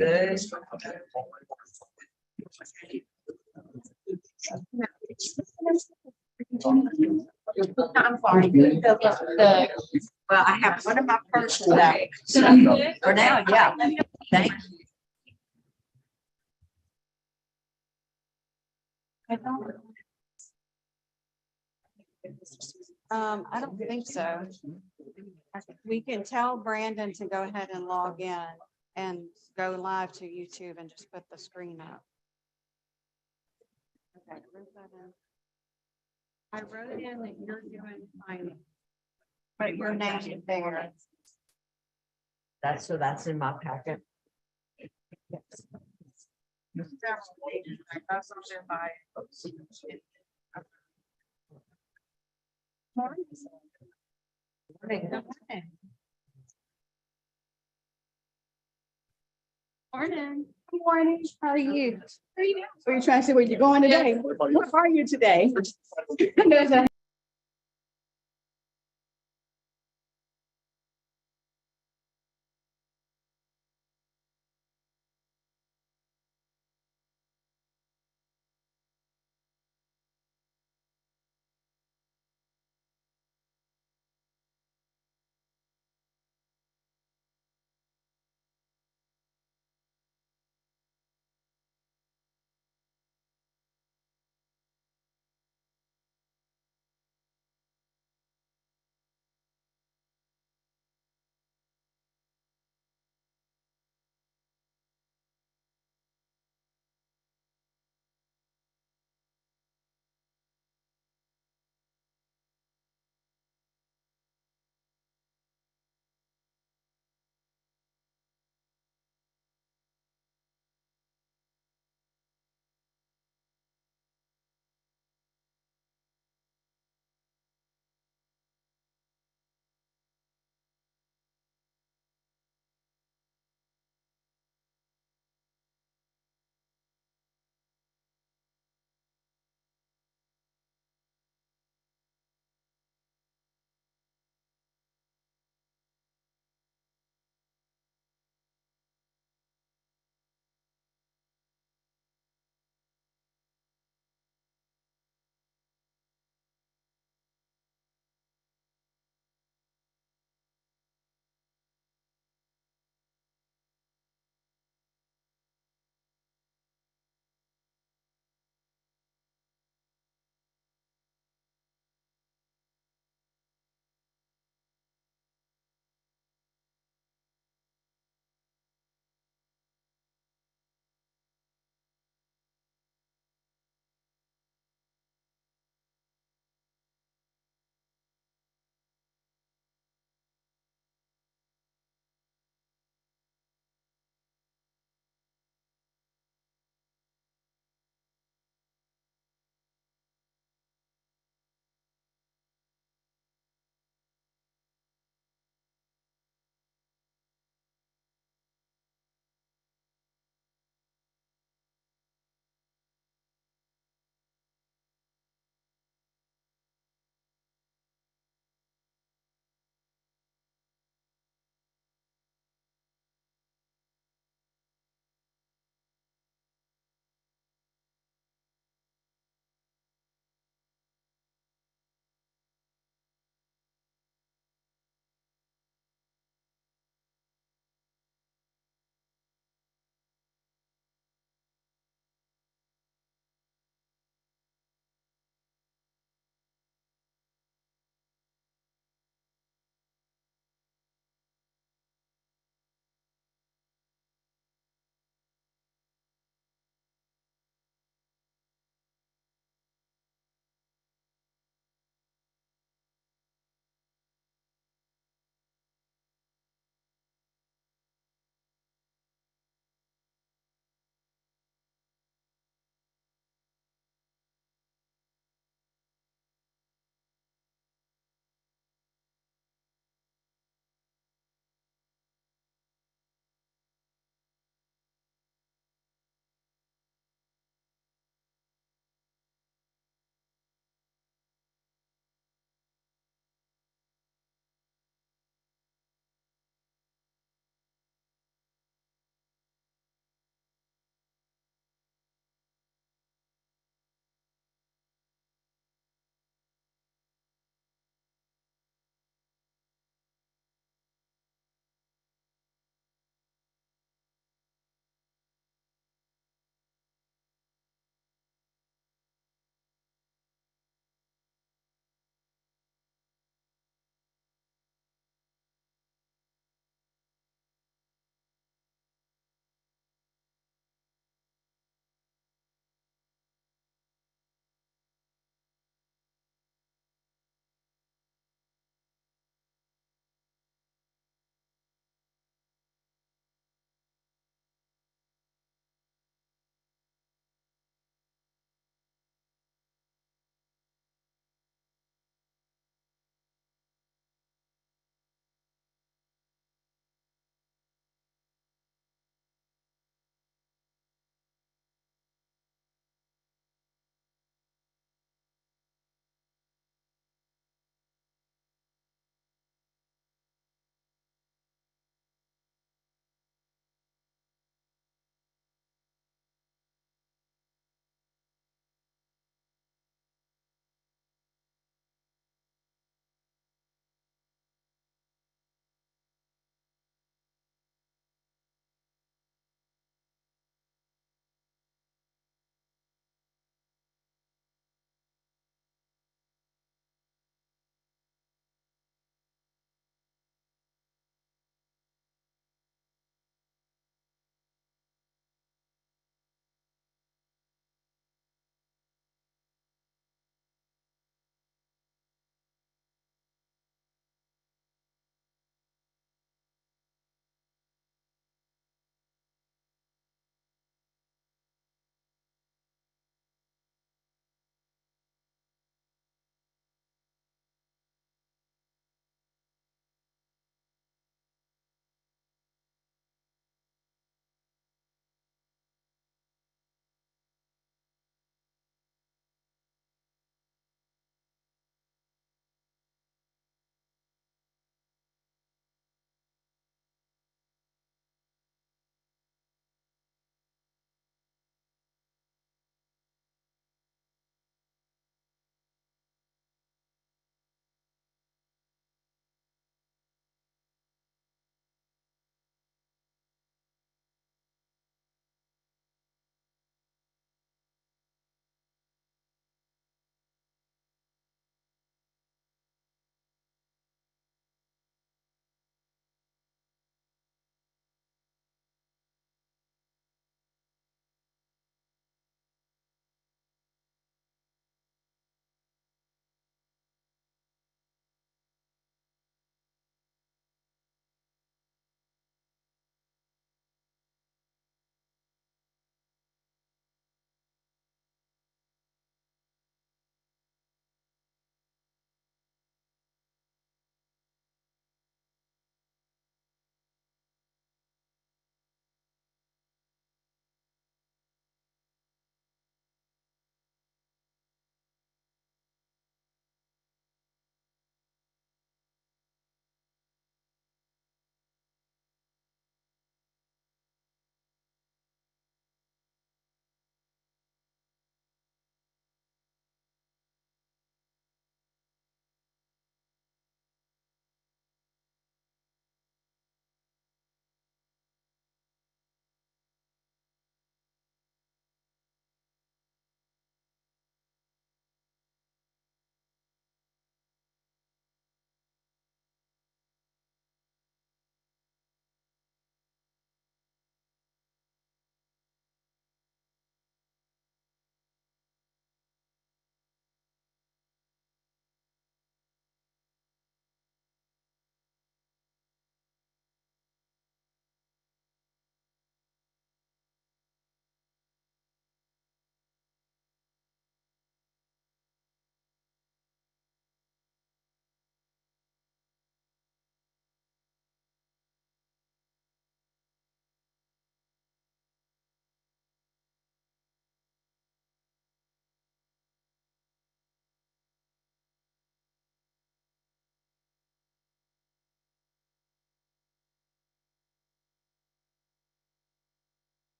Good. I'm sorry. Well, I have one of my purses out. So for now, yeah. Thank you. I don't think so. We can tell Brandon to go ahead and log in and go live to YouTube and just put the screen up. Okay, I wrote in that you're doing fine, but your name is there. That's in my packet. Morning. Good morning. How are you? Are you trying to see where you're going today? Where are you today?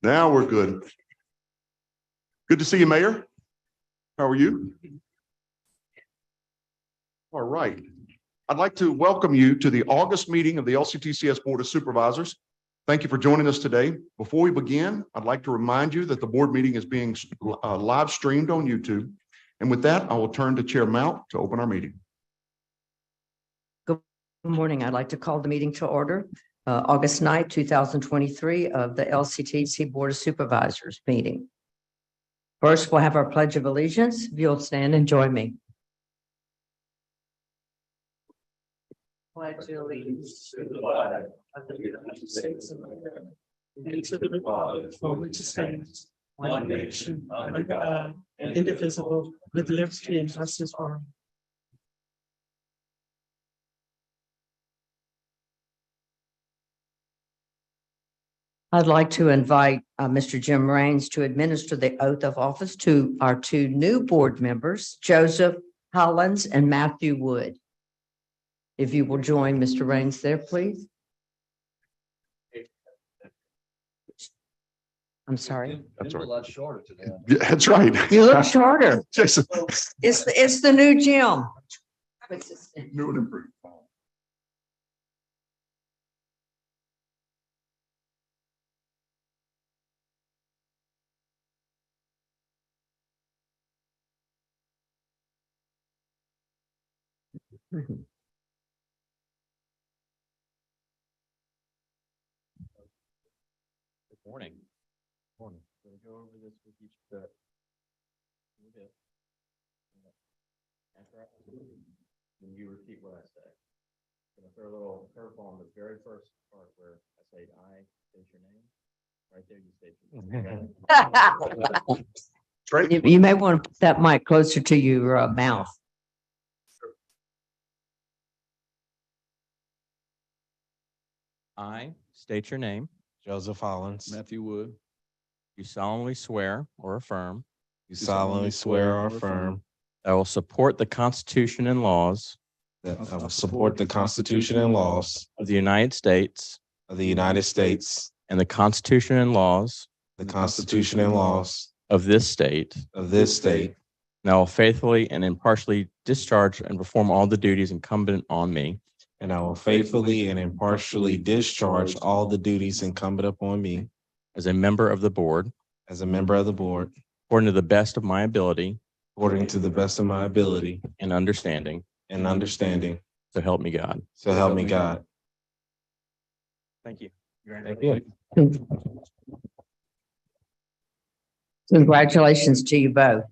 Now we're good. Good to see you, Mayor. How are you? All right. I'd like to welcome you to the August meeting of the LCTCS Board of Supervisors. Thank you for joining us today. Before we begin, I'd like to remind you that the board meeting is being live streamed on YouTube. And with that, I will turn to Chair Mount to open our meeting. Good morning. I'd like to call the meeting to order, August 9th, 2023 of the LCTC Board of Supervisors meeting. First, we'll have our Pledge of Allegiance. If you'll stand and join me. Pledge allegiance to the flag of the United States of America and to the republic for which it stands, one nation under God, indivisible, with liberty and justice for all. I'd like to invite Mr. Jim Raines to administer the oath of office to our two new board members, Joseph Hollins and Matthew Wood. If you will join Mr. Raines there, please. I'm sorry. That's right. A lot shorter today. Yeah, that's right. You look shorter. Jason. It's the new Jim. New and improved. Good morning. Morning. We'll go over this with each step. When you repeat what I say. I'm gonna throw a little curveball on the very first part where I say I state your name. Right there, you state your name. Great. You may want to put that mic closer to your mouth. I state your name. Joseph Hollins. Matthew Wood. You solemnly swear or affirm. You solemnly swear or affirm I will support the Constitution and laws that I will support the Constitution and laws of the United States of the United States, and the Constitution and laws the Constitution and laws of this state. of this state, And I will faithfully and impartially discharge and perform all the duties incumbent on me and I will faithfully and impartially discharge all the duties incumbent upon me as a member of the board as a member of the board, according to the best of my ability according to the best of my ability and understanding. and understanding. So help me God. So help me God. Thank you. Thank you. Congratulations to you both.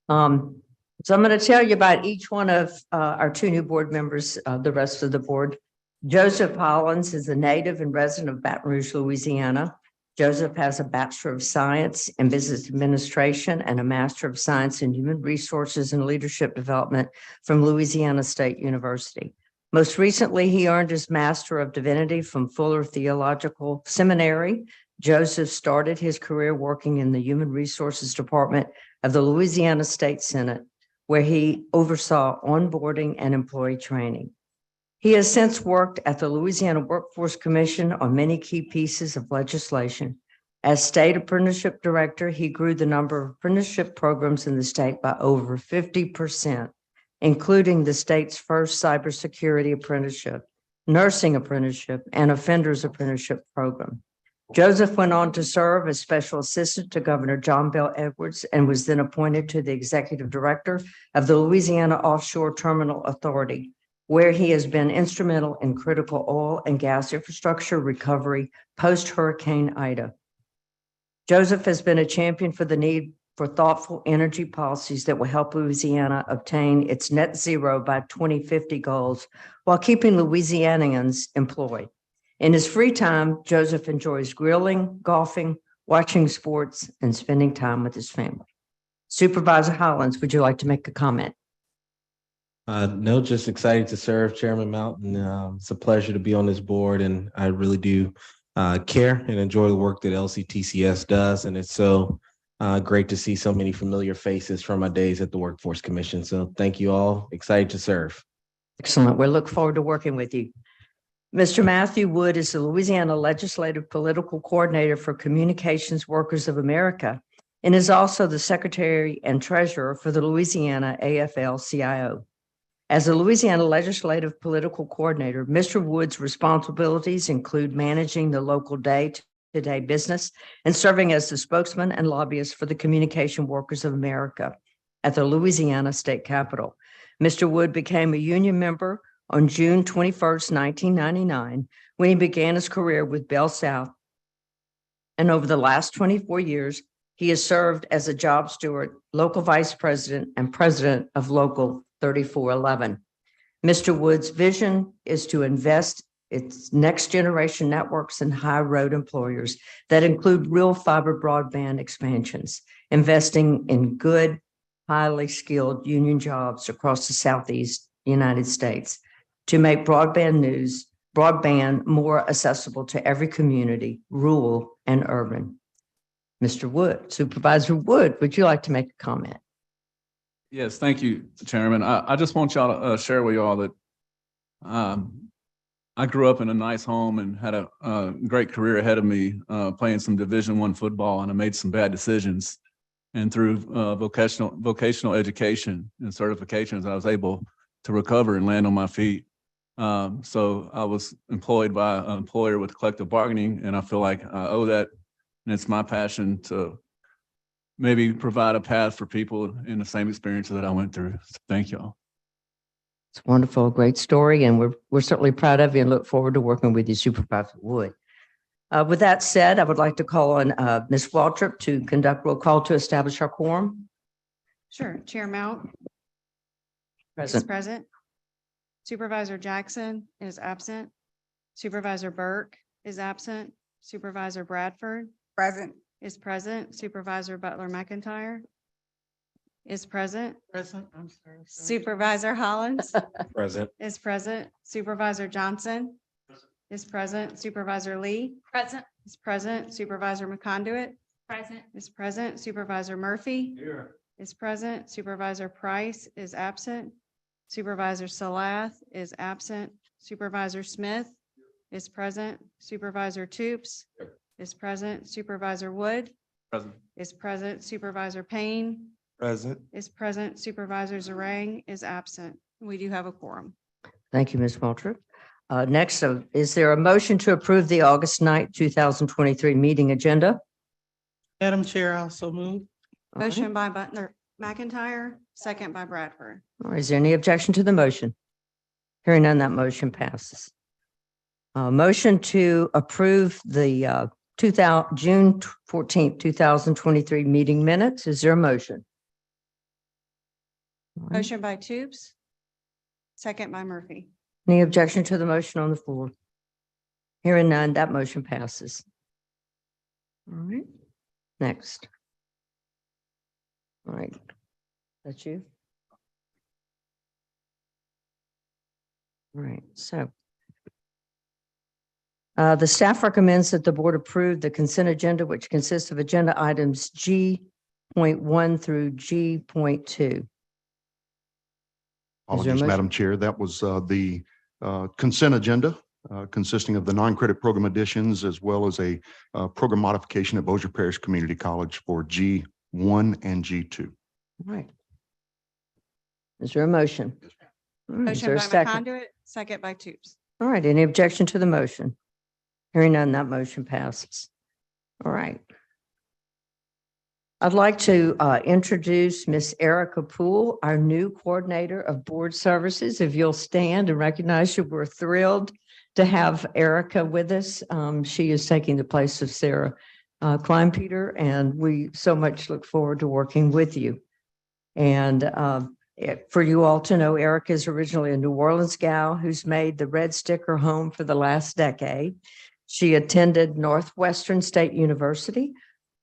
So I'm going to tell you about each one of our two new board members, the rest of the board. Joseph Hollins is a native and resident of Baton Rouge, Louisiana. Joseph has a Bachelor of Science in Business Administration and a Master of Science in Human Resources and Leadership Development from Louisiana State University. Most recently, he earned his Master of Divinity from Fuller Theological Seminary. Joseph started his career working in the Human Resources Department of the Louisiana State Senate, where he oversaw onboarding and employee training. He has since worked at the Louisiana Workforce Commission on many key pieces of legislation. As State Apprenticeship Director, he grew the number of apprenticeship programs in the state by over 50%, including the state's first cybersecurity apprenticeship, nursing apprenticeship, and offenders apprenticeship program. Joseph went on to serve as Special Assistant to Governor John Bel Edwards and was then appointed to the Executive Director of the Louisiana Offshore Terminal Authority, where he has been instrumental in critical oil and gas infrastructure recovery post-Hurricane Ida. Joseph has been a champion for the need for thoughtful energy policies that will help Louisiana obtain its net zero by 2050 goals while keeping Louisianians employed. In his free time, Joseph enjoys grilling, golfing, watching sports, and spending time with his family. Supervisor Hollins, would you like to make a comment? No, just excited to serve Chairman Mountain. It's a pleasure to be on this board, and I really do care and enjoy the work that LCTCS does. And it's so great to see so many familiar faces from my days at the Workforce Commission. So thank you all. Excited to serve. Excellent. We look forward to working with you. Mr. Matthew Wood is the Louisiana Legislative Political Coordinator for Communications Workers of America and is also the Secretary and Treasurer for the Louisiana AFL-CIO. As a Louisiana Legislative Political Coordinator, Mr. Wood's responsibilities include managing the local day-to-day business and serving as the spokesman and lobbyist for the Communication Workers of America at the Louisiana State Capitol. Mr. Wood became a union member on June 21st, 1999, when he began his career with Bell South. And over the last 24 years, he has served as a job steward, local vice president, and president of Local 3411. Mr. Wood's vision is to invest its next generation networks and high road employers that include real fiber broadband expansions, investing in good, highly skilled union jobs across the Southeast United States to make broadband more accessible to every community, rural and urban. Mr. Wood, Supervisor Wood, would you like to make a comment? Yes, thank you, Chairman. I just want y'all to share with y'all that I grew up in a nice home and had a great career ahead of me, playing some Division I football, and I made some bad decisions. And through vocational education and certifications, I was able to recover and land on my feet. So I was employed by an employer with collective bargaining, and I feel like I owe that. And it's my passion to maybe provide a path for people in the same experiences that I went through. So thank y'all. It's wonderful, great story, and we're certainly proud of you and look forward to working with you, Supervisor Wood. With that said, I would like to call on Ms. Waltrip to conduct roll call to establish our quorum. Sure. Chair Mount is Present. present. Supervisor Jackson is absent. Supervisor Burke is absent. Supervisor Bradford is present. Supervisor Butler McIntyre is present. I'm sorry. Supervisor Hollins Present. is present. Supervisor Johnson is present. Supervisor Lee is present. Supervisor McConduit is present. Supervisor Murphy is present. Supervisor Price is absent. Supervisor Salath is absent. Supervisor Smith is present. Supervisor Toops is present. Supervisor Wood Present. is present. Supervisor Payne Present. is present. Supervisor Zarang is absent. We do have a quorum. Thank you, Ms. Waltrip. Next, is there a motion to approve the August 9th, 2023 meeting agenda? Madam Chair, I also move. All right. Motion by Butler McIntyre, second by Bradford. All right, is there any objection to the motion? Hearing none, that motion passes. Motion to approve the June 14th, 2023 meeting minutes. Is there a motion? All right. Motion by Toops, second by Murphy. Any objection to the motion on the floor? Hearing none, that motion passes. All right, next. All right, that's you. All right, so the staff recommends that the board approve the consent agenda, which consists of agenda items G.1 through G.2. Apologies, Madam Chair. That was the consent agenda consisting of the non-credit program additions as well as a program modification at Bossier Parish Community College for G1 and G2. All right. Is there a motion? All right, is Motion there a by second? McConduit, second by Toops. All right, any objection to the motion? Hearing none, that motion passes. All right. I'd like to introduce Miss Erica Poole, our new coordinator of board services. If you'll stand and recognize you, we're thrilled to have Erica with us. She is taking the place of Sarah Kleinpeter, and we so much look forward to working with you. And for you all to know, Erica is originally a New Orleans gal who's made the Red Stick her home for the last decade. She attended Northwestern State University,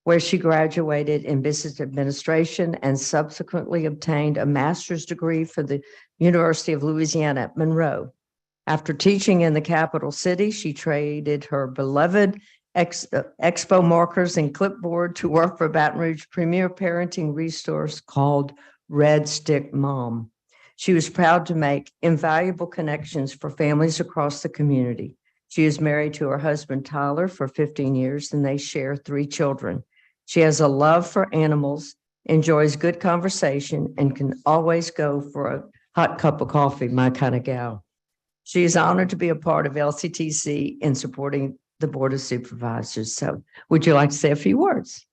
where she graduated in business administration and subsequently obtained a master's degree from the University of Louisiana at Monroe. After teaching in the capital city, she traded her beloved expo markers and clipboard to work for Baton Rouge premier parenting resource called Red Stick Mom. She was proud to make invaluable connections for families across the community. She is married to her husband Tyler for 15 years and they share 3 children. She has a love for animals, enjoys good conversation, and can always go for a hot cup of coffee, my kind of gal. She is honored to be a part of LCTC in supporting the Board of Supervisors. So would you like to say a few words?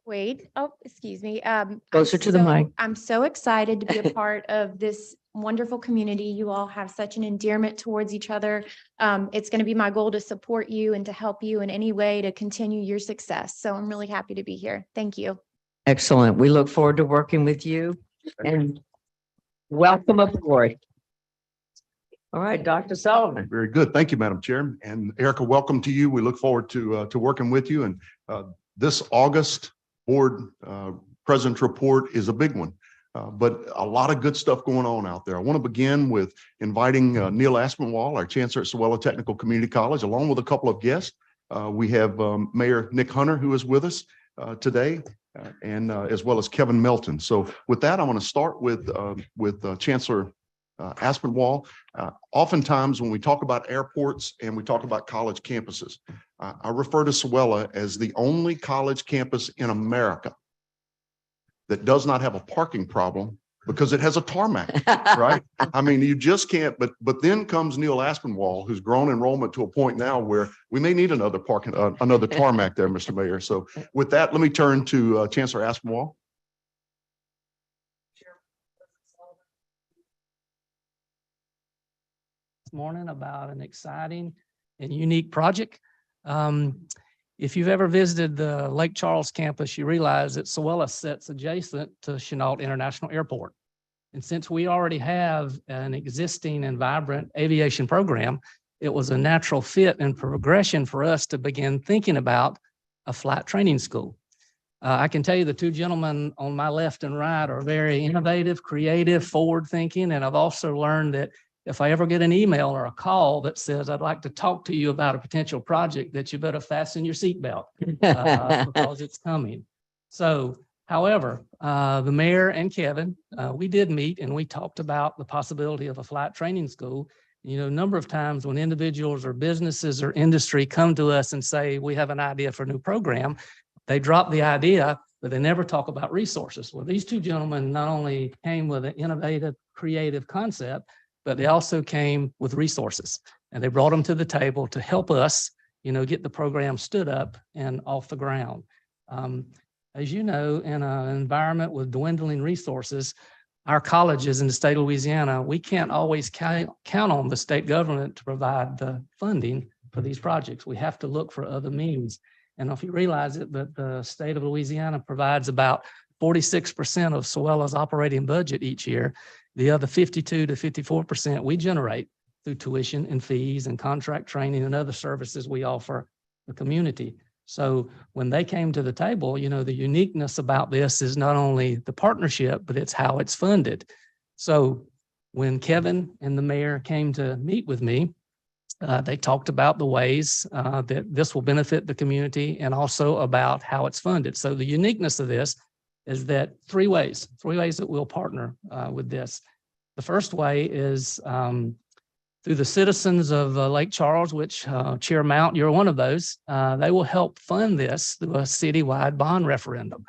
Wade, oh, excuse me. Closer to the mic. I'm so excited to be a part of this wonderful community. You all have such an endearment towards each other. It's going to be my goal to support you and to help you in any way to continue your success. So I'm really happy to be here. Thank you. Excellent. We look forward to working with you and welcome aboard. All right, Dr. Sullivan. Very good. Thank you, Madam Chair. And Erica, welcome to you. We look forward to working with you. And this August board president's report is a big one, but a lot of good stuff going on out there. I want to begin with inviting Neil Aspinwall, our Chancellor at Sewella Technical Community College, along with a couple of guests. We have Mayor Nick Hunter, who is with us today, and as well as Kevin Melton. So with that, I want to start with Chancellor Aspinwall. Oftentimes when we talk about airports and we talk about college campuses, I refer to Sewella as the only college campus in America that does not have a parking problem because it has a tarmac, right? I mean, you just can't, but then comes Neil Aspinwall, who's grown enrollment to a point now where we may need another another tarmac there, Mr. Mayor. So with that, let me turn to Chancellor Aspinwall. Morning about an exciting and unique project. If you've ever visited the Lake Charles campus, you realize that Sewella sits adjacent to Chenault International Airport. And since we already have an existing and vibrant aviation program, it was a natural fit and progression for us to begin thinking about a flight training school. I can tell you the 2 gentlemen on my left and right are very innovative, creative, forward-thinking, and I've also learned that if I ever get an email or a call that says, I'd like to talk to you about a potential project, that you better fasten your seatbelt because it's coming. So, however, the mayor and Kevin, we did meet and we talked about the possibility of a flight training school. You know, a number of times when individuals or businesses or industry come to us and say, we have an idea for a new program, they drop the idea, but they never talk about resources. Well, these 2 gentlemen not only came with an innovative, creative concept, but they also came with resources and they brought them to the table to help us, you know, get the program stood up and off the ground. As you know, in an environment with dwindling resources, our colleges in the state of Louisiana, we can't always count on the state government to provide the funding for these projects. We have to look for other means. And if you realize it, that the state of Louisiana provides about 46% of Sewella's operating budget each year. The other 52 to 54% we generate through tuition and fees and contract training and other services we offer the community. So when they came to the table, you know, the uniqueness about this is not only the partnership, but it's how it's funded. So when Kevin and the mayor came to meet with me, they talked about the ways that this will benefit the community and also about how it's funded. So the uniqueness of this is that three ways that we'll partner with this. The first way is through the citizens of Lake Charles, which Chair Mount, you're one of those. They will help fund this through a citywide bond referendum.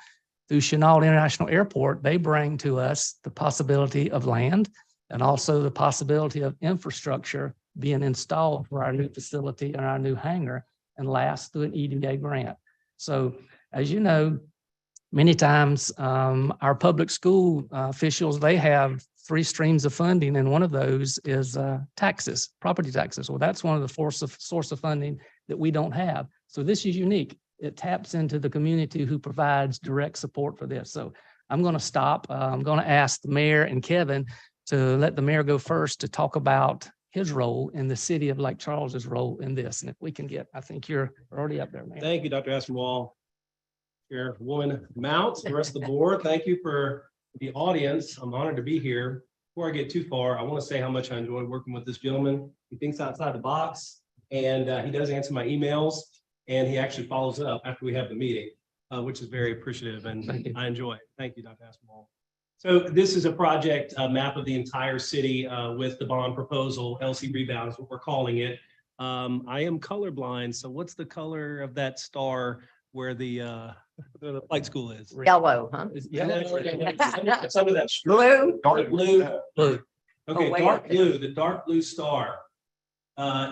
Through Chenault International Airport, they bring to us the possibility of land and also the possibility of infrastructure being installed for our new facility and our new hangar, and last through an EDA grant. So as you know, many times our public school officials, they have 3 streams of funding, and one of those is taxes, property taxes. Well, that's one of the source of funding that we don't have. So this is unique. It taps into the community who provides direct support for this. So I'm going to stop. I'm going to ask the mayor and Kevin to let the mayor go first to talk about his role in the city of Lake Charles's role in this. And if we can get, I think you're already up there, Mayor. Thank you, Dr. Aspinwall. Chairwoman Mount, the rest of the board, thank you for the audience. I'm honored to be here. Before I get too far, I want to say how much I enjoy working with this gentleman. He thinks outside the box, and he does answer my emails, and he actually follows up after we have the meeting. which is very appreciative Thank and you. I enjoy it. Thank you, Dr. Aspinall. So this is a project, a map of the entire city with the bond proposal. LC Rebound is what we're calling it. I am colorblind, so what's the color of that star where the flight school is? Yellow, huh? It's under that. Blue? Dark blue. Blue. Okay, Oh, way dark up there. blue, the dark blue star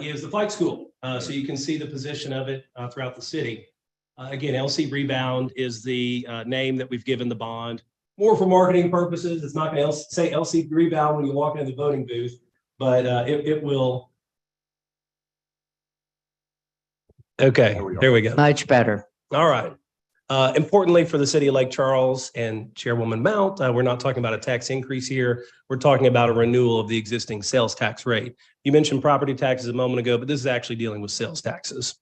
is the flight school. So you can see the position of it throughout the city. Again, LC Rebound is the name that we've given the bond. More for marketing purposes. It's not going to say LC Rebound when you walk into the voting booth, but it will. Okay, there we go. Much better. All right. Importantly for the city of Lake Charles and Chairwoman Mount, we're not talking about a tax increase here. We're talking about a renewal of the existing sales tax rate. You mentioned property taxes a moment ago, but this is actually dealing with sales taxes.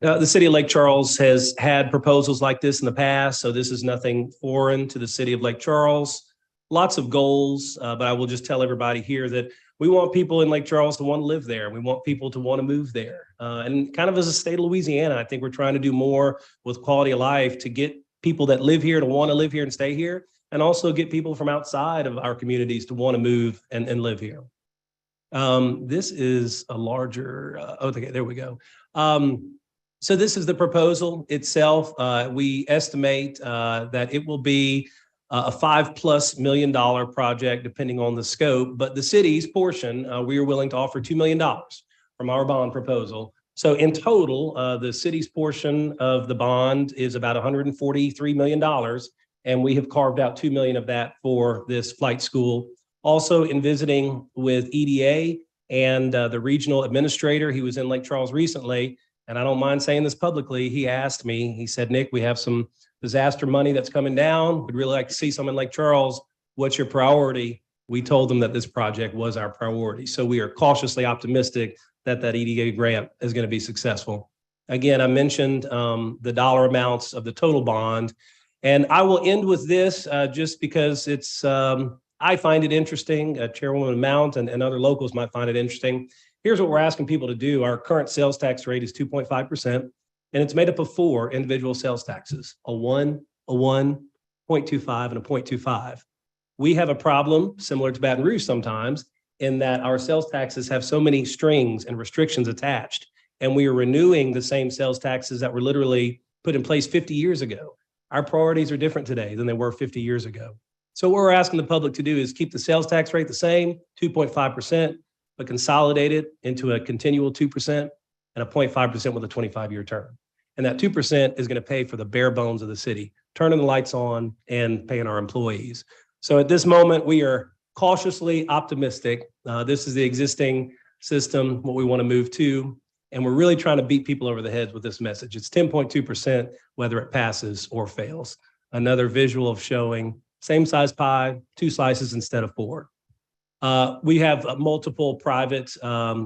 The city of Lake Charles has had proposals like this in the past, so this is nothing foreign to the city of Lake Charles. Lots of goals, but I will just tell everybody here that we want people in Lake Charles to want to live there. We want people to want to move there. And kind of as a state of Louisiana, I think we're trying to do more with quality of life to get people that live here to want to live here and stay here, and also get people from outside of our communities to want to move and live here. This is a larger, okay, there we go. So this is the proposal itself. We estimate that it will be a $5+ million project, depending on the scope. But the city's portion, we are willing to offer $2 million from our bond proposal. So in total, the city's portion of the bond is about $143 million. And we have carved out $2 million of that for this flight school. Also, in visiting with EDA and the regional administrator, he was in Lake Charles recently. And I don't mind saying this publicly. He asked me, he said, Nick, we have some disaster money that's coming down. We'd really like to see some in Lake Charles. What's your priority? We told them that this project was our priority. So we are cautiously optimistic that that EDA grant is going to be successful. Again, I mentioned the dollar amounts of the total bond. And I will end with this just because it's, I find it interesting. Chairwoman Mount and other locals might find it interesting. Here's what we're asking people to do. Our current sales tax rate is 2.5%, and it's made up of 4 individual sales taxes, a 1, a 1, 0.25, and a 0.25. We have a problem similar to Baton Rouge sometimes in that our sales taxes have so many strings and restrictions attached, and we are renewing the same sales taxes that were literally put in place 50 years ago. Our priorities are different today than they were 50 years ago. So what we're asking the public to do is keep the sales tax rate the same, 2.5%, but consolidate it into a continual 2% and a 0.5% with a 25-year term. And that 2% is going to pay for the bare bones of the city, turning the lights on and paying our employees. So at this moment, we are cautiously optimistic. This is the existing system, what we want to move to. And we're really trying to beat people over the heads with this message. It's 10.2%, whether it passes or fails. Another visual of showing same size pie, 2 slices instead of 4. We have multiple private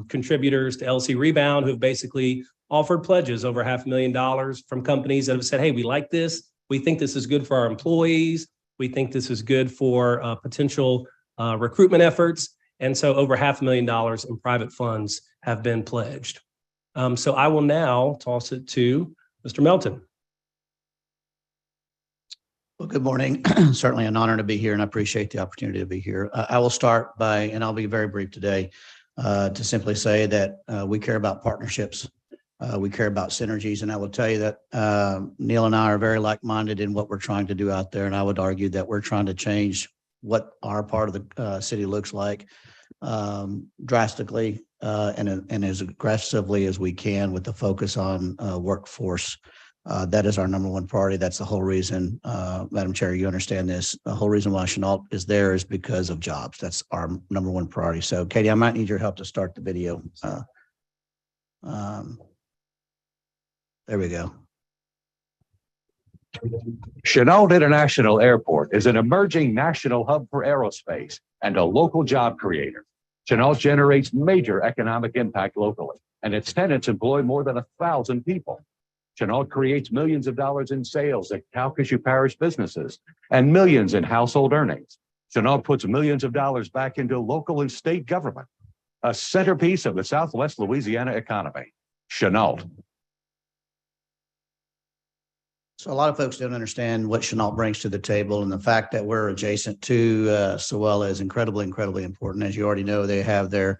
contributors to LC Rebound who have basically offered pledges over $500,000 from companies that have said, hey, we like this. We think this is good for our employees. We think this is good for potential recruitment efforts. And so over $500,000 in private funds have been pledged. So I will now toss it to Mr. Melton. Well, good morning. Certainly an honor to be here, and I appreciate the opportunity to be here. I will start by, and I'll be very brief today, to simply say that we care about partnerships. We care about synergies, and I will tell you that Neil and I are very like-minded in what we're trying to do out there, and I would argue that we're trying to change what our part of the city looks like drastically and as aggressively as we can with the focus on workforce. That is our number 1 priority. That's the whole reason, Madam Chair, you understand this. The whole reason why Chenault is there is because of jobs. That's our number 1 priority. So, Katie, I might need your help to start the video. There we go. Chenault International Airport is an emerging national hub for aerospace and a local job creator. Chenault generates major economic impact locally, and its tenants employ more than 1,000 people. Chenault creates millions of dollars in sales at Calcasieu Parish businesses and millions in household earnings. Chenault puts millions of dollars back into local and state government, a centerpiece of the Southwest Louisiana economy. Chenault. So a lot of folks don't understand what Chenault brings to the table, and the fact that we're adjacent to Sewella is incredibly important. As you already know, they have their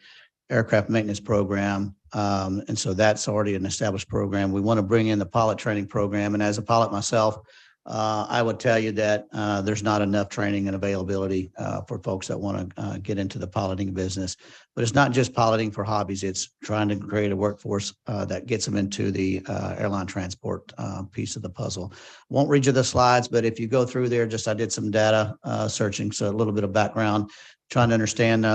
aircraft maintenance program. And so that's already an established program. We want to bring in the pilot training program. And as a pilot myself, I would tell you that there's not enough training and availability for folks that want to get into the piloting business. But it's not just piloting for hobbies. It's trying to create a workforce that gets them into the airline transport piece of the puzzle. Won't read you the slides, but if you go through there, I did some data searching, so a little bit of background, trying to understand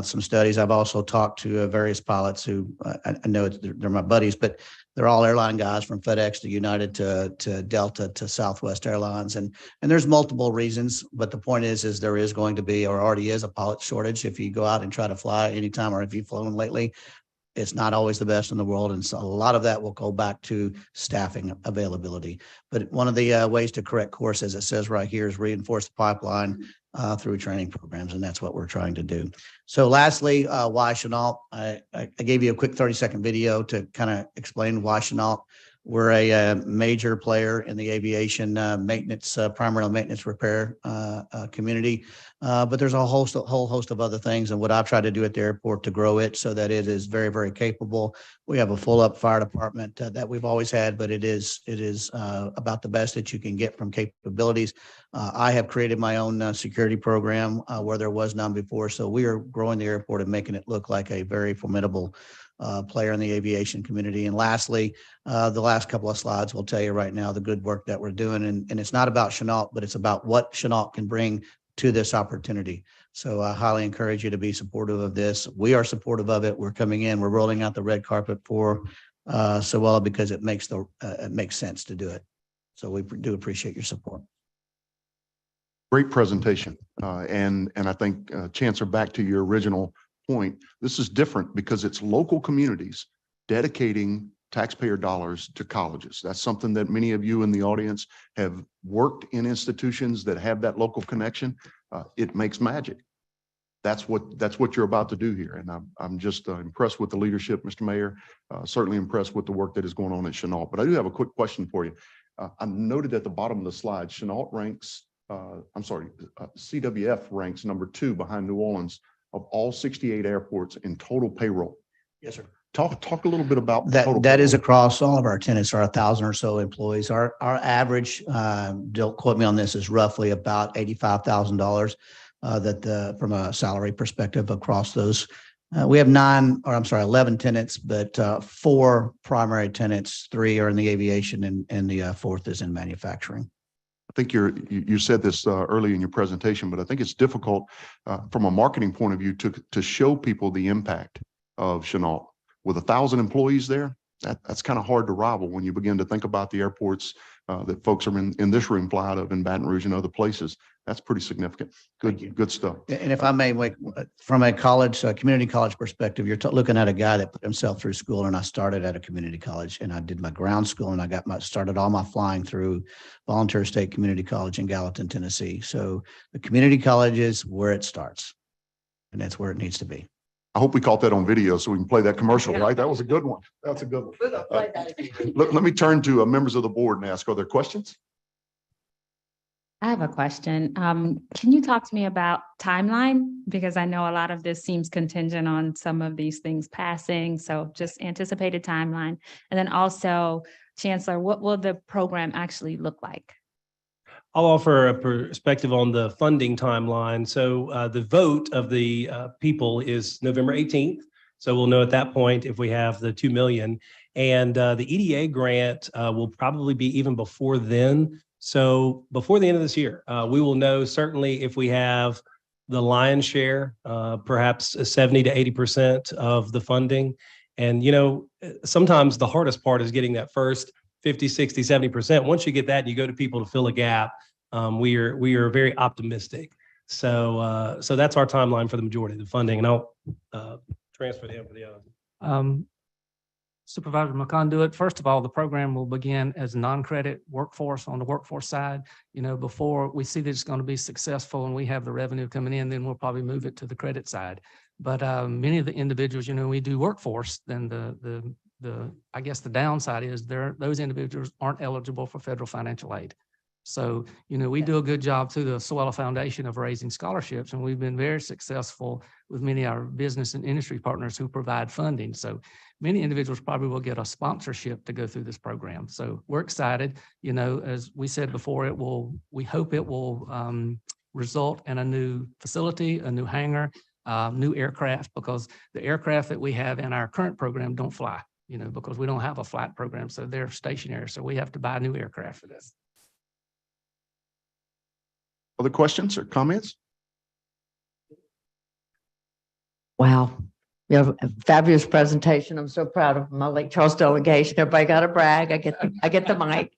some studies. I've also talked to various pilots who I know they're my buddies, but they're all airline guys, from FedEx to United to Delta to Southwest Airlines. And there's multiple reasons, but the point is there is going to be, or already is, a pilot shortage. If you go out and try to fly anytime, or if you've flown lately, it's not always the best in the world. And so a lot of that will go back to staffing availability. But one of the ways to correct course, as it says right here, is reinforce the pipeline through training programs. And that's what we're trying to do. So lastly, why Chenault? I gave you a quick 30-second video to kind of explain why Chenault. We're a major player in the aviation maintenance, primary maintenance repair community. But there's a whole host of other things. And what I've tried to do at the airport to grow it so that it is very capable. We have a full up fire department that we've always had, but it is about the best that you can get from capabilities. I have created my own security program where there was none before. So we are growing the airport and making it look like a very formidable player in the aviation community. And lastly, the last couple of slides will tell you right now the good work that we're doing. And it's not about Chenault, but it's about what Chenault can bring to this opportunity. So I highly encourage you to be supportive of this. We are supportive of it. We're coming in, we're rolling out the red carpet for Sewella because it makes sense to do it. So we do appreciate your support. Great presentation. And I think, Chancellor, back to your original point, this is different because it's local communities dedicating taxpayer dollars to colleges. That's something that many of you in the audience have worked in institutions that have that local connection. It makes magic. That's what you're about to do here. And I'm just impressed with the leadership, Mr. Mayor, certainly impressed with the work that is going on at Chenault. But I do have a quick question for you. I noted at the bottom of the slide, Chenault ranks, CWF ranks number 2 behind New Orleans of all 68 airports in total payroll. Yes, sir. Talk a little bit about that. That is across all of our tenants, our 1,000 or so employees. Our average, don't quote me on this, is roughly about $85,000 from a salary perspective across those. We have 11 tenants, but 4 primary tenants, 3 are in the aviation, and the 4th is in manufacturing. I think you said this early in your presentation, but I think it's difficult from a marketing point of view to show people the impact of Chenault. With 1,000 employees there, that's kind of hard to rival when you begin to think about the airports that folks are in this room fly out of, in Baton Rouge and other places. That's pretty significant. Good stuff. And if I may, from a college, community college perspective, you're looking at a guy that put himself through school, and I started at a community college, and I did my ground school, and I started all my flying through Volunteer State Community College in Gallatin, Tennessee. So the community college is where it starts, and that's where it needs to be. I hope we caught that on video so we can play that commercial, right? That was a good one. That's a good one. We're gonna play that again. Let me turn to members of the board and ask, are there questions? I have a question. Can you talk to me about timeline? Because I know a lot of this seems contingent on some of these things passing. So just anticipated timeline. And then also, Chancellor, what will the program actually look like? I'll offer a perspective on the funding timeline. So the vote of the people is November 18th. So we'll know at that point if we have the 2 million. And the EDA grant will probably be even before then. So before the end of this year, we will know certainly if we have the lion's share, perhaps 70 to 80% of the funding. And, you know, sometimes the hardest part is getting that first 50, 60, 70%. Once you get that, you go to people to fill a gap. We are very optimistic. So that's our timeline for the majority of the funding. And I'll transfer to him for the other. Supervisor McConduit, first of all, the program will begin as non-credit workforce on the workforce side. You know, before we see that it's going to be successful and we have the revenue coming in, then we'll probably move it to the credit side. But many of the individuals, you know, we do workforce, then the I guess the downside is those individuals aren't eligible for federal financial aid. So, we do a good job through the Swella Foundation of raising scholarships, and we've been very successful with many of our business and industry partners who provide funding. So many individuals probably will get a sponsorship to go through this program. So we're excited, as we said before, we hope it will result in a new facility, a new hangar, new aircraft, because the aircraft that we have in our current program don't fly, because we don't have a flight program. So they're stationary. So we have to buy new aircraft for this. Other questions or comments? Wow. You have a fabulous presentation. I'm so proud of my Lake Charles delegation. Everybody got to brag. I get the mic.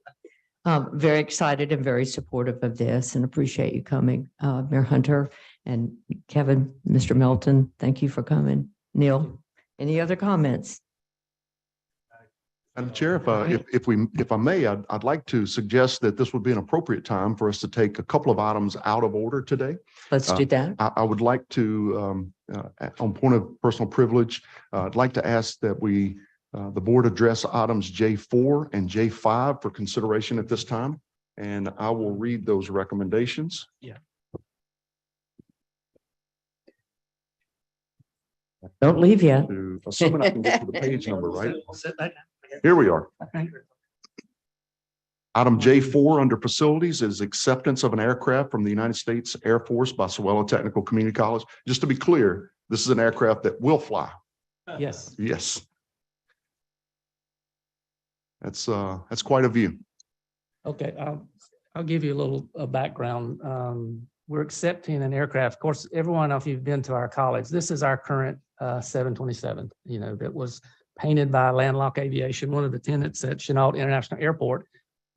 Very excited and very supportive of this and appreciate you coming. Mayor Hunter and Kevin, Mr. Melton, thank you for coming. Neil, any other comments? Madam Chair, if I may, I'd like to suggest that this would be an appropriate time for us to take a couple of items out of order today. Let's do that. I would like to, on point of personal privilege, I'd like to ask that the board address items J4 and J5 for consideration at this time, and I will read those recommendations. Yeah. Don't leave yet. Assuming I can get to the page number, right? Here we are. Item J4 under facilities is acceptance of an aircraft from the United States Air Force by Swella Technical Community College. Just to be clear, this is an aircraft that will fly. Yes. Yes. That's quite a view. Okay, I'll give you a little background. We're accepting an aircraft. Of course, everyone, if you've been to our college, this is our current 727, that was painted by Landlock Aviation, one of the tenants at Chenault International Airport.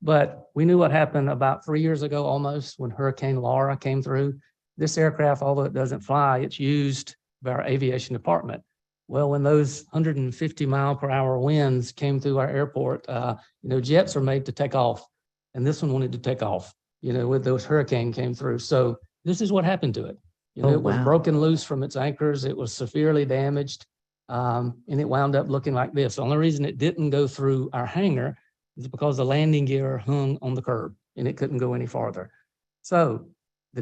But we knew what happened about 3 years ago, almost, when Hurricane Laura came through. This aircraft, although it doesn't fly, it's used by our aviation department. Well, when those 150-mile-per-hour winds came through our airport, jets are made to take off, and this one wanted to take off, with those hurricane came through. So this is what happened to it. It was broken loose from its anchors. It was severely damaged, and it wound up looking like this. The only reason it didn't go through our hangar is because the landing gear hung on the curb, and it couldn't go any farther. So the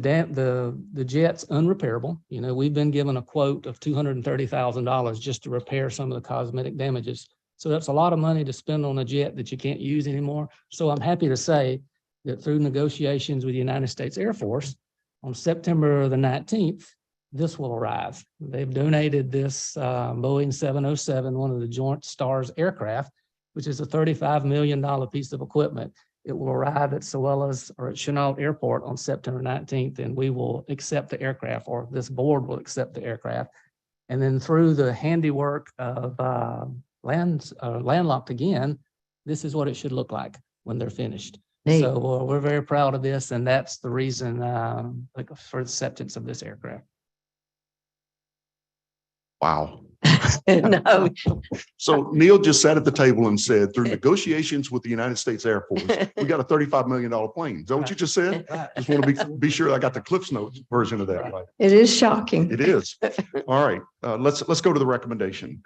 jet's unrepairable. We've been given a quote of $230,000 just to repair some of the cosmetic damages. So that's a lot of money to spend on a jet that you can't use anymore. So I'm happy to say that through negotiations with the United States Air Force, on September the 19th, this will arrive. They've donated this Boeing 707, one of the Joint Stars aircraft, which is a $35 million piece of equipment. It will arrive at Swella's or at Chenault Airport on September 19th, and we will accept the aircraft, or this board will accept the aircraft. And then through the handiwork of Landlocked again, this is what it should look like when they're finished. Neat. So we're very proud of this, and that's the reason for acceptance of this aircraft. Wow. No. So Neil just sat at the table and said, through negotiations with the United States Air Force, we got a $35 million plane. Is that what you just said? Right. Just want to be sure I got the Cliffs Notes version of that right. It is shocking. It is. All right. Let's go to the recommendation.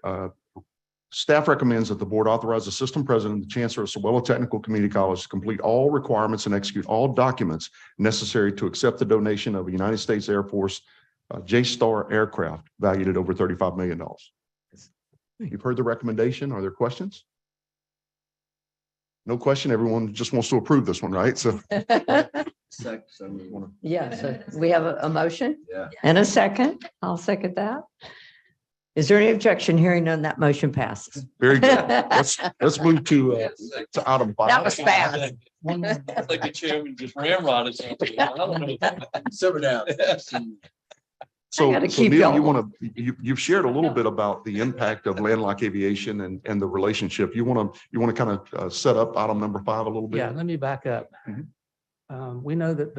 Staff recommends that the board authorize the system president, the chancellor of Swella Technical Community College to complete all requirements and execute all documents necessary to accept the donation of a United States Air Force J-Star aircraft valued at over $35 million. You've heard the recommendation. Are there questions? No question. Everyone just wants to approve this one, right? So. Yeah, so we have a motion. Yeah. And a second. I'll second that. Is there any objection? Hearing none, that motion passes. Very good. Let's move to item 5. That was fast. Like the chairman just ramrodded something. Simmer down. So gotta keep Neil, going. you've shared a little bit about the impact of Landlock Aviation and the relationship. You want to kind of set up item number 5 a little bit? Yeah, let me back up. We know that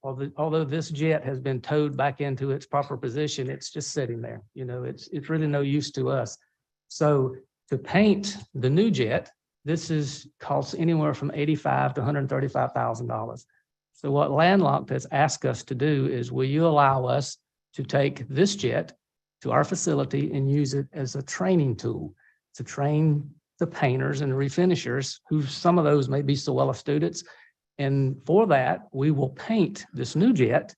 although this jet has been towed back into its proper position, it's just sitting there. It's really no use to us. So to paint the new jet, this costs anywhere from $85,000 to $135,000. So what Landlocked has asked us to do is, will you allow us to take this jet to our facility and use it as a training tool to train the painters and the refinishers, who some of those may be Sewella students. And for that, we will paint this new jet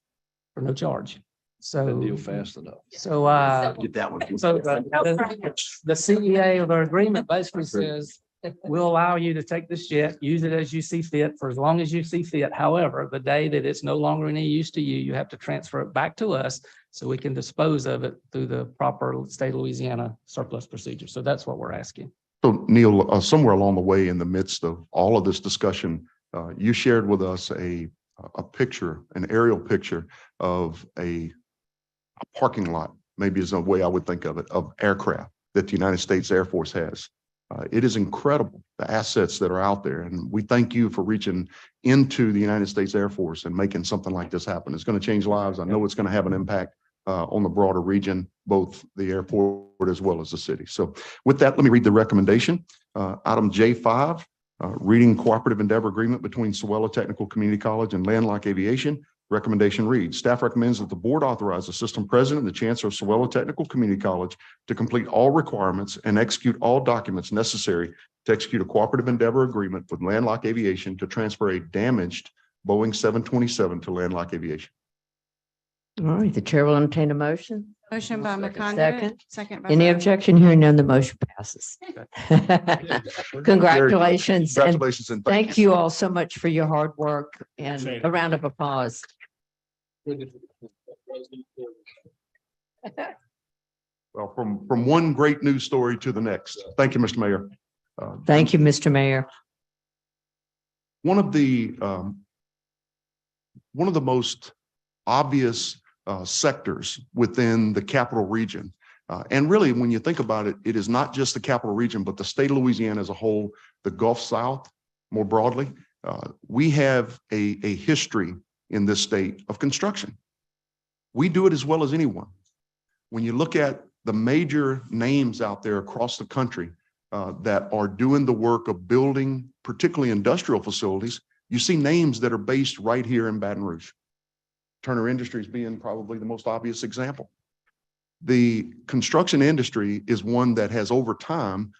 for no charge. So. Deal fast enough. So, Get that one. so the CEA of our agreement basically says, we'll allow you to take this jet, use it as you see fit for as long as you see fit. However, the day that it's no longer any use to you, you have to transfer it back to us so we can dispose of it through the proper state of Louisiana surplus procedure. So that's what we're asking. So Neil, somewhere along the way in the midst of all of this discussion, you shared with us a picture, an aerial picture of a parking lot, maybe is a way I would think of it, of aircraft that the United States Air Force has. It is incredible, the assets that are out there. And we thank you for reaching into the United States Air Force and making something like this happen. It's going to change lives. I know it's going to have an impact on the broader region, both the airport as well as the city. So with that, let me read the recommendation. Item J5, reading cooperative endeavor agreement between Sewella Technical Community College and Landlock Aviation. Recommendation reads, staff recommends that the board authorize the system president and the chancellor of Sewella Technical Community College to complete all requirements and execute all documents necessary to execute a cooperative endeavor agreement with Landlock Aviation to transfer a damaged Boeing 727 to Landlock Aviation. All right, the chair will entertain a motion. Motion by McConaughey. Second. Second by. Any Bowden. objection? Hearing none, the motion passes. Congratulations. And Congratulations and thank you all so much for your hard work, and a round of applause. Well, from one great news story to the next. Thank you, Mr. Mayor. Thank you, Mr. Mayor. One of the most obvious sectors within the capital region, and really, when you think about it, it is not just the capital region, but the state of Louisiana as a whole, the Gulf South more broadly. We have a history in this state of construction. We do it as well as anyone. When you look at the major names out there across the country that are doing the work of building, particularly industrial facilities, you see names that are based right here in Baton Rouge. Turner Industries being probably the most obvious example. The construction industry is one that has over time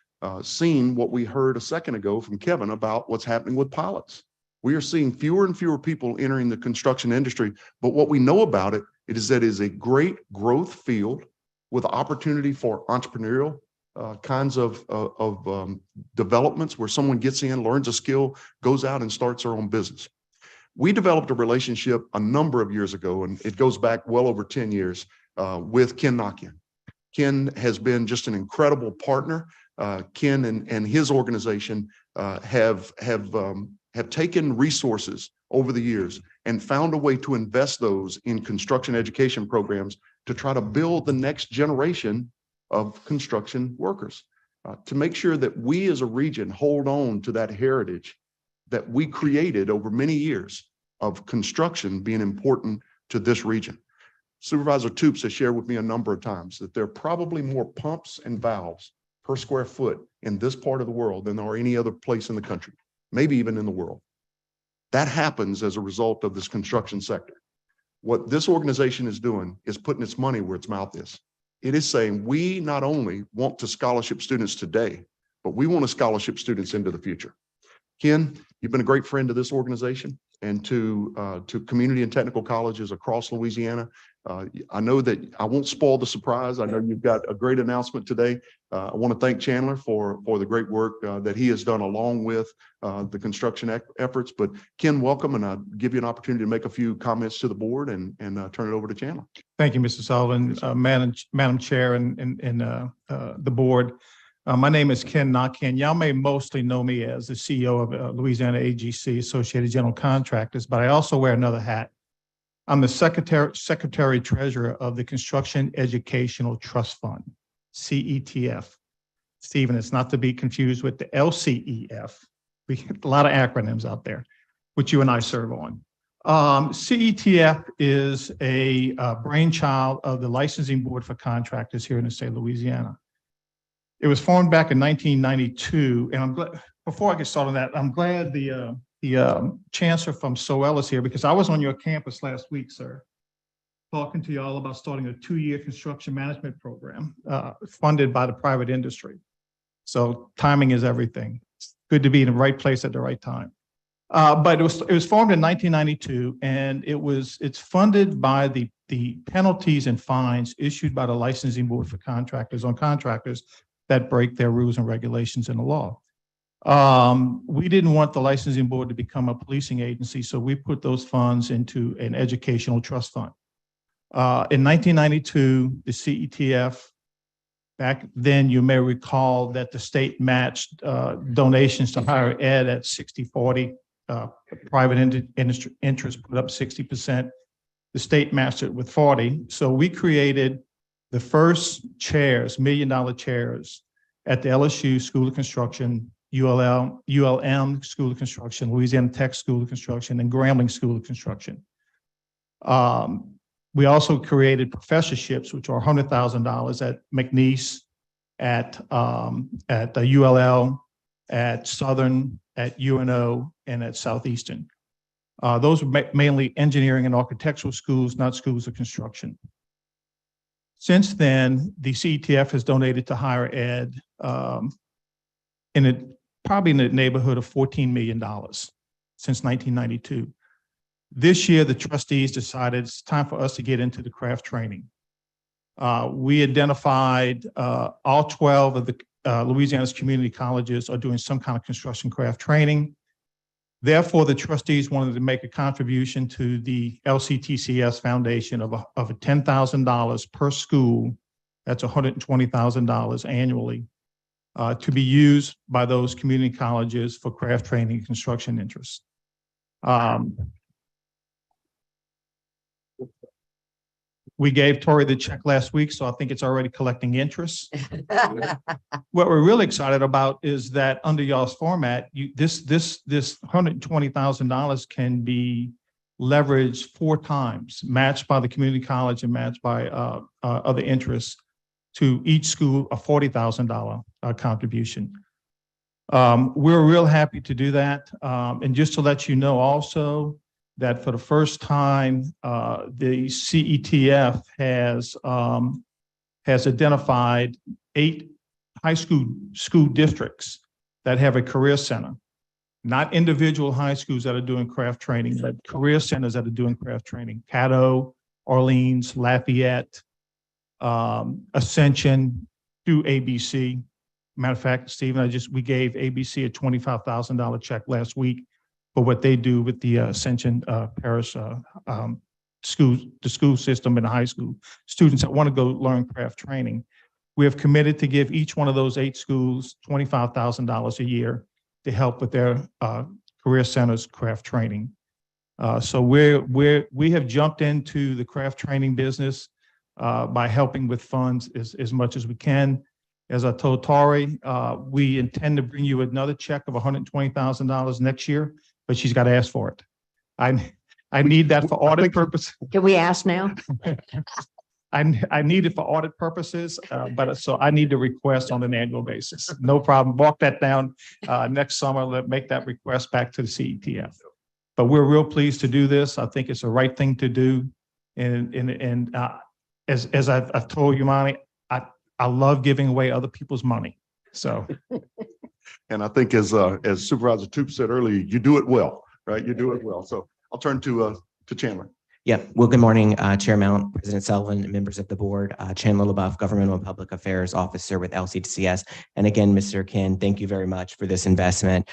seen what we heard a second ago from Kevin about what's happening with pilots. We are seeing fewer and fewer people entering the construction industry, but what we know about it is that it is a great growth field with opportunity for entrepreneurial kinds of developments where someone gets in, learns a skill, goes out and starts their own business. We developed a relationship a number of years ago, and it goes back well over 10 years with Ken Nakian. Ken has been just an incredible partner. Ken and his organization have taken resources over the years and found a way to invest those in construction education programs to try to build the next generation of construction workers, to make sure that we as a region hold on to that heritage that we created over many years of construction being important to this region. Supervisor Toops has shared with me a number of times that there are probably more pumps and valves per square foot in this part of the world than there are any other place in the country, maybe even in the world. That happens as a result of this construction sector. What this organization is doing is putting its money where its mouth is. It is saying we not only want to scholarship students today, but we want to scholarship students into the future. Ken, you've been a great friend to this organization and to community and technical colleges across Louisiana. I know that I won't spoil the surprise. I know you've got a great announcement today. I want to thank Chandler for the great work that he has done along with the construction efforts. But Ken, welcome, and I'll give you an opportunity to make a few comments to the board and turn it over to Chandler. Thank you, Mr. Sullivan, Madam Chair and the board. My name is Ken Nakian. Y'all may mostly know me as the CEO of Louisiana AGC, Associated General Contractors, but I also wear another hat. I'm the Secretary Treasurer of the Construction Educational Trust Fund, CETF. Stephen, it's not to be confused with the LCEF. We get a lot of acronyms out there, which you and I serve on. CETF is a brainchild of the Licensing Board for Contractors here in the state of Louisiana. It was formed back in 1992, and I'm glad, before I get started on that, I'm glad the chancellor from Sewella is here, because I was on your campus last week, sir, talking to you all about starting a 2-year construction management program funded by the private industry. So timing is everything. It's good to be in the right place at the right time. But it was formed in 1992, and it's funded by the penalties and fines issued by the licensing board for contractors on contractors that break their rules and regulations in the law. We didn't want the licensing board to become a policing agency, so we put those funds into an educational trust fund. In 1992, the CETF, back then, you may recall that the state matched donations to higher ed at 60-40. Private industry interest put up 60%. The state matched it with 40. So we created the first chairs, $1 million chairs at the LSU School of Construction, ULM School of Construction, Louisiana Tech School of Construction, and Grambling School of Construction. We also created professorships, which are $100,000 at McNeese, at the ULL, at Southern, at UNO, and at Southeastern. Those are mainly engineering and architectural schools, not schools of construction. Since then, the CETF has donated to higher ed probably in the neighborhood of $14 million since 1992. This year, the trustees decided it's time for us to get into the craft training. We identified all 12 of the Louisiana's community colleges are doing some kind of construction craft training. Therefore, the trustees wanted to make a contribution to the LCTCS Foundation of $10,000 per school. That's $120,000 annually to be used by those community colleges for craft training and construction interests. We gave Tori the check last week, so I think it's already collecting interest. What we're really excited about is that under y'all's format, this $120,000 can be leveraged 4 times, matched by the community college and matched by other interests, to each school a $40,000 contribution. We're real happy to do that. And just to let you know also, that for the first time, the CETF has identified 8 high school districts that have a career center, not individual high schools that are doing craft training, but career centers that are doing craft training. Caddo, Orleans, Lafayette, Ascension, through ABC. Matter of fact, Stephen, we gave ABC a $25,000 check last week for what they do with the Ascension Parish school, the school system and the high school students that want to go learn craft training. We have committed to give each one of those 8 schools $25,000 a year to help with their career centers craft training. So we have jumped into the craft training business by helping with funds as much as we can. As I told Tori, we intend to bring you another check of $120,000 next year, but she's got to ask for it. I need that for audit purposes. Can we ask now? I need it for audit purposes, but so I need to request on an annual basis. No problem. Walk that down next summer. Make that request back to the CETF. But we're real pleased to do this. I think it's the right thing to do. And as I've told you, Monty, I love giving away other people's money. So. And I think as Supervisor Toop said earlier, you do it well, right? You do it well. So I'll turn to Chandler. Yeah, well, good morning, Chair Mount, President Sullivan, members of the board, Chandler LaBeouf, Governmental and Public Affairs Officer with LCTCS. And again, Mr. Ken, thank you very much for this investment.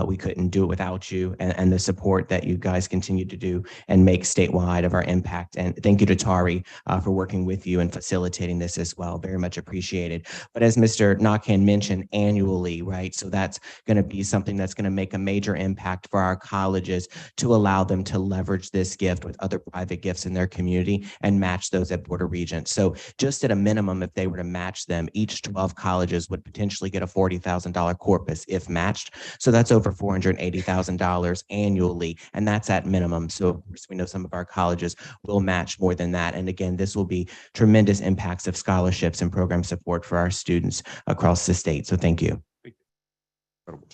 We couldn't do it without you and the support that you guys continue to do and make statewide of our impact. And thank you to Tari for working with you and facilitating this as well. Very much appreciated. But as Mr. Nakhan mentioned, annually, right? So that's going to be something that's going to make a major impact for our colleges to allow them to leverage this gift with other private gifts in their community and match those at Border Regents. So just at a minimum, if they were to match them, each 12 colleges would potentially get a $40,000 corpus if matched. So that's over $480,000 annually, and that's at minimum. So of course, we know some of our colleges will match more than that. And again, this will be tremendous impacts of scholarships and program support for our students across the state. So thank you.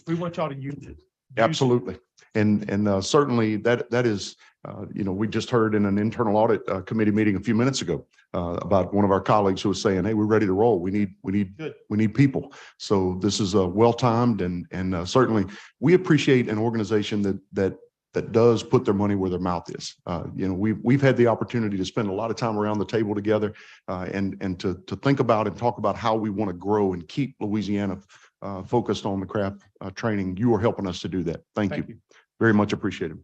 We want y'all to use it. Absolutely. And certainly that is We just heard in an internal audit committee meeting a few minutes ago about one of our colleagues who was saying, "Hey, we're ready to roll. We need people." So this is well timed, and certainly we appreciate an organization that does put their money where their mouth is. We've had the opportunity to spend a lot of time around the table together, and to think about and talk about how we want to grow and keep Louisiana focused on the craft training. You are helping us to do that. Thank you. Very much appreciated.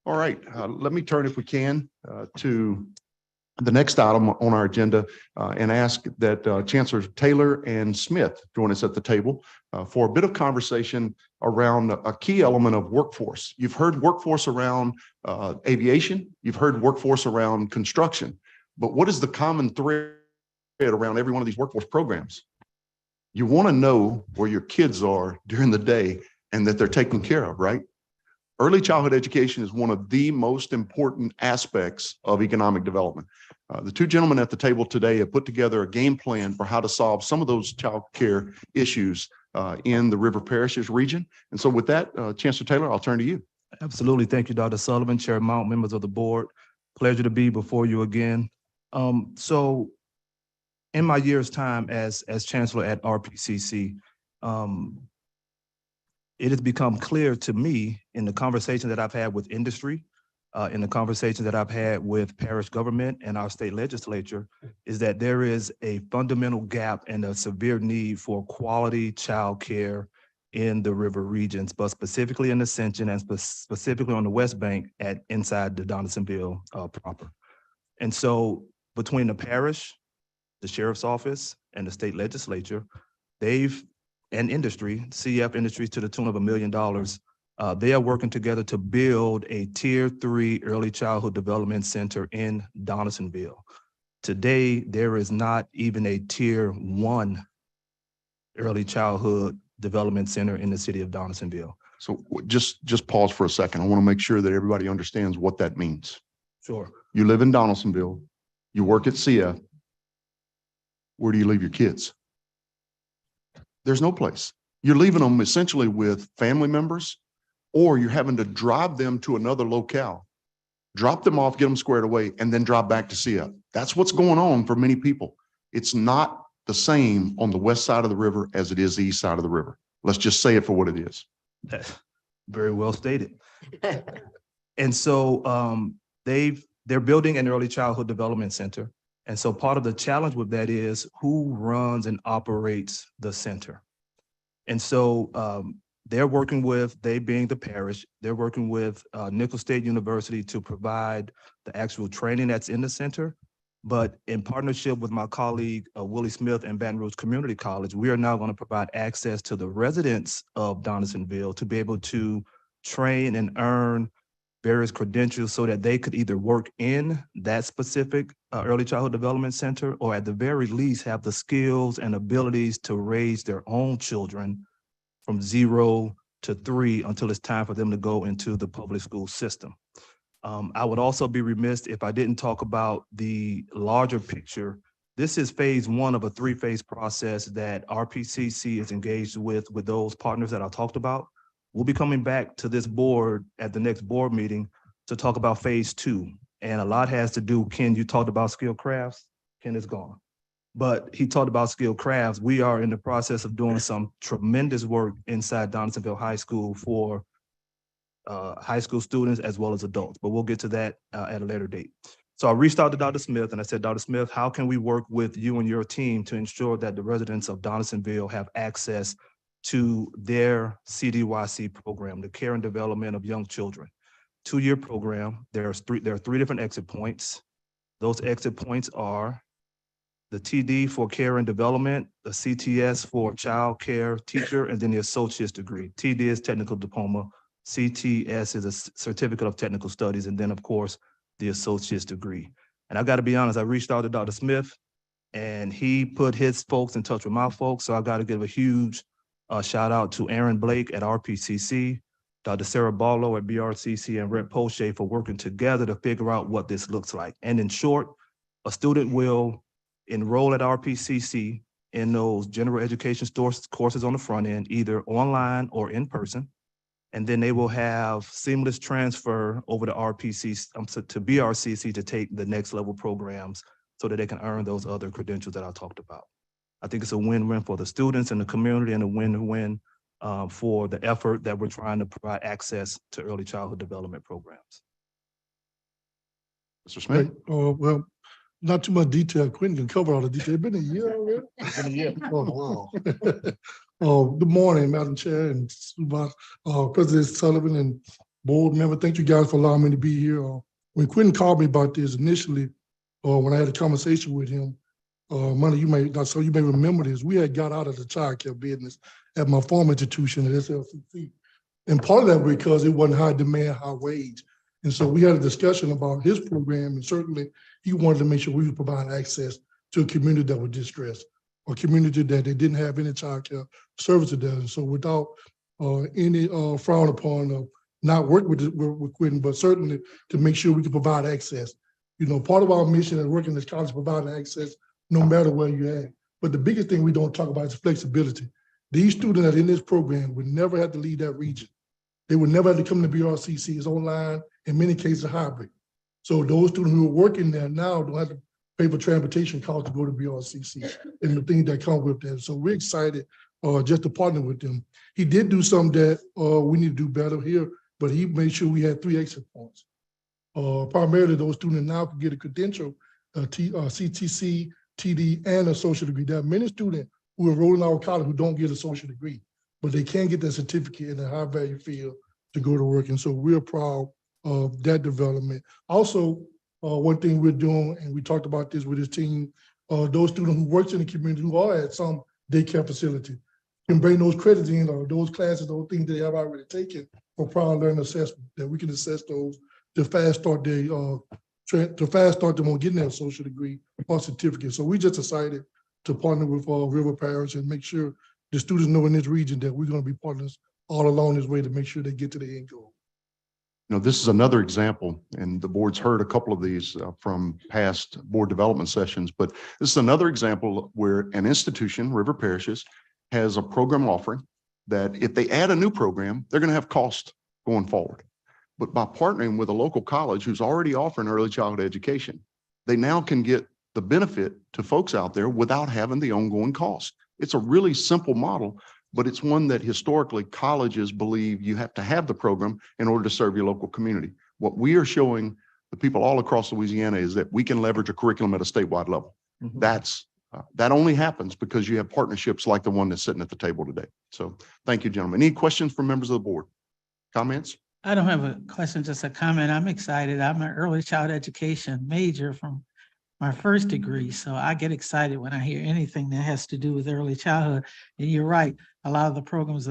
All right, let me turn, if we can, to the next item on our agenda and ask that Chancellors Taylor and Smith join us at the table for a bit of conversation around a key element of workforce. You've heard workforce around aviation, you've heard workforce around construction, but what is the common thread around every one of these workforce programs? You want to know where your kids are during the day and that they're taken care of, right? Early childhood education is one of the most important aspects of economic development. The two gentlemen at the table today have put together a game plan for how to solve some of those child care issues in the River Parishes region. And so with that, Chancellor Taylor, I'll turn to you. Absolutely. Thank you, Dr. Sullivan, Chair Mount, members of the board. Pleasure to be before you again. So in my year's time as Chancellor at RPCC, it has become clear to me in the conversation that I've had with industry, in the conversation that I've had with parish government and our state legislature, is that there is a fundamental gap and a severe need for quality child care in the river regions, but specifically in Ascension and specifically on the West Bank inside the Donaldsonville proper. And so between the parish, the sheriff's office, and the state legislature, and industry, CF Industries, to the tune of $1 million, they are working together to build a Tier 3 early childhood development center in Donaldsonville. Today, there is not even a Tier 1 early childhood development center in the city of Donaldsonville. So just pause for a second. I want to make sure that everybody understands what that means. Sure. You live in Donaldsonville, you work at CF. Where do you leave your kids? There's no place. You're leaving them essentially with family members, or you're having to drive them to another locale, drop them off, get them squared away, and then drive back to CF. That's what's going on for many people. It's not the same on the west side of the river as it is the east side of the river. Let's just say it for what it is. That's very well stated. And so they're building an early childhood development center. And so part of the challenge with that is who runs and operates the center. And so they're working with, they being the parish, they're working with Nicholls State University to provide the actual training that's in the center. But in partnership with my colleague, Willie Smith and Baton Rouge Community College, we are now going to provide access to the residents of Donaldsonville to be able to train and earn various credentials so that they could either work in that specific early childhood development center, or at the very least have the skills and abilities to raise their own children from 0 to 3 until it's time for them to go into the public school system. I would also be remiss if I didn't talk about the larger picture. This is phase 1 of a 3-phase process that RPCC is engaged with those partners that I talked about. We'll be coming back to this board at the next board meeting to talk about phase 2. And a lot has to do, Ken, you talked about skilled crafts. Ken is gone. But he talked about skilled crafts. We are in the process of doing some tremendous work inside Donaldsonville High School for high school students as well as adults. But we'll get to that at a later date. So I reached out to Dr. Smith and I said, Dr. Smith, how can we work with you and your team to ensure that the residents of Donaldsonville have access to their CDYC program, the Care and Development of Young Children? 2-year program. There are 3 different exit points. Those exit points are the TD for Care and Development, the CTS for Child Care Teacher, and then the associate's degree. TD is Technical Diploma. CTS is a Certificate of Technical Studies, and then of course, the associate's degree. And I gotta be honest, I reached out to Dr. Smith and he put his folks in touch with my folks. So I gotta give a huge shout out to Aaron Blake at RPCC, Dr. Sarah Barlow at BRCC, and Rep Poche for working together to figure out what this looks like. And in short, a student will enroll at RPCC in those general education courses on the front end, either online or in person. And then they will have seamless transfer over to to BRCC to take the next level programs so that they can earn those other credentials that I talked about. I think it's a win-win for the students and the community and a win-win for the effort that we're trying to provide access to early childhood development programs. Mr. Smith? Well, not too much detail. Quentin can cover all the detail. It's been a year already. It's been a year. Oh, wow. Good morning, Madam Chair and President Sullivan and board member. Thank you guys for allowing me to be here. When Quentin called me about this initially, when I had a conversation with him, Monday, you may remember this. We had got out of the child care business at my former institution at SLCC. And part of that because it wasn't high demand, high wage. And so we had a discussion about his program, and certainly he wanted to make sure we would provide access to a community that was distressed, a community that they didn't have any child care services there. And so without any frown upon not working with Quentin, but certainly to make sure we can provide access. You know, part of our mission at working in this college is providing access no matter where you're at. But the biggest thing we don't talk about is flexibility. These students that are in this program would never have to leave that region. They would never have to come to BRCC. It's online, in many cases hybrid. So those students who are working there now don't have to pay for transportation costs to go to BRCC and the things that come with that. So we're excited just to partner with them. He did do something that we need to do better here, but he made sure we had 3 exit points. Primarily those students now can get a credential, CTC, TD, and a social degree. There are many students who enroll in our college who don't get a social degree, but they can get that certificate in a high value field to go to work. And so we're proud of that development. Also, one thing we're doing, and we talked about this with his team, those students who work in the community who are at some daycare facility can bring those credits in, or those classes, those things they have already taken for prior learning assessment, that we can assess those to fast start them on getting their social degree or certificate. So we just decided to partner with River Parish and make sure the students know in this region that we're going to be partners all along this way to make sure they get to the end goal. You know, this is another example, and the board's heard a couple of these from past board development sessions, but this is another example where an institution, River Parishes, has a program offering that if they add a new program, they're going to have cost going forward. But by partnering with a local college who's already offering early childhood education, they now can get the benefit to folks out there without having the ongoing cost. It's a really simple model, but it's one that historically colleges believe you have to have the program in order to serve your local community. What we are showing the people all across Louisiana is that we can leverage a curriculum at a statewide level. That only happens because you have partnerships like the one that's sitting at the table today. So thank you, gentlemen. Any questions from members of the board? Comments? I don't have a question, just a comment. I'm excited. I'm an early child education major from my first degree. So I get excited when I hear anything that has to do with early childhood. And you're right, a lot of the programs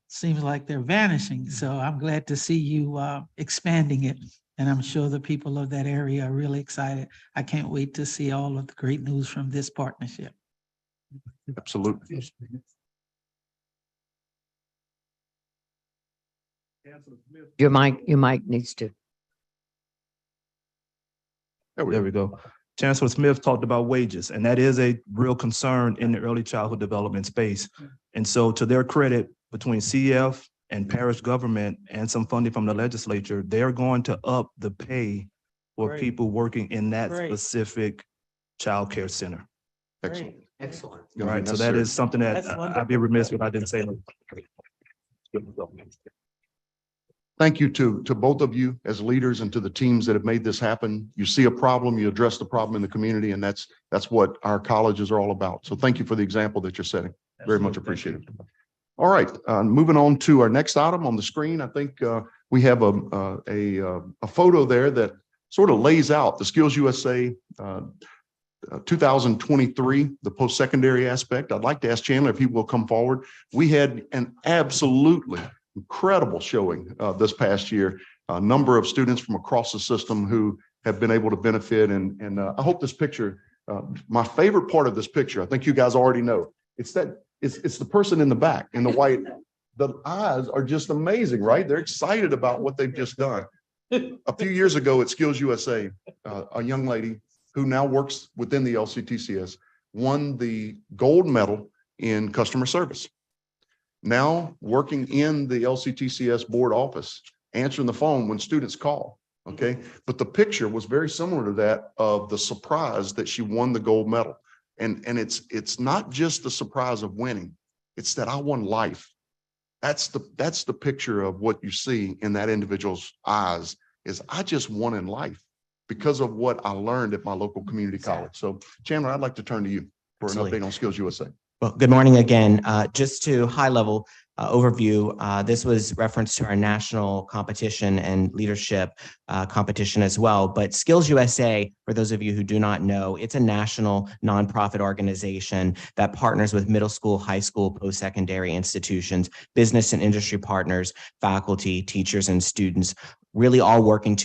seems like they're vanishing. So I'm glad to see you expanding it. And I'm sure the people of that area are really excited. I can't wait to see all of the great news from this partnership. Absolutely. Your mic needs to. There we go. Chancellor Smith talked about wages, and that is a real concern in the early childhood development space. And so to their credit, between CF and parish government and some funding from the legislature, they're going to up the pay for people working in that specific child care center. Excellent. Excellent. All right, so that is something that I'd be remiss if I didn't say. Thank you to both of you as leaders and to the teams that have made this happen. You see a problem, you address the problem in the community, and that's what our colleges are all about. So thank you for the example that you're setting. Very much appreciated. All right, moving on to our next item on the screen. I think we have a photo there that sort of lays out the Skills USA 2023, the post-secondary aspect. I'd like to ask Chandler if he will come forward. We had an absolutely incredible showing this past year. A number of students from across the system who have been able to benefit. And I hope this picture, my favorite part of this picture, I think you guys already know, it's the person in the back in the white. The eyes are just amazing, right? They're excited about what they've just done. A few years ago at Skills USA, a young lady who now works within the LCTCS won the gold medal in customer service. now working in the LCTCS board office, answering the phone when students call. Okay. But the picture was very similar to that of the surprise that she won the gold medal. And it's not just the surprise of winning. It's that I won life. That's the picture of what you see in that individual's eyes is I just won in life because of what I learned at my local community college. So Chandler, I'd like to turn to you for Absolutely. an update on Skills USA. Well, good morning again. Just to high level overview, this was reference to our national competition and leadership competition as well. But Skills USA, for those of you who do not know, it's a national nonprofit organization that partners with middle school, high school, post-secondary institutions, business and industry partners, faculty, teachers, and students, really all working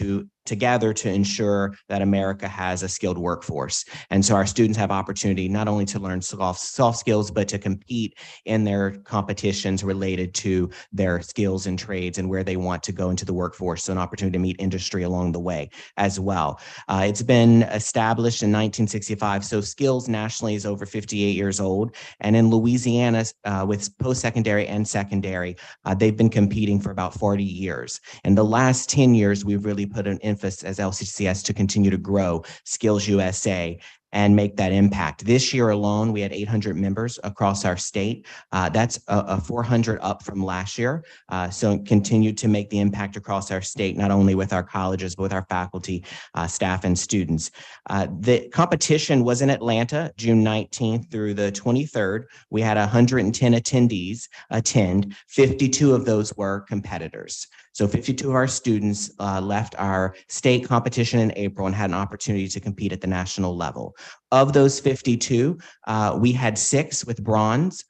together to ensure that America has a skilled workforce. And so our students have opportunity not only to learn soft skills, but to compete in their competitions related to their skills and trades and where they want to go into the workforce. So an opportunity to meet industry along the way as well. It's been established in 1965. So Skills nationally is over 58 years old. And in Louisiana, with post-secondary and secondary, they've been competing for about 40 years. In the last 10 years, we've really put an emphasis as LCTCS to continue to grow Skills USA and make that impact. This year alone, we had 800 members across our state. That's a 400 up from last year. So continue to make the impact across our state, not only with our colleges, but with our faculty, staff, and students. The competition was in Atlanta, June 19th through the 23rd. We had 110 attendees attend. 52 of those were competitors. So 52 of our students left our state competition in April and had an opportunity to compete at the national level. Of those 52, we had 6 with bronze,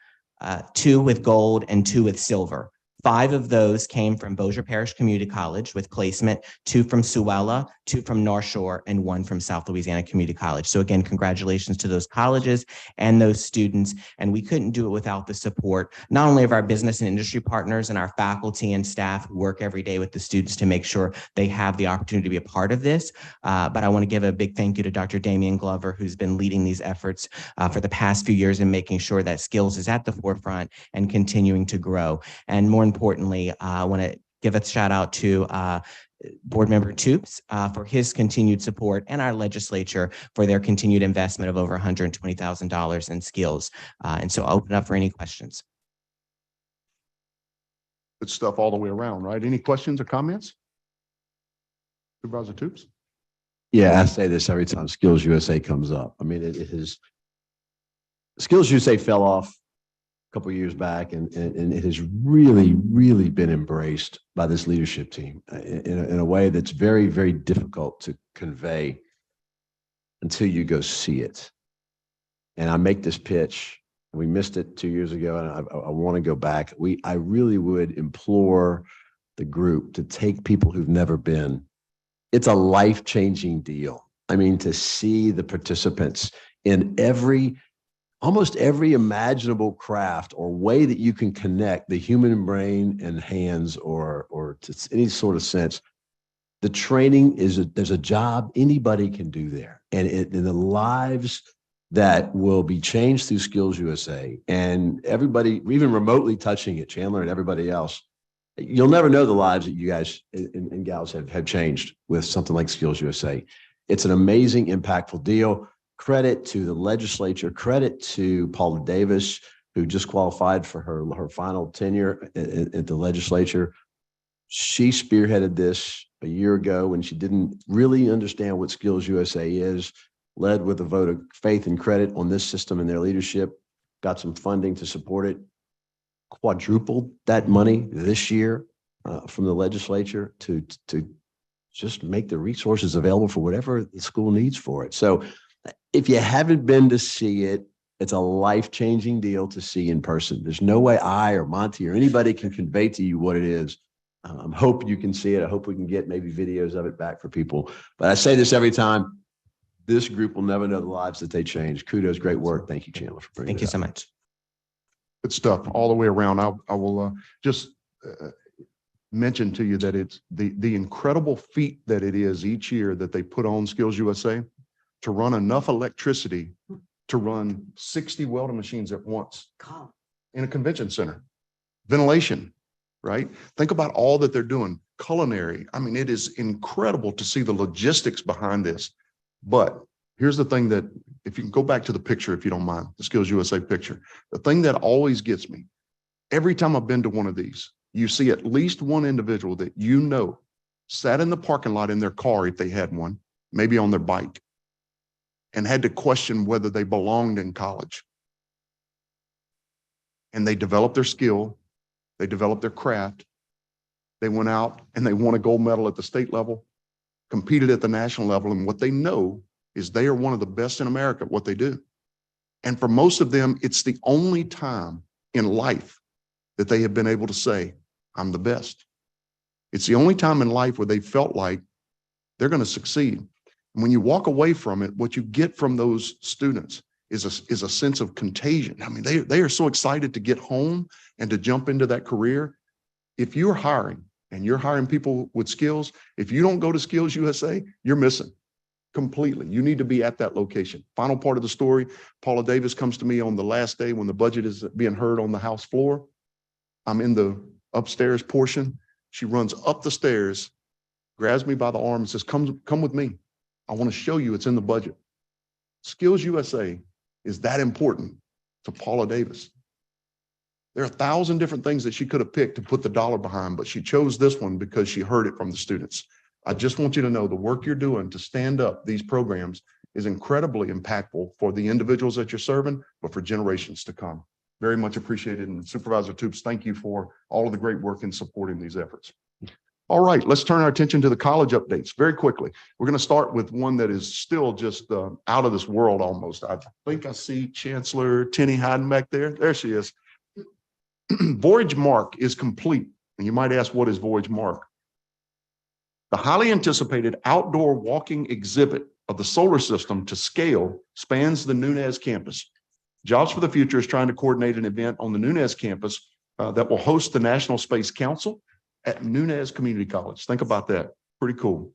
2 with gold, and 2 with silver. 5 of those came from Bossier Parish Community College with placement, 2 from Suella, 2 from North Shore, and 1 from South Louisiana Community College. So again, congratulations to those colleges and those students. And we couldn't do it without the support, not only of our business and industry partners and our faculty and staff who work every day with the students to make sure they have the opportunity to be a part of this. But I want to give a big thank you to Dr. Damian Glover, who's been leading these efforts for the past few years and making sure that Skills is at the forefront and continuing to grow. And more importantly, I want to give a shout out to Board Member Toops for his continued support and our legislature for their continued investment of over $120,000 in skills. And so I'll open up for any questions. Good stuff all the way around, right? Any questions or comments? Supervisor Toops? Yeah, I say this every time Skills USA comes up. I mean, it is Skills USA fell off a couple of years back, and it has really, really been embraced by this leadership team in a way that's very, very difficult to convey until you go see it. And I make this pitch. We missed it 2 years ago, and I want to go back. I really would implore the group to take people who've never been. It's a life-changing deal. I mean, to see the participants in almost every imaginable craft or way that you can connect the human brain and hands or to any sort of sense. The training there's a job anybody can do there. And in the lives that will be changed through Skills USA, and everybody, even remotely touching it, Chandler and everybody else, you'll never know the lives that you guys and gals have changed with something like Skills USA. It's an amazing, impactful deal. Credit to the legislature, credit to Paula Davis, who just qualified for her final tenure at the legislature. She spearheaded this a year ago when she didn't really understand what Skills USA is, led with a vote of faith and credit on this system and their leadership, got some funding to support it, quadrupled that money this year from the legislature to just make the resources available for whatever the school needs for it. So if you haven't been to see it, it's a life-changing deal to see in person. There's no way I or Monty or anybody can convey to you what it is. I hope you can see it. I hope we can get maybe videos of it back for people. But I say this every time. This group will never know the lives that they changed. Kudos, great work. Thank you, Chandler, for bringing it up. Thank you so much. Good stuff all the way around. I will just mention to you that it's the incredible feat that it is each year that they put on Skills USA to run enough electricity to run 60 welding machines at once in a convention center. ventilation, right? Think about all that they're doing. Culinary. I mean, it is incredible to see the logistics behind this. But here's the thing that, if you can go back to the picture, if you don't mind, the Skills USA picture, the thing that always gets me, every time I've been to one of these, you see at least one individual that you know sat in the parking lot in their car, if they had one, maybe on their bike, and had to question whether they belonged in college. And they developed their skill, they developed their craft, they went out and they won a gold medal at the state level, competed at the national level, and what they know is they are one of the best in America at what they do. And for most of them, it's the only time in life that they have been able to say, I'm the best. It's the only time in life where they felt like they're going to succeed. And when you walk away from it, what you get from those students is a sense of contagion. I mean, they are so excited to get home and to jump into that career. If you're hiring and you're hiring people with skills, if you don't go to Skills USA, you're missing completely. You need to be at that location. Final part of the story, Paula Davis comes to me on the last day when the budget is being heard on the House floor. I'm in the upstairs portion. She runs up the stairs, grabs me by the arm and says, come with me. I want to show you it's in the budget. Skills USA is that important to Paula Davis. There are 1,000 different things that she could have picked to put the dollar behind, but she chose this one because she heard it from the students. I just want you to know the work you're doing to stand up these programs is incredibly impactful for the individuals that you're serving, but for generations to come. Very much appreciated. And Supervisor Toops, thank you for all of the great work in supporting these efforts. All right, let's turn our attention to the college updates very quickly. We're going to start with one that is still just out of this world almost. I think I see Chancellor Tenney hiding back there. There she is. Voyage Mark is complete. And you might ask, what is Voyage Mark? The highly anticipated outdoor walking exhibit of the solar system to scale spans the Nunez campus. Jobs for the Future is trying to coordinate an event on the Nunez campus that will host the National Space Council at Nunez Community College. Think about that. Pretty cool.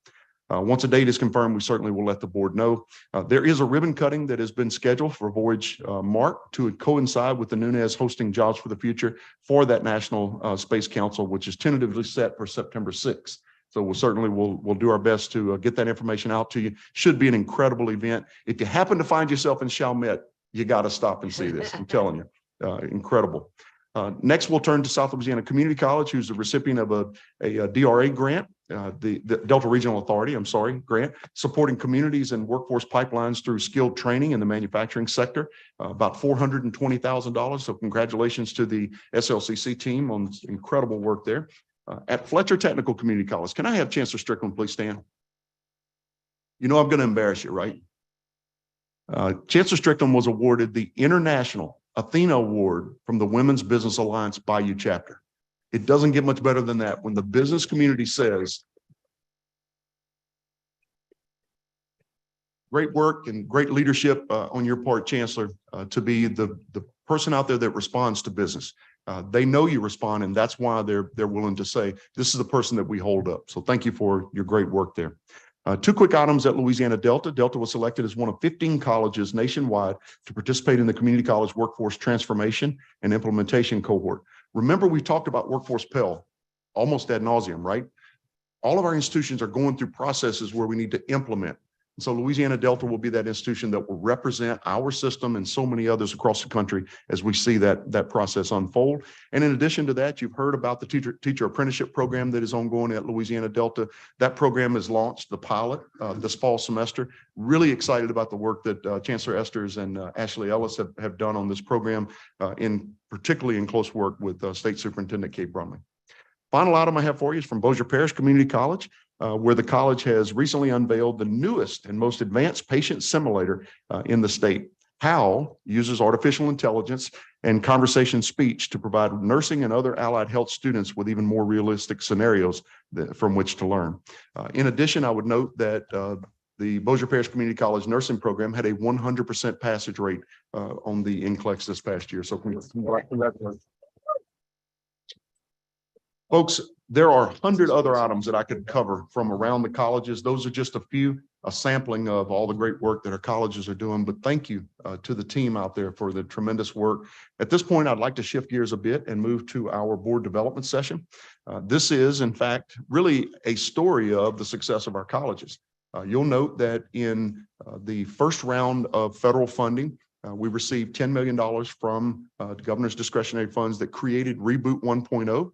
Once a date is confirmed, we certainly will let the board know. There is a ribbon cutting that has been scheduled for Voyage Mark to coincide with the Nunez hosting Jobs for the Future for that National Space Council, which is tentatively set for September 6th. So we'll do our best to get that information out to you. Should be an incredible event. If you happen to find yourself in Chalmette, you got to stop and see this. I'm telling you, incredible. Next, we'll turn to South Louisiana Community College, who's the recipient of a DRA grant, the Delta Regional Authority, grant, supporting communities and workforce pipelines through skilled training in the manufacturing sector, about $420,000. So congratulations to the SLCC team on this incredible work there. At Fletcher Technical Community College, can I have Chancellor Strickland please stand? You know I'm going to embarrass you, right? Chancellor Strickland was awarded the International Athena Award from the Women's Business Alliance Bayou chapter. It doesn't get much better than that when the business community says, great work and great leadership on your part, Chancellor, to be the person out there that responds to business. They know you respond, and that's why they're willing to say, this is the person that we hold up. So thank you for your great work there. Two quick items at Louisiana Delta. Delta was selected as one of 15 colleges nationwide to participate in the Community College Workforce Transformation and Implementation Cohort. Remember, we talked about Workforce Pell almost ad nauseum, right? All of our institutions are going through processes where we need to implement. And so Louisiana Delta will be that institution that will represent our system and so many others across the country as we see that process unfold. And in addition to that, you've heard about the teacher apprenticeship program that is ongoing at Louisiana Delta. That program is launched, the pilot, this fall semester. Really excited about the work that Chancellor Esters and Ashley Ellis have done on this program, particularly in close work with State Superintendent Kate Brumley. Final item I have for you is from Bossier Parish Community College, where the college has recently unveiled the newest and most advanced patient simulator in the state. HOW uses artificial intelligence and conversation speech to provide nursing and other allied health students with even more realistic scenarios from which to learn. In addition, I would note that the Bossier Parish Community College nursing program had a 100% passage rate on the NCLEX this past year. So congratulations. Folks, there are 100 other items that I could cover from around the colleges. Those are just a few, a sampling of all the great work that our colleges are doing. But thank you to the team out there for the tremendous work. At this point, I'd like to shift gears a bit and move to our board development session. This is, in fact, really a story of the success of our colleges. You'll note that in the first round of federal funding, we received $10 million from the governor's discretionary funds that created Reboot 1.0.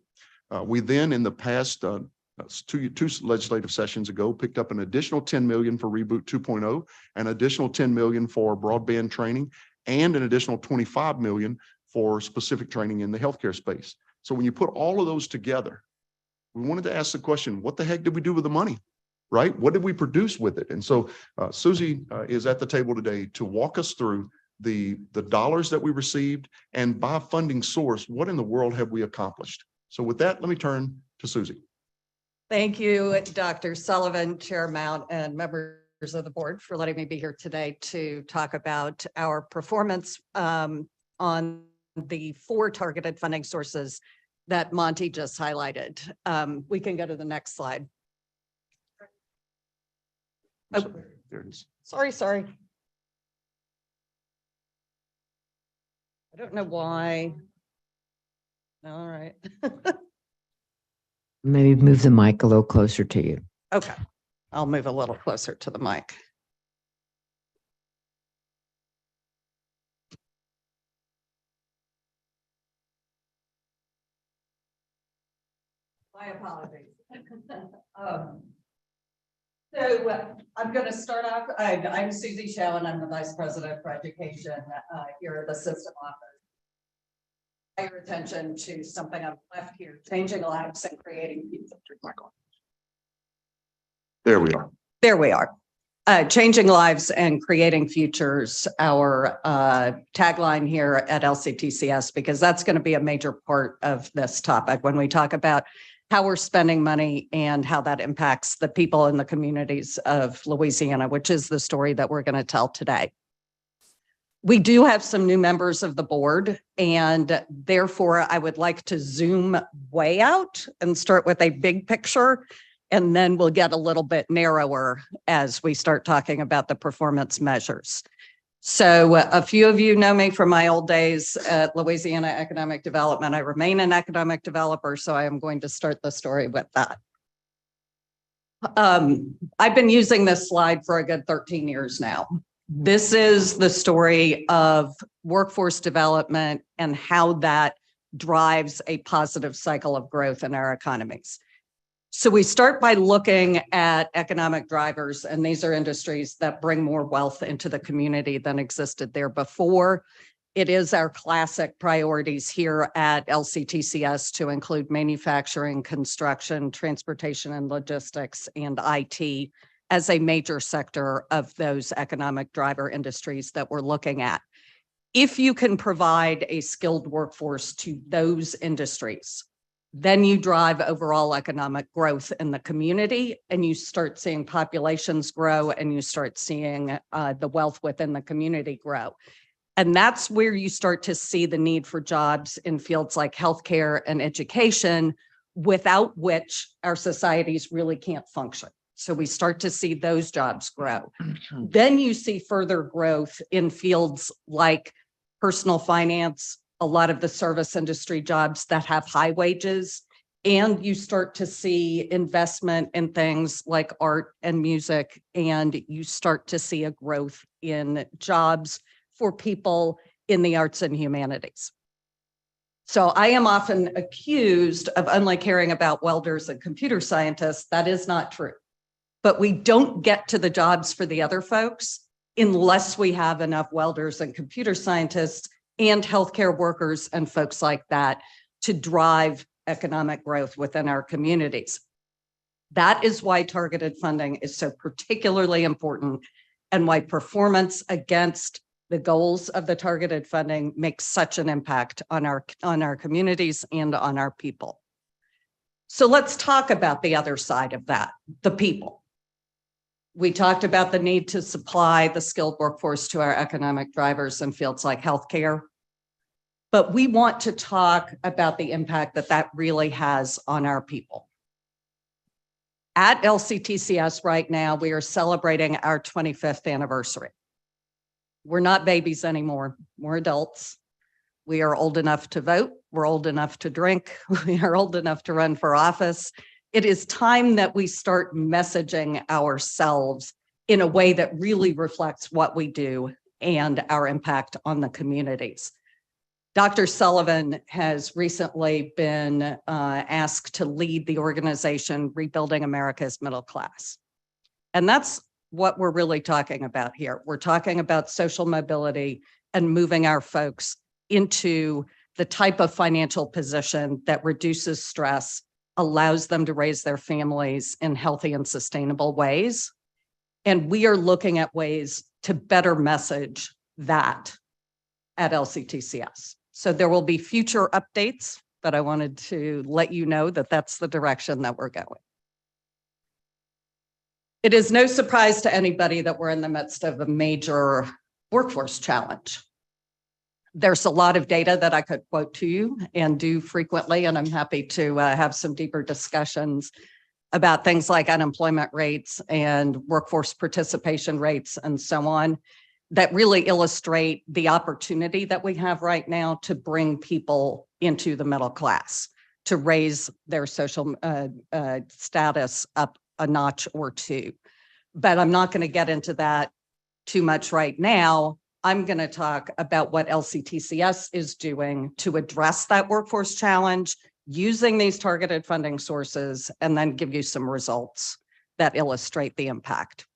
We then, in the past two legislative sessions ago, picked up an additional $10 million for Reboot 2.0, an additional $10 million for broadband training, and an additional $25 million for specific training in the healthcare space. So when you put all of those together, we wanted to ask the question, what the heck did we do with the money? Right? What did we produce with it? And so Susie is at the table today to walk us through the dollars that we received, and by funding source, what in the world have we accomplished? So with that, let me turn to Susie. Thank you, Dr. Sullivan, Chair Mount, and members of the board for letting me be here today to talk about our performance on the 4 targeted funding sources that Monty just highlighted. We can go to the next slide. Oh, there it is. Sorry. I don't know why. All right. Maybe move the mic a little closer to you. Okay, I'll move a little closer to the mic. My apologies. So I'm going to start off. I'm Susie Shao, and I'm the Vice President for Education here at the system office. Your attention to something I've left here, changing lives and creating futures. There we are. There we are. Changing lives and creating futures, our tagline here at LCTCS, because that's going to be a major part of this topic when we talk about how we're spending money and how that impacts the people in the communities of Louisiana, which is the story that we're going to tell today. We do have some new members of the board, and therefore I would like to zoom way out and start with a big picture, and then we'll get a little bit narrower as we start talking about the performance measures. So a few of you know me from my old days at Louisiana Economic Development. I remain an economic developer, so I am going to start the story with that. I've been using this slide for a good 13 years now. This is the story of workforce development and how that drives a positive cycle of growth in our economies. So we start by looking at economic drivers, and these are industries that bring more wealth into the community than existed there before. It is our classic priorities here at LCTCS to include manufacturing, construction, transportation and logistics, and IT as a major sector of those economic driver industries that we're looking at. If you can provide a skilled workforce to those industries, then you drive overall economic growth in the community, and you start seeing populations grow, and you start seeing the wealth within the community grow. And that's where you start to see the need for jobs in fields like healthcare and education, without which our societies really can't function. So we start to see those jobs grow. Then you see further growth in fields like personal finance, a lot of the service industry jobs that have high wages, and you start to see investment in things like art and music, and you start to see a growth in jobs for people in the arts and humanities. So I am often accused of only caring about welders and computer scientists. That is not true. But we don't get to the jobs for the other folks unless we have enough welders and computer scientists and healthcare workers and folks like that to drive economic growth within our communities. That is why targeted funding is so particularly important, and why performance against the goals of the targeted funding makes such an impact on our communities and on our people. So let's talk about the other side of that, the people. We talked about the need to supply the skilled workforce to our economic drivers in fields like healthcare. but we want to talk about the impact that that really has on our people. At LCTCS right now, we are celebrating our 25th anniversary. We're not babies anymore. We're adults. We are old enough to vote. We're old enough to drink. We are old enough to run for office. It is time that we start messaging ourselves in a way that really reflects what we do and our impact on the communities. Dr. Sullivan has recently been asked to lead the organization Rebuilding America's Middle Class. And that's what we're really talking about here. We're talking about social mobility and moving our folks into the type of financial position that reduces stress, allows them to raise their families in healthy and sustainable ways. And we are looking at ways to better message that at LCTCS. So there will be future updates, but I wanted to let you know that that's the direction that we're going. It is no surprise to anybody that we're in the midst of a major workforce challenge. There's a lot of data that I could quote to you and do frequently, and I'm happy to have some deeper discussions about things like unemployment rates and workforce participation rates and so on, that really illustrate the opportunity that we have right now to bring people into the middle class, to raise their social status up a notch or two. But I'm not going to get into that too much right now. I'm going to talk about what LCTCS is doing to address that workforce challenge using these targeted funding sources, and then give you some results that illustrate the impact.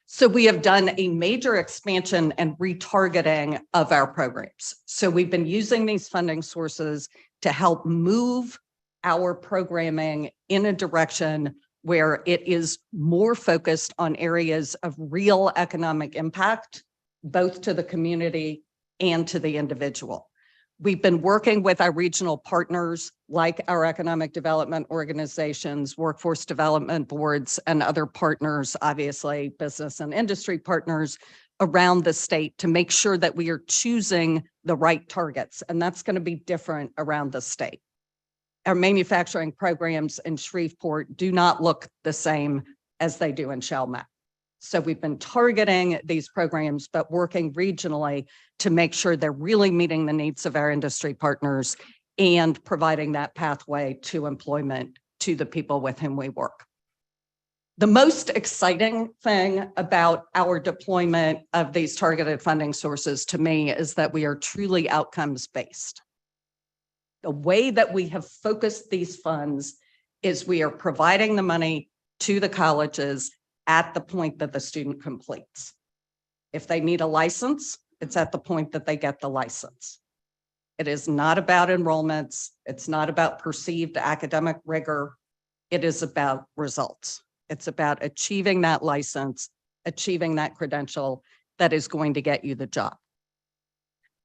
So we have done a major expansion and retargeting of our programs. So we've been using these funding sources to help move our programming in a direction where it is more focused on areas of real economic impact, both to the community and to the individual. We've been working with our regional partners, like our economic development organizations, workforce development boards, and other partners, obviously business and industry partners around the state, to make sure that we are choosing the right targets. And that's going to be different around the state. Our manufacturing programs in Shreveport do not look the same as they do in Chalmette. So we've been targeting these programs, but working regionally to make sure they're really meeting the needs of our industry partners and providing that pathway to employment to the people with whom we work. The most exciting thing about our deployment of these targeted funding sources to me is that we are truly outcomes-based. The way that we have focused these funds is we are providing the money to the colleges at the point that the student completes. If they need a license, it's at the point that they get the license. It is not about enrollments. It's not about perceived academic rigor. It is about results. It's about achieving that license, achieving that credential that is going to get you the job.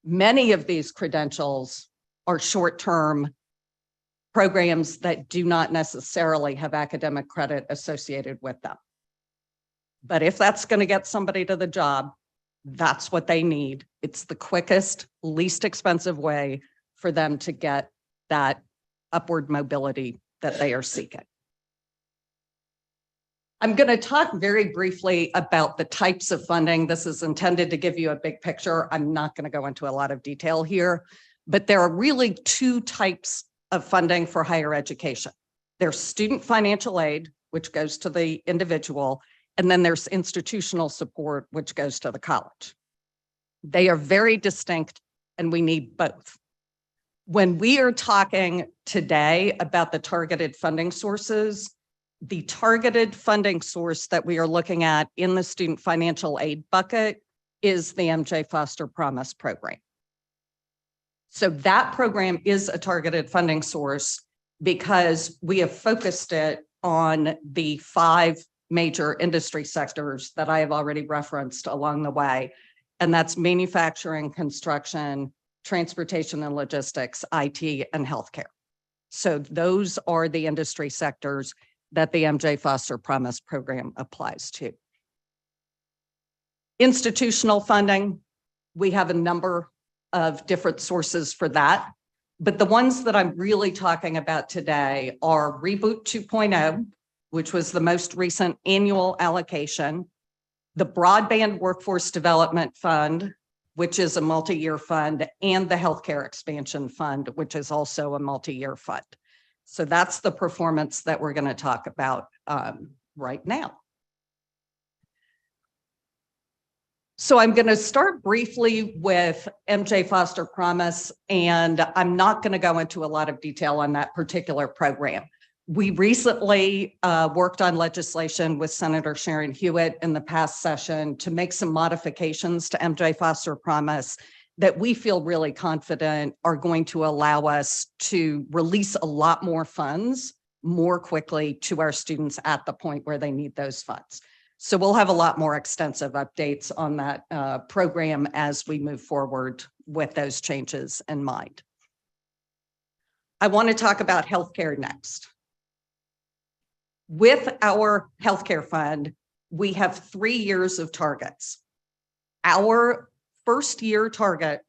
Many of these credentials are short-term programs that do not necessarily have academic credit associated with them. But if that's going to get somebody to the job, that's what they need. It's the quickest, least expensive way for them to get that upward mobility that they are seeking. I'm going to talk very briefly about the types of funding. This is intended to give you a big picture. I'm not going to go into a lot of detail here, but there are really two types of funding for higher education. There's student financial aid, which goes to the individual, and then there's institutional support, which goes to the college. They are very distinct, and we need both. When we are talking today about the targeted funding sources, the targeted funding source that we are looking at in the student financial aid bucket is the MJ Foster Promise program. So that program is a targeted funding source because we have focused it on the 5 major industry sectors that I have already referenced along the way. And that's manufacturing, construction, transportation and logistics, IT, and healthcare. So those are the industry sectors that the MJ Foster Promise program applies to. Institutional funding, we have a number of different sources for that. But the ones that I'm really talking about today are Reboot 2.0, which was the most recent annual allocation, the Broadband Workforce Development Fund, which is a multi-year fund, and the Healthcare Expansion Fund, which is also a multi-year fund. So that's the performance that we're going to talk about right now. So I'm going to start briefly with MJ Foster Promise, and I'm not going to go into a lot of detail on that particular program. We recently worked on legislation with Senator Sharon Hewitt in the past session to make some modifications to MJ Foster Promise that we feel really confident are going to allow us to release a lot more funds more quickly to our students at the point where they need those funds. So we'll have a lot more extensive updates on that program as we move forward with those changes in mind. I want to talk about healthcare next. With our healthcare fund, we have 3 years of targets. Our first year target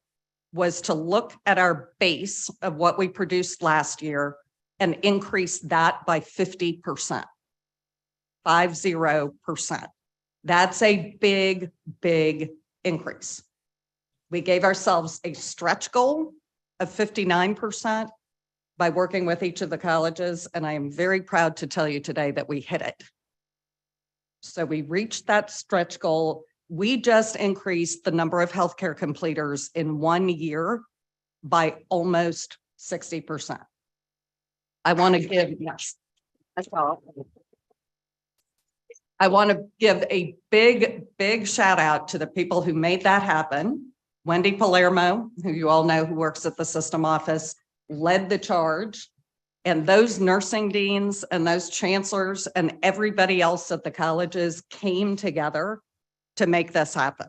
was to look at our base of what we produced last year and increase that by 50%. 50%. That's a big, big increase. We gave ourselves a stretch goal of 59% by working with each of the colleges, and I am very proud to tell you today that we hit it. So we reached that stretch goal. We just increased the number of healthcare completers in 1 year by almost 60%. I want to give, yes, that's all. I want to give a big, big shout out to the people who made that happen. Wendy Palermo, who you all know who works at the system office, led the charge. And those nursing deans and those chancellors and everybody else at the colleges came together to make this happen.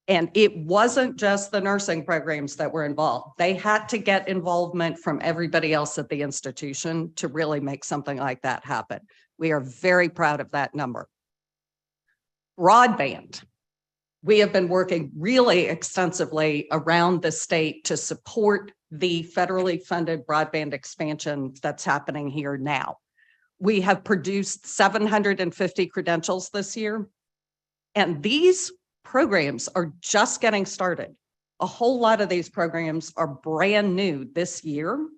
And it wasn't just the nursing programs that were involved. They had to get involvement from everybody else at the institution to really make something like that happen. We are very proud of that number. Broadband. We have been working really extensively around the state to support the federally funded broadband expansion that's happening here now. We have produced 750 credentials this year, and these programs are just getting started. A whole lot of these programs are brand new this year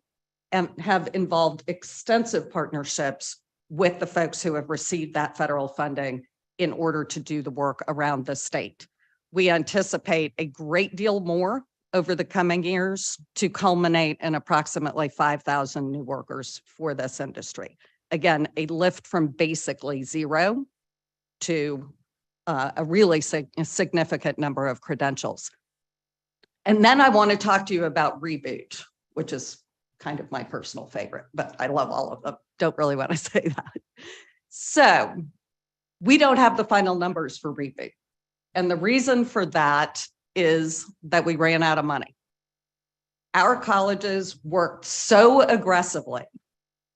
and have involved extensive partnerships with the folks who have received that federal funding in order to do the work around the state. We anticipate a great deal more over the coming years to culminate in approximately 5,000 new workers for this industry. Again, a lift from basically zero to a really significant number of credentials. And then I want to talk to you about Reboot, which is kind of my personal favorite, but I love all of them. Don't really want to say that. So we don't have the final numbers for Reboot. And the reason for that is that we ran out of money. Our colleges worked so aggressively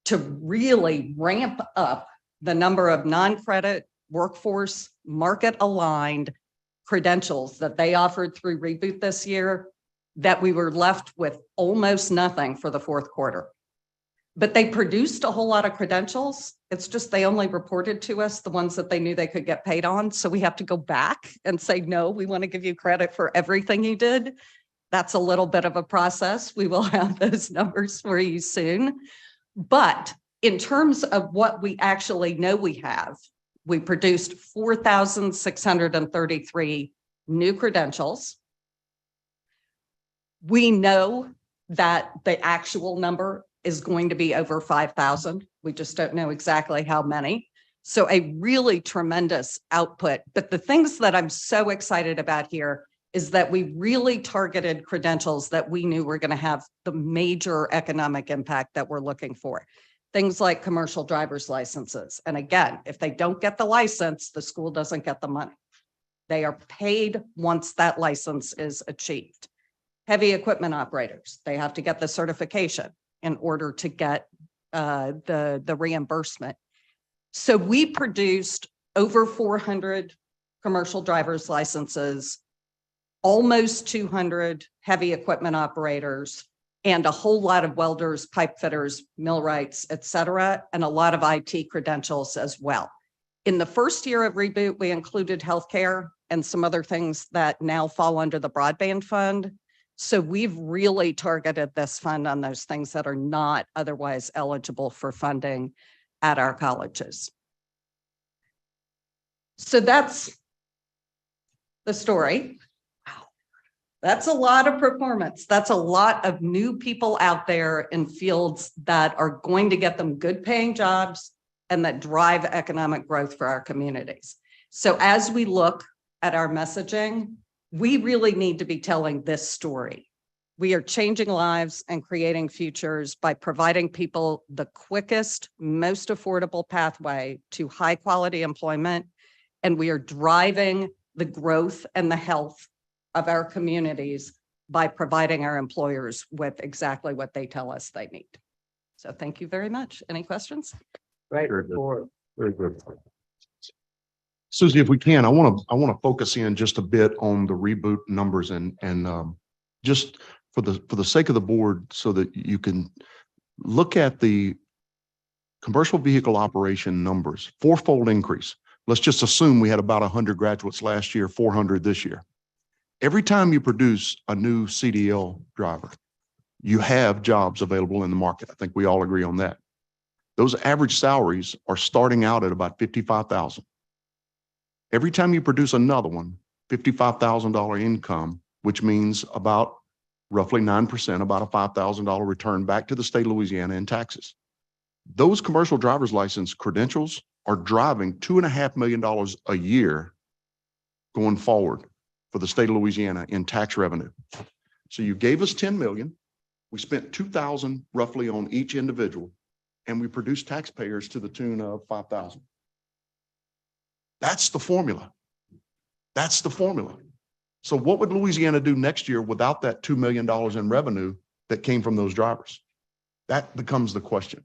to really ramp up the number of non-credit, workforce, market-aligned credentials that they offered through Reboot this year that we were left with almost nothing for the fourth quarter. But they produced a whole lot of credentials. It's just they only reported to us the ones that they knew they could get paid on. So we have to go back and say, no, we want to give you credit for everything you did. That's a little bit of a process. We will have those numbers for you soon. But in terms of what we actually know we have, we produced 4,633 new credentials. We know that the actual number is going to be over 5,000. We just don't know exactly how many. So a really tremendous output. But the things that I'm so excited about here is that we really targeted credentials that we knew were going to have the major economic impact that we're looking for. Things like commercial driver's licenses. And again, if they don't get the license, the school doesn't get the money. They are paid once that license is achieved. Heavy equipment operators, they have to get the certification in order to get the reimbursement. So we produced over 400 commercial driver's licenses almost 200 heavy equipment operators, and a whole lot of welders, pipe fitters, millwrights, et cetera, and a lot of IT credentials as well. In the first year of Reboot, we included healthcare and some other things that now fall under the broadband fund. So we've really targeted this fund on those things that are not otherwise eligible for funding at our colleges. So that's the story. That's a lot of performance. That's a lot of new people out there in fields that are going to get them good paying jobs and that drive economic growth for our communities. So as we look at our messaging, we really need to be telling this story. We are changing lives and creating futures by providing people the quickest, most affordable pathway to high quality employment. And we are driving the growth and the health of our communities by providing our employers with exactly what they tell us they need. So thank you very much. Any questions? Great report. Very good. Susie, if we can, I want to focus in just a bit on the Reboot numbers and just for the sake of the board, so that you can look at the commercial vehicle operation numbers, fourfold increase. Let's just assume we had about 100 graduates last year, 400 this year. Every time you produce a new CDL driver, you have jobs available in the market. I think we all agree on that. Those average salaries are starting out at about $55,000. Every time you produce another one, $55,000 income, which means about roughly 9%, about a $5,000 return back to the state of Louisiana in taxes. Those commercial driver's license credentials are driving $2.5 million a year going forward for the state of Louisiana in tax revenue. So you gave us 10 million. We spent 2,000 roughly on each individual, and we produced taxpayers to the tune of 5,000. That's the formula. That's the formula. So what would Louisiana do next year without that $2 million in revenue that came from those drivers? That becomes the question.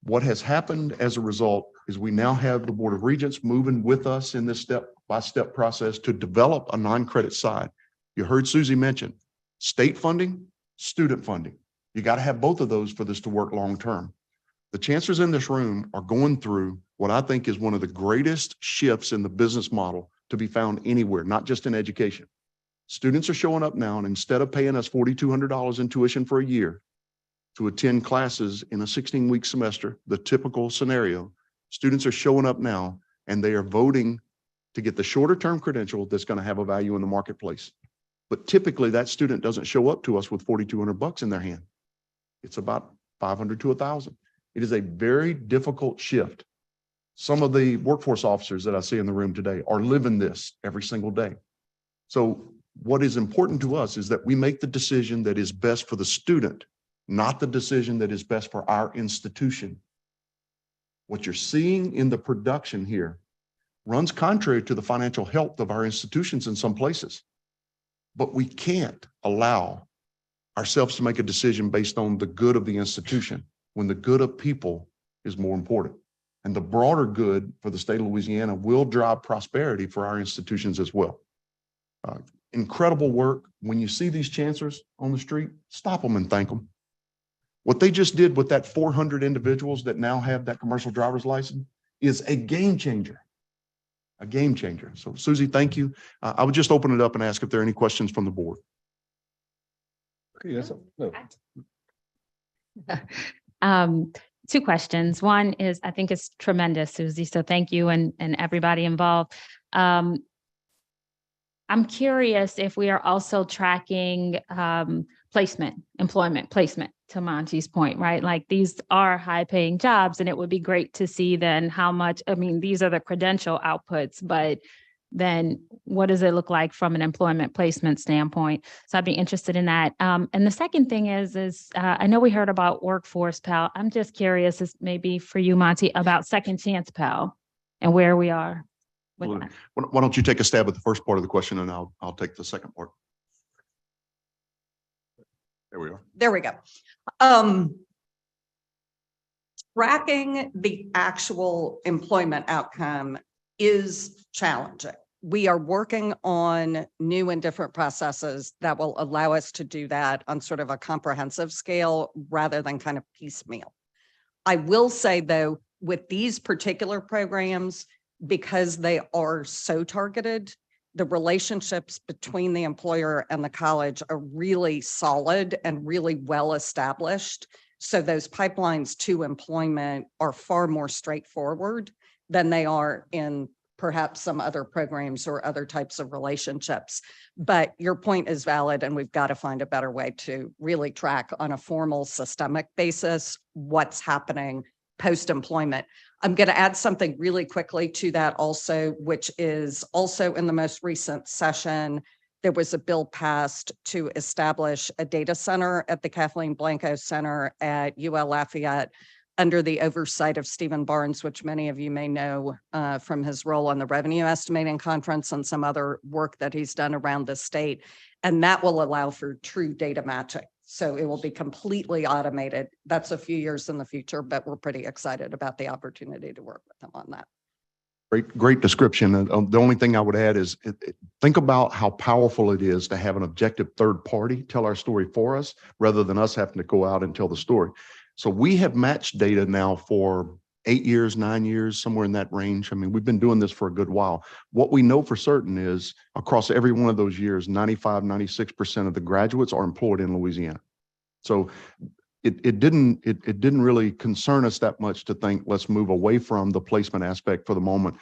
What has happened as a result is we now have the Board of Regents moving with us in this step-by-step process to develop a non-credit side. You heard Susie mention state funding, student funding. You got to have both of those for this to work long-term. The chancellors in this room are going through what I think is one of the greatest shifts in the business model to be found anywhere, not just in education. Students are showing up now, and instead of paying us $4,200 in tuition for a year to attend classes in a 16-week semester, the typical scenario, students are showing up now and they are voting to get the shorter term credential that's going to have a value in the marketplace. But typically that student doesn't show up to us with $4,200 in their hand. It's about 500 to 1,000. It is a very difficult shift. Some of the workforce officers that I see in the room today are living this every single day. So what is important to us is that we make the decision that is best for the student, not the decision that is best for our institution. What you're seeing in the production here runs contrary to the financial health of our institutions in some places. But we can't allow ourselves to make a decision based on the good of the institution when the good of people is more important. And the broader good for the state of Louisiana will drive prosperity for our institutions as well. Incredible work. When you see these chancellors on the street, stop them and thank them. What they just did with that 400 individuals that now have that commercial driver's license is a game changer. A game changer. So Susie, thank you. I would just open it up and ask if there are any questions from the board. Okay, yes, no. Two questions. One is, I think it's tremendous, Susie. So thank you and everybody involved. I'm curious if we are also tracking employment placement, to Monty's point, right? Like these are high paying jobs, and it would be great to see then how much, I mean, these are the credential outputs, but then what does it look like from an employment placement standpoint? So I'd be interested in that. And the second thing is I know we heard about Workforce Pal. I'm just curious, is maybe for you, Monty, about Second Chance Pal and where we are with that. Why don't you take a stab at the first part of the question, and I'll take the second part. There we are. There we go. Tracking the actual employment outcome is challenging. we are working on new and different processes that will allow us to do that on sort of a comprehensive scale rather than kind of piecemeal. I will say though, with these particular programs, because they are so targeted, the relationships between the employer and the college are really solid and really well established. So those pipelines to employment are far more straightforward than they are in perhaps some other programs or other types of relationships. But your point is valid, and we've got to find a better way to really track on a formal systemic basis what's happening post-employment. I'm going to add something really quickly to that also, which is also in the most recent session, there was a bill passed to establish a data center at the Kathleen Blanco Center at UL Lafayette under the oversight of Stephen Barnes, which many of you may know from his role on the Revenue Estimating Conference and some other work that he's done around the state. And that will allow for true data matching. So it will be completely automated. That's a few years in the future, but we're pretty excited about the opportunity to work with them on that. Great description. And the only thing I would add is think about how powerful it is to have an objective third party tell our story for us rather than us having to go out and tell the story. So we have matched data now for 8 years, 9 years, somewhere in that range. I mean, we've been doing this for a good while. What we know for certain is across every one of those years, 95, 96% of the graduates are employed in Louisiana. So it didn't really concern us that much to think, let's move away from the placement aspect for the moment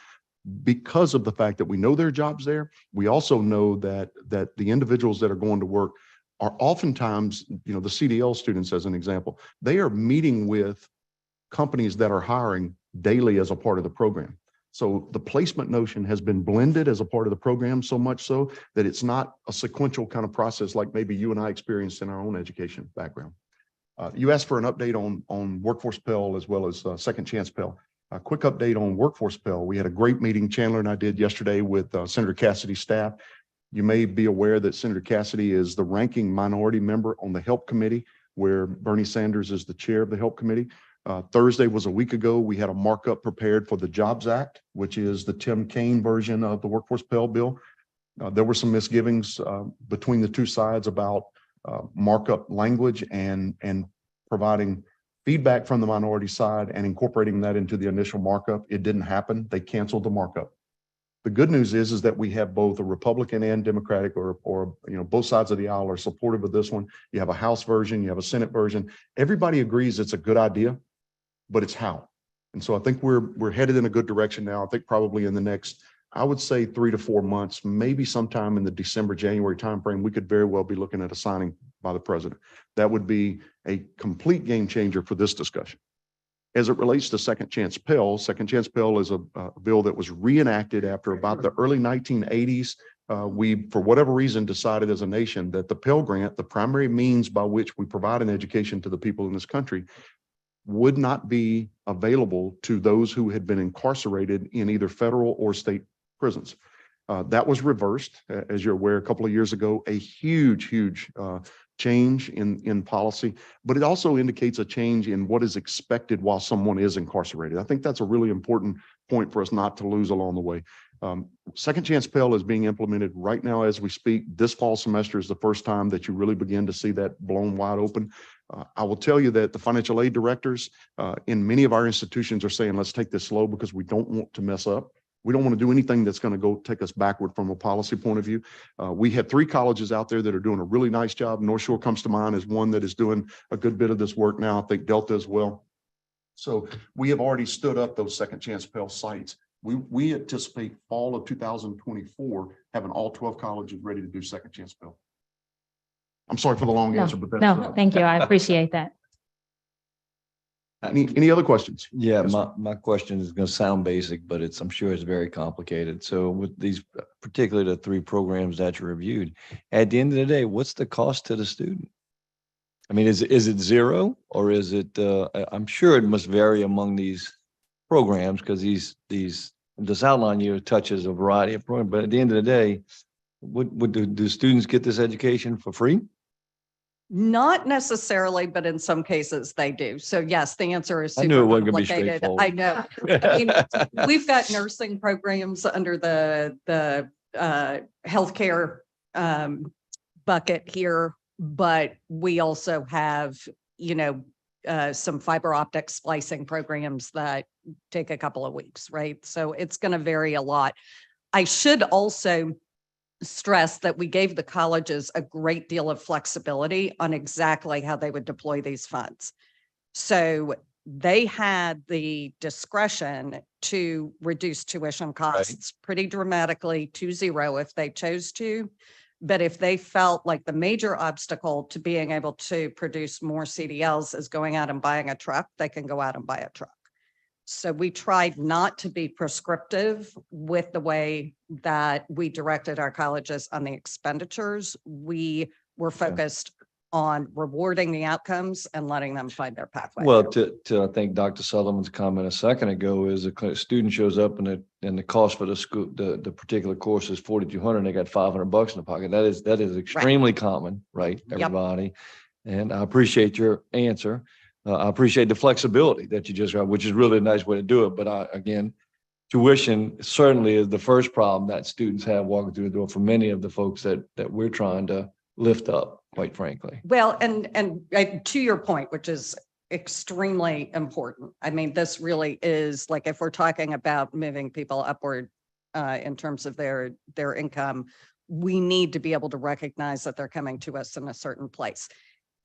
because of the fact that we know there are jobs there. We also know that the individuals that are going to work are oftentimes, the CDL students as an example, they are meeting with companies that are hiring daily as a part of the program. So the placement notion has been blended as a part of the program so much so that it's not a sequential kind of process like maybe you and I experienced in our own education background. You asked for an update on Workforce Pell as well as Second Chance Pell. A quick update on Workforce Pell. We had a great meeting, Chandler and I did yesterday with Senator Cassidy's staff. You may be aware that Senator Cassidy is the ranking minority member on the Help Committee, where Bernie Sanders is the chair of the Help Committee. Thursday was a week ago. We had a markup prepared for the Jobs Act, which is the Tim Kaine version of the Workforce Pell bill. There were some misgivings between the two sides about markup language and providing feedback from the minority side and incorporating that into the initial markup. It didn't happen. They canceled the markup. The good news is that we have both a Republican and Democratic or both sides of the aisle are supportive of this one. You have a House version, you have a Senate version. Everybody agrees it's a good idea, but it's how. And so I think we're headed in a good direction now. I think probably in the next, I would say 3 to 4 months, maybe sometime in the December, January timeframe, we could very well be looking at a signing by the president. That would be a complete game changer for this discussion. As it relates to Second Chance Pell is a bill that was reenacted after about the early 1980s. We, for whatever reason, decided as a nation that the Pell Grant, the primary means by which we provide an education to the people in this country, would not be available to those who had been incarcerated in either federal or state prisons. That was reversed, as you're aware, a couple of years ago, a huge change in policy, but it also indicates a change in what is expected while someone is incarcerated. I think that's a really important point for us not to lose along the way. Second Chance Pell is being implemented right now as we speak. This fall semester is the first time that you really begin to see that blown wide open. I will tell you that the financial aid directors in many of our institutions are saying, let's take this slow because we don't want to mess up. We don't want to do anything that's going to go take us backward from a policy point of view. We have 3 colleges out there that are doing a really nice job. North Shore comes to mind as one that is doing a good bit of this work now. I think Delta as well. So we have already stood up those Second Chance Pell sites. We anticipate fall of 2024 having all 12 colleges ready to do Second Chance Pell. I'm sorry for the long answer, but that's No, thank you. I appreciate that. Any other questions? Yeah, my question is going to sound basic, but I'm sure it's very complicated. So with these, particularly the 3 programs that you reviewed, at the end of the day, what's the cost to the student? I mean, is it zero or is it, I'm sure it must vary among these programs because this outline here touches a variety of programs, but at the end of the day, do students get this education for free? Not necessarily, but in some cases they do. So yes, the answer is I knew it wasn't super gonna be complicated. straightforward. I know. I mean, we've got nursing programs under the healthcare bucket here, but we also have, some fiber optic splicing programs that take a couple of weeks, right? So it's going to vary a lot. I should also stress that we gave the colleges a great deal of flexibility on exactly how they would deploy these funds. So they had the discretion to reduce tuition costs pretty dramatically to zero if they chose to. But if they felt like the major obstacle to being able to produce more CDLs is going out and buying a truck, they can go out and buy a truck. So we tried not to be prescriptive with the way that we directed our colleges on the expenditures. We were focused on rewarding the outcomes and letting them find their pathway. Well, to I think Dr. Sutherland's comment a second ago is a student shows up and the cost for the school, the particular course is $4,200. They got $500 in the pocket. That is extremely common, right? Everybody. And I appreciate your answer. I appreciate the flexibility that you just got, which is really a nice way to do it. But again, tuition certainly is the first problem that students have walking through the door for many of the folks that we're trying to lift up, quite frankly. Well, and to your point, which is extremely important. I mean, this really is like, if we're talking about moving people upward in terms of their income, we need to be able to recognize that they're coming to us in a certain place.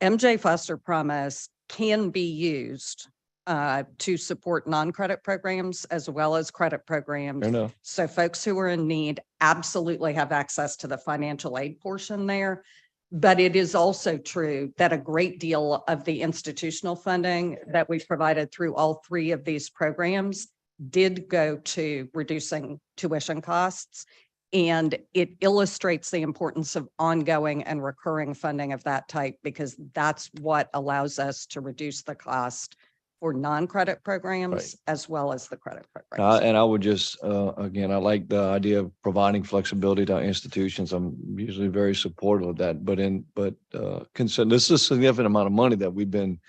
MJ Foster Promise can be used to support non-credit programs as well as credit programs. So folks who are in need absolutely have access to the financial aid portion there. But it is also true that a great deal of the institutional funding that we've provided through all three of these programs did go to reducing tuition costs. And it illustrates the importance of ongoing and recurring funding of that type, because that's what allows us to reduce the cost for non-credit programs as well as the credit programs. And I would just, again, I like the idea of providing flexibility to our institutions. I'm usually very supportive of that, but consider this is a significant amount of money that we've been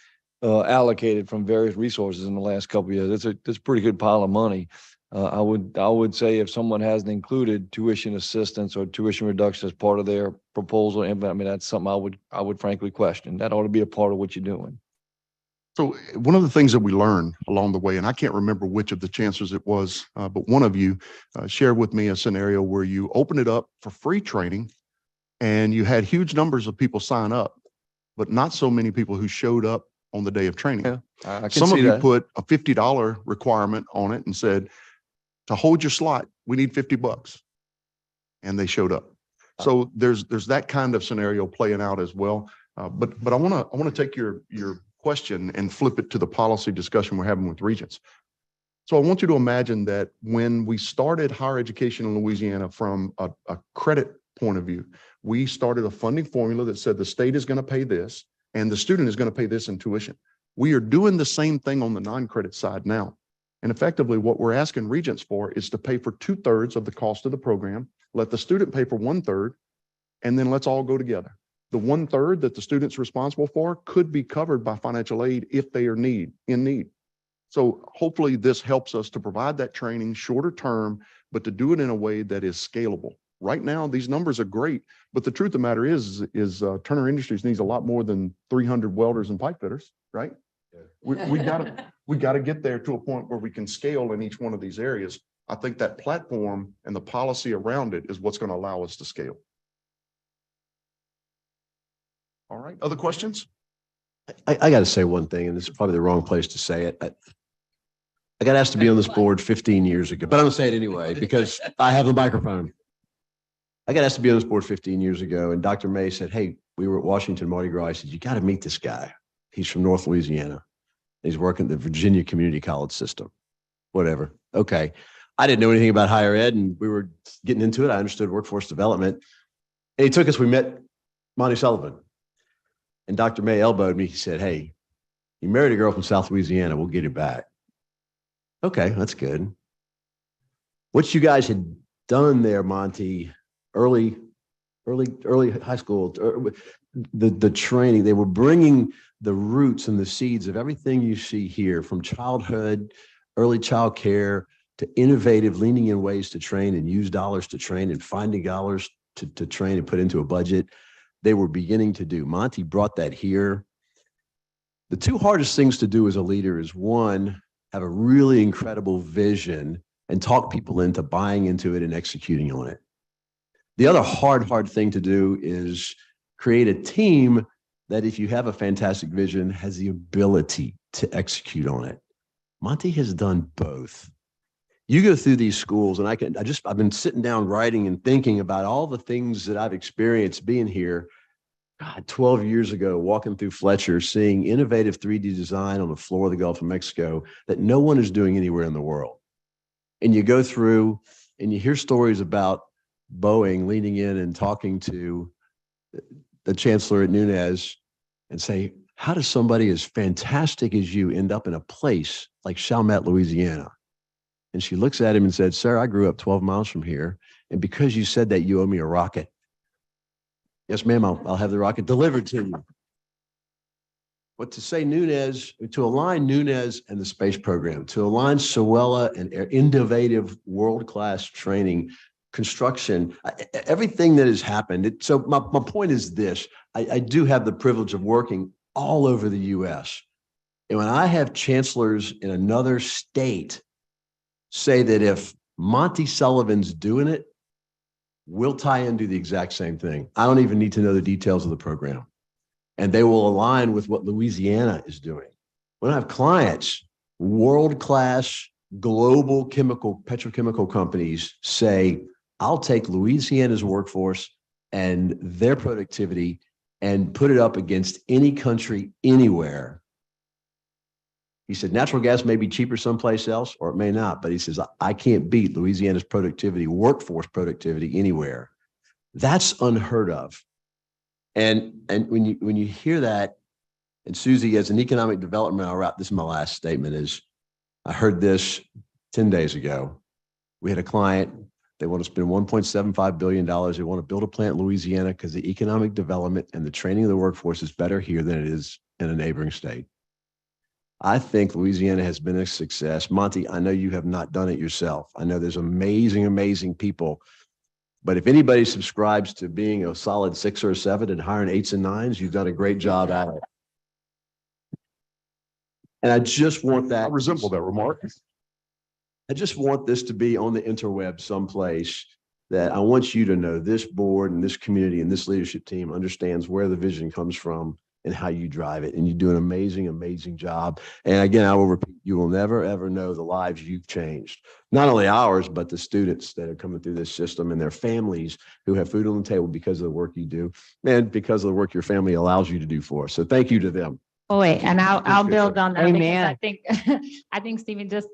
allocated from various resources in the last couple of years. It's a pretty good pile of money. I would say if someone hasn't included tuition assistance or tuition reduction as part of their proposal, I mean, that's something I would frankly question. That ought to be a part of what you're doing. So one of the things that we learned along the way, and I can't remember which of the chancellors it was, but one of you shared with me a scenario where you opened it up for free training and you had huge numbers of people sign up, but not so many people who showed up on the day of training. Yeah, I can Some see of you that. put a $50 requirement on it and said, to hold your slot, we need $50. And they showed up. So there's that kind of scenario playing out as well. But I want to take your question and flip it to the policy discussion we're having with regents. So I want you to imagine that when we started higher education in Louisiana from a credit point of view, we started a funding formula that said the state is going to pay this and the student is going to pay this in tuition. We are doing the same thing on the non-credit side now. And effectively what we're asking regents for is to pay for 2/3 of the cost of the program, let the student pay for 1/3, and then let's all go together. The 1/3 that the student's responsible for could be covered by financial aid if they are in need. So hopefully this helps us to provide that training shorter term, but to do it in a way that is scalable. Right now, these numbers are great, but the truth of the matter is Turner Industries needs a lot more than 300 welders and pipe fitters, right? We got to get there to a point where we can scale in each one of these areas. I think that platform and the policy around it is what's going to allow us to scale. All right. Other questions? I got to say one thing, and this is probably the wrong place to say it. I got asked to be on this board 15 years ago, but I'm going to say it anyway because I have a microphone. I got asked to be on this board 15 years ago, and Dr. May said, hey, we were at Washington Mardi Gras. I said, you got to meet this guy. He's from North Louisiana. He's working at the Virginia Community College system. Whatever. Okay. I didn't know anything about higher ed, and we were getting into it. I understood workforce development. And he took us, we met Monty Sullivan. And Dr. May elbowed me. He said, hey, you married a girl from South Louisiana. We'll get it back. Okay, that's good. What you guys had done there, Monty, early high school, the training, they were bringing the roots and the seeds of everything you see here from childhood, early child care, to innovative, leaning in ways to train and use dollars to train and finding dollars to train and put into a budget, they were beginning to do. Monty brought that here. The two hardest things to do as a leader is, one, have a really incredible vision and talk people into buying into it and executing on it. The other hard thing to do is create a team that, if you have a fantastic vision, has the ability to execute on it. Monty has done both. You go through these schools, and I've been sitting down writing and thinking about all the things that I've experienced being here. God, 12 years ago, walking through Fletcher, seeing innovative 3D design on the floor of the Gulf of Mexico that no one is doing anywhere in the world. And you go through and you hear stories about Boeing leaning in and talking to the chancellor at Nunez and say, how does somebody as fantastic as you end up in a place like Chalmette, Louisiana? And she looks at him and said, sir, I grew up 12 miles from here. And because you said that, you owe me a rocket. Yes, ma'am, I'll have the rocket delivered to you. But to say Nunez, to align Nunez and the space program, to align Sewella and innovative world-class training, construction, everything that has happened. So my point is this, I do have the privilege of working all over the US. And when I have chancellors in another state say that if Monty Sullivan's doing it, we'll tie in, do the exact same thing. I don't even need to know the details of the program. And they will align with what Louisiana is doing. When I have clients, world-class global petrochemical companies say, I'll take Louisiana's workforce and their productivity and put it up against any country anywhere. He said, natural gas may be cheaper someplace else, or it may not, but he says, I can't beat Louisiana's productivity, workforce productivity anywhere. That's unheard of. And when you hear that, and Susie, as an economic development, I'll wrap this in my last statement, is I heard this 10 days ago. We had a client, they want to spend $1.75 billion. They want to build a plant in Louisiana because the economic development and the training of the workforce is better here than it is in a neighboring state. I think Louisiana has been a success. Monty, I know you have not done it yourself. I know there's amazing, amazing people. But if anybody subscribes to being a solid 6 or 7 and hiring 8s and 9s, you've done a great job at it. And I just want that. I resemble that remark. I just want this to be on the interweb someplace, that I want you to know this board and this community and this leadership team understands where the vision comes from and how you drive it. And you do an amazing, amazing job. And again, I will repeat, you will never, ever know the lives you've changed. Not only ours, but the students that are coming through this system and their families who have food on the table because of the work you do and because of the work your family allows you to do for us. So thank you to them. Oh, wait, and I'll Appreciate build that. on that. Because Amen. I think Stephen, just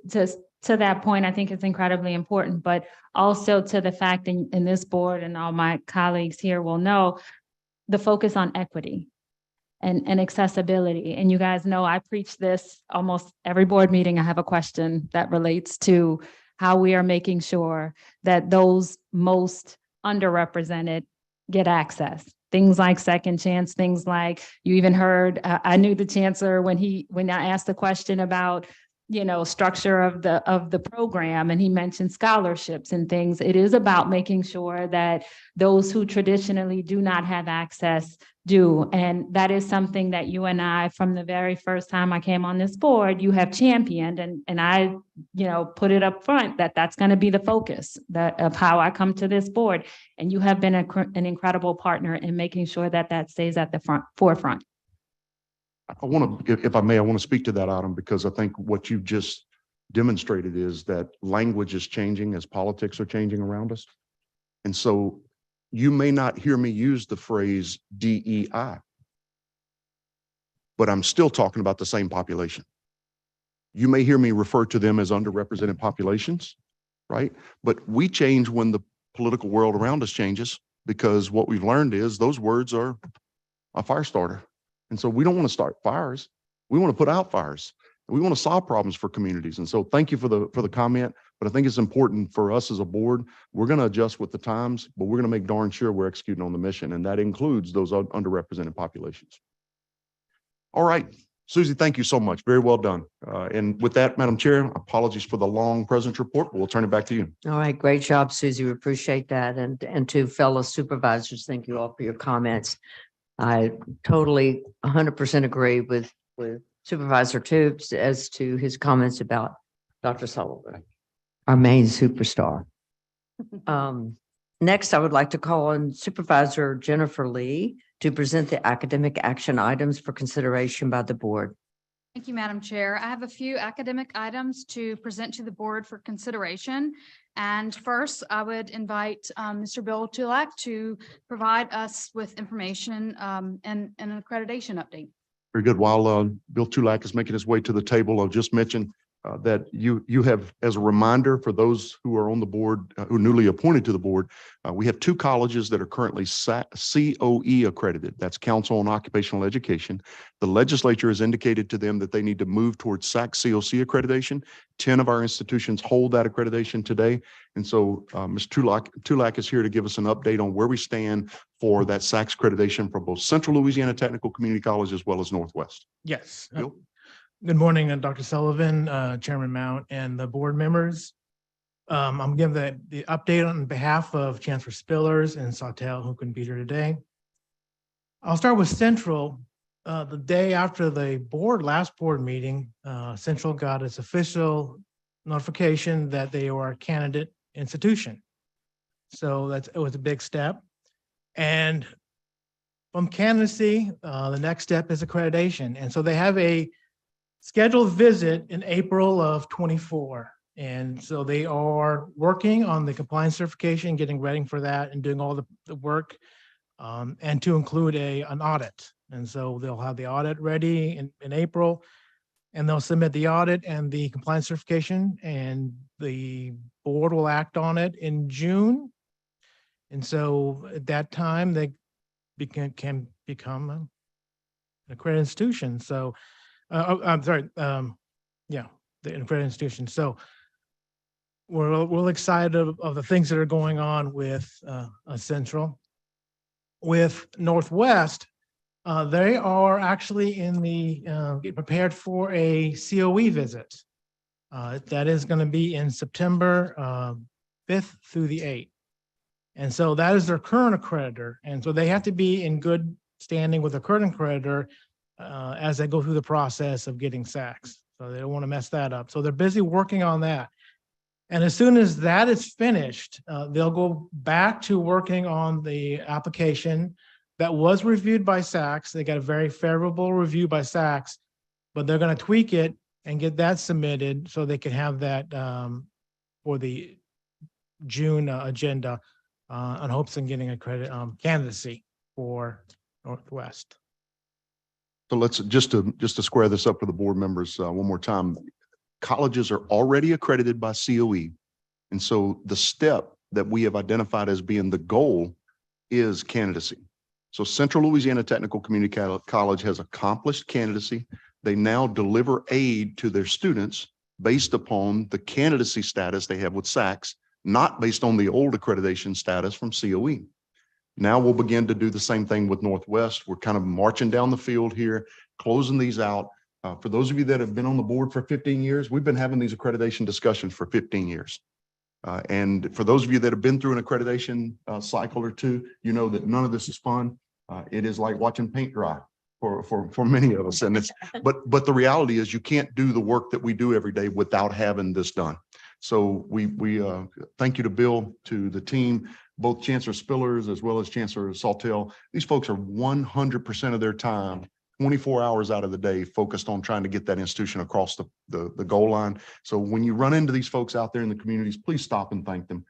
to that point, I think it's incredibly important, but also to the fact in this board, and all my colleagues here will know, the focus on equity and accessibility. And you guys know I preach this almost every board meeting. I have a question that relates to how we are making sure that those most underrepresented get access. Things like second chance, things like you even heard, I knew the chancellor when I asked the question about, structure of the program, and he mentioned scholarships and things. It is about making sure that those who traditionally do not have access do. And that is something that you and I, from the very first time I came on this board, you have championed, and I, put it up front that that's going to be the focus of how I come to this board. And you have been an incredible partner in making sure that that stays at the forefront. I want to, if I may, I want to speak to that item, because I think what you've just demonstrated is that language is changing as politics are changing around us. And so you may not hear me use the phrase DEI, but I'm still talking about the same population. You may hear me refer to them as underrepresented populations, right? But we change when the political world around us changes, because what we've learned is those words are a fire starter. And so we don't want to start fires. We want to put out fires. We want to solve problems for communities. And so thank you for the comment, but I think it's important for us as a board. We're going to adjust with the times, but we're going to make darn sure we're executing on the mission. And that includes those underrepresented populations. All right. Susie, thank you so much. Very well done. And with that, Madam Chair, apologies for the long president's report, but we'll turn it back to you. All right, great job, Susie. We appreciate that. And to fellow supervisors, thank you all for your comments. I totally 100% agree with Supervisor Toops as to his comments about Dr. Sullivan, our main superstar. Next, I would like to call on Supervisor Jennifer Lee to present the academic action items for consideration by the board. Thank you, Madam Chair. I have a few academic items to present to the board for consideration. And first, I would invite Mr. Bill Tulak to provide us with information and an accreditation update. Very good. While Bill Tulak is making his way to the table, I'll just mention that you have, as a reminder for those who are on the board, who are newly appointed to the board, we have two colleges that are currently COE accredited. That's Council on Occupational Education. The legislature has indicated to them that they need to move towards SAC COC accreditation. 10 of our institutions hold that accreditation today. And so Mr. Tulak is here to give us an update on where we stand for that SAC accreditation for both Central Louisiana Technical Community College as well as Northwest. Yes. Bill? Good morning, Dr. Sullivan, Chairman Mount, and the board members. I'm giving the update on behalf of Chancellor Spillers and Sawtelle, who couldn't be here today. I'll start with Central. The day after the last board meeting, Central got its official notification that they were a candidate institution. So it was a big step. And from candidacy, the next step is accreditation. And so they have a scheduled visit in April of 24. And so they are working on the compliance certification, getting ready for that and doing all the work and to include an audit. And so they'll have the audit ready in April and they'll submit the audit and the compliance certification and the board will act on it in June. And so at that time, they can become an accredited institution. So I'm sorry. Yeah, the accredited institution. So we're excited of the things that are going on with Central. With Northwest, they are actually in the get prepared for a COE visit. That is going to be in September 5th through the 8th. And so that is their current accreditor. And so they have to be in good standing with the current accreditor as they go through the process of getting SACs. So they don't want to mess that up. So they're busy working on that. And as soon as that is finished, they'll go back to working on the application that was reviewed by SACs. They got a very favorable review by SACs, but they're going to tweak it and get that submitted so they can have that for the June agenda on hopes of getting a candidacy for Northwest. So let's just to square this up for the board members one more time. Colleges are already accredited by COE. And so the step that we have identified as being the goal is candidacy. So Central Louisiana Technical Community College has accomplished candidacy. They now deliver aid to their students based upon the candidacy status they have with SACs, not based on the old accreditation status from COE. Now we'll begin to do the same thing with Northwest. We're kind of marching down the field here, closing these out. For those of you that have been on the board for 15 years, we've been having these accreditation discussions for 15 years. And for those of you that have been through an accreditation cycle or two, you know that none of this is fun. It is like watching paint dry for many of us. And it's but the reality is you can't do the work that we do every day without having this done. So we thank you to Bill, to the team, both Chancellor Spillers as well as Chancellor Sawtelle. These folks are 100% of their time, 24 hours out of the day, focused on trying to get that institution across the goal line. So when you run into these folks out there in the communities, please stop and thank them.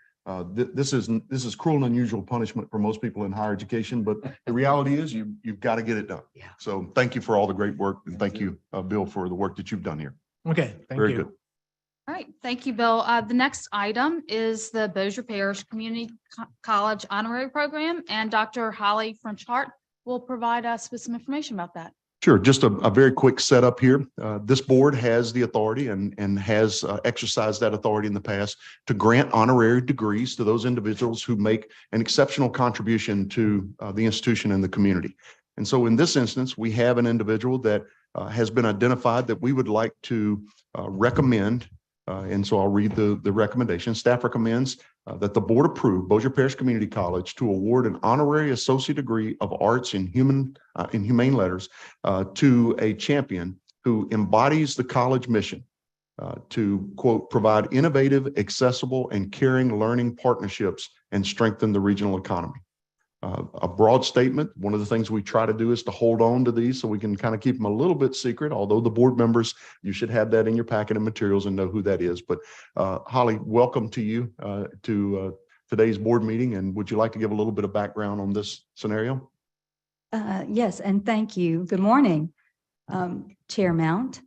This is cruel and unusual punishment for most people in higher education, but the reality is you've got to get it done. Yeah. So thank you for all the great work, and thank you, Bill, for the work that you've done here. Okay, thank Very you. good. All right, thank you, Bill. The next item is the Bossier Parish Community College Honorary Program, and Dr. Holly French-Hart will provide us with some information about that. Sure. Just a very quick setup here. This board has the authority and has exercised that authority in the past to grant honorary degrees to those individuals who make an exceptional contribution to the institution and the community. And so in this instance, we have an individual that has been identified that we would like to recommend, and so I'll read the recommendation. Staff recommends that the board approve Bossier Parish Community College to award an honorary associate degree of arts in humane letters to a champion who embodies the college mission to, quote, provide innovative, accessible, and caring learning partnerships and strengthen the regional economy. A broad statement. One of the things we try to do is to hold on to these so we can kind of keep them a little bit secret, although the board members, you should have that in your packet of materials and know who that is. But Holly, welcome to you to today's board meeting. And would you like to give a little bit of background on this scenario? Yes, and thank you. Good morning, Chair Mount,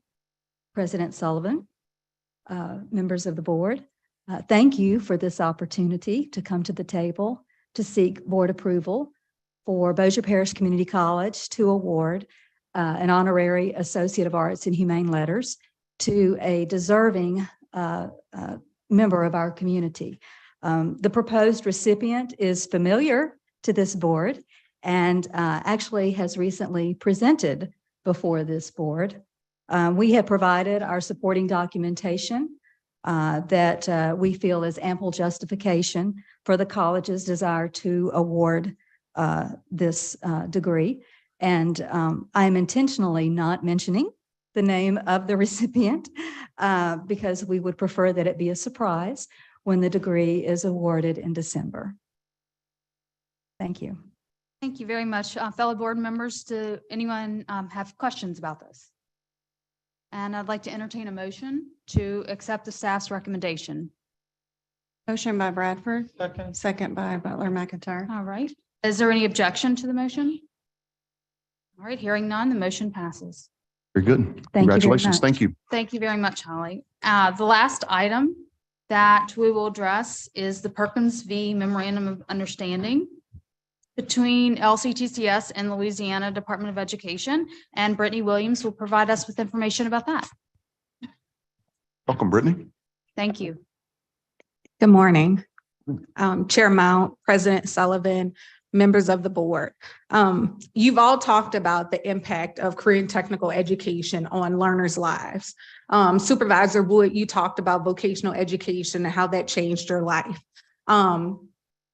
President Sullivan, members of the board. Thank you for this opportunity to come to the table to seek board approval for Bossier Parish Community College to award an honorary Associate of Arts in Humane Letters to a deserving member of our community. The proposed recipient is familiar to this board and actually has recently presented before this board. We have provided our supporting documentation that we feel is ample justification for the college's desire to award this degree. And I am intentionally not mentioning the name of the recipient because we would prefer that it be a surprise when the degree is awarded in December. Thank you. Thank you very much. Fellow board members, do anyone have questions about this? And I'd like to entertain a motion to accept the staff's recommendation. Motion by Bradford. Second by Butler McIntyre. All right. Is there any objection to the motion? All right, hearing none, the motion passes. Very good. Congratulations. Thank you. Thank you very much, Holly. The last item that we will address is the Perkins v. Memorandum of Understanding between LCTCS and Louisiana Department of Education, and Brittany Williams will provide us with information about that. Welcome, Brittany. Thank you. Good morning, Chair Mount, President Sullivan, members of the board. You've all talked about the impact of career and technical education on learners' lives. Supervisor Wood, you talked about vocational education and how that changed your life.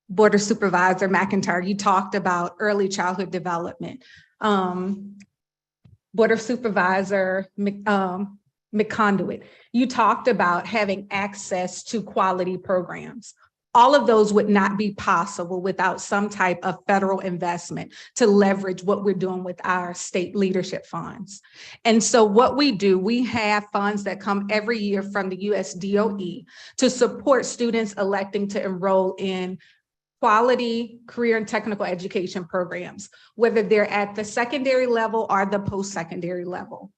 Board of Supervisor McIntyre, you talked about early childhood development. Board of Supervisor McConduit, you talked about having access to quality programs. All of those would not be possible without some type of federal investment to leverage what we're doing with our state leadership funds. And so what we do, we have funds that come every year from the US DOE to support students electing to enroll in quality career and technical education programs, whether they're at the secondary level or the post-secondary level.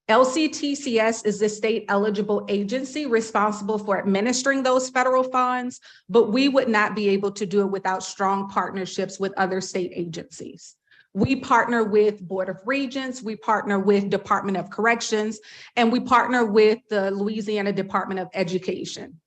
LCTCS is the state eligible agency responsible for administering those federal funds, but we would not be able to do it without strong partnerships with other state agencies. We partner with Board of Regents, we partner with Department of Corrections, and we partner with the Louisiana Department of Education.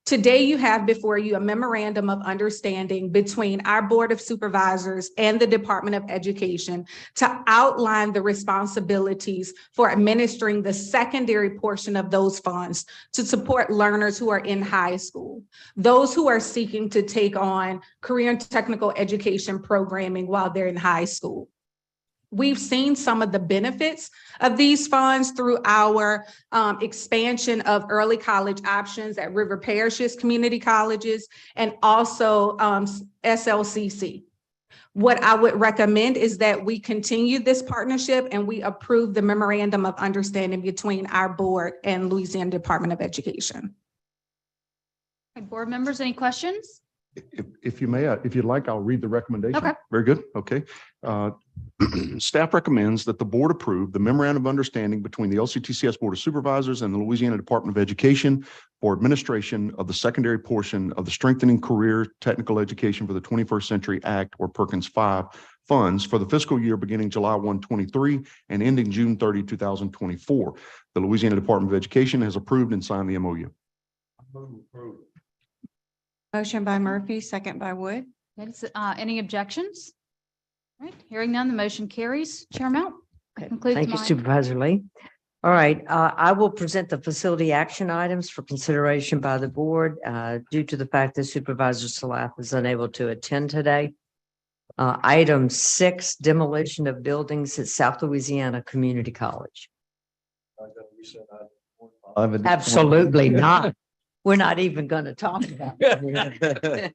Today, you have before you a memorandum of understanding between our Board of Supervisors and the Department of Education to outline the responsibilities for administering the secondary portion of those funds to support learners who are in high school, those who are seeking to take on career and technical education programming while they're in high school. We've seen some of the benefits of these funds through our expansion of early college options at River Parishes Community Colleges and also SLCC. What I would recommend is that we continue this partnership and we approve the memorandum of understanding between our board and Louisiana Department of Education. Board members, any questions? If you may, if you'd like, I'll read the recommendation. Okay. Very good. Okay. Staff recommends that the board approve the memorandum of understanding between the LCTCS Board of Supervisors and the Louisiana Department of Education for administration of the secondary portion of the Strengthening Career Technical Education for the 21st Century Act, or Perkins 5 funds for the fiscal year beginning July 1, 23 and ending June 30, 2024. The Louisiana Department of Education has approved and signed the MOU. Motion by Murphy, second by Wood. Any objections? All right, hearing none, the motion carries. Chair Mount. concludes Thank you, my- Supervisor Lee. All right, I will present the facility action items for consideration by the board due to the fact that Supervisor Salah is unable to attend today. Item 6, demolition of buildings at South Louisiana Community College. Absolutely not. We're not even going to talk about it.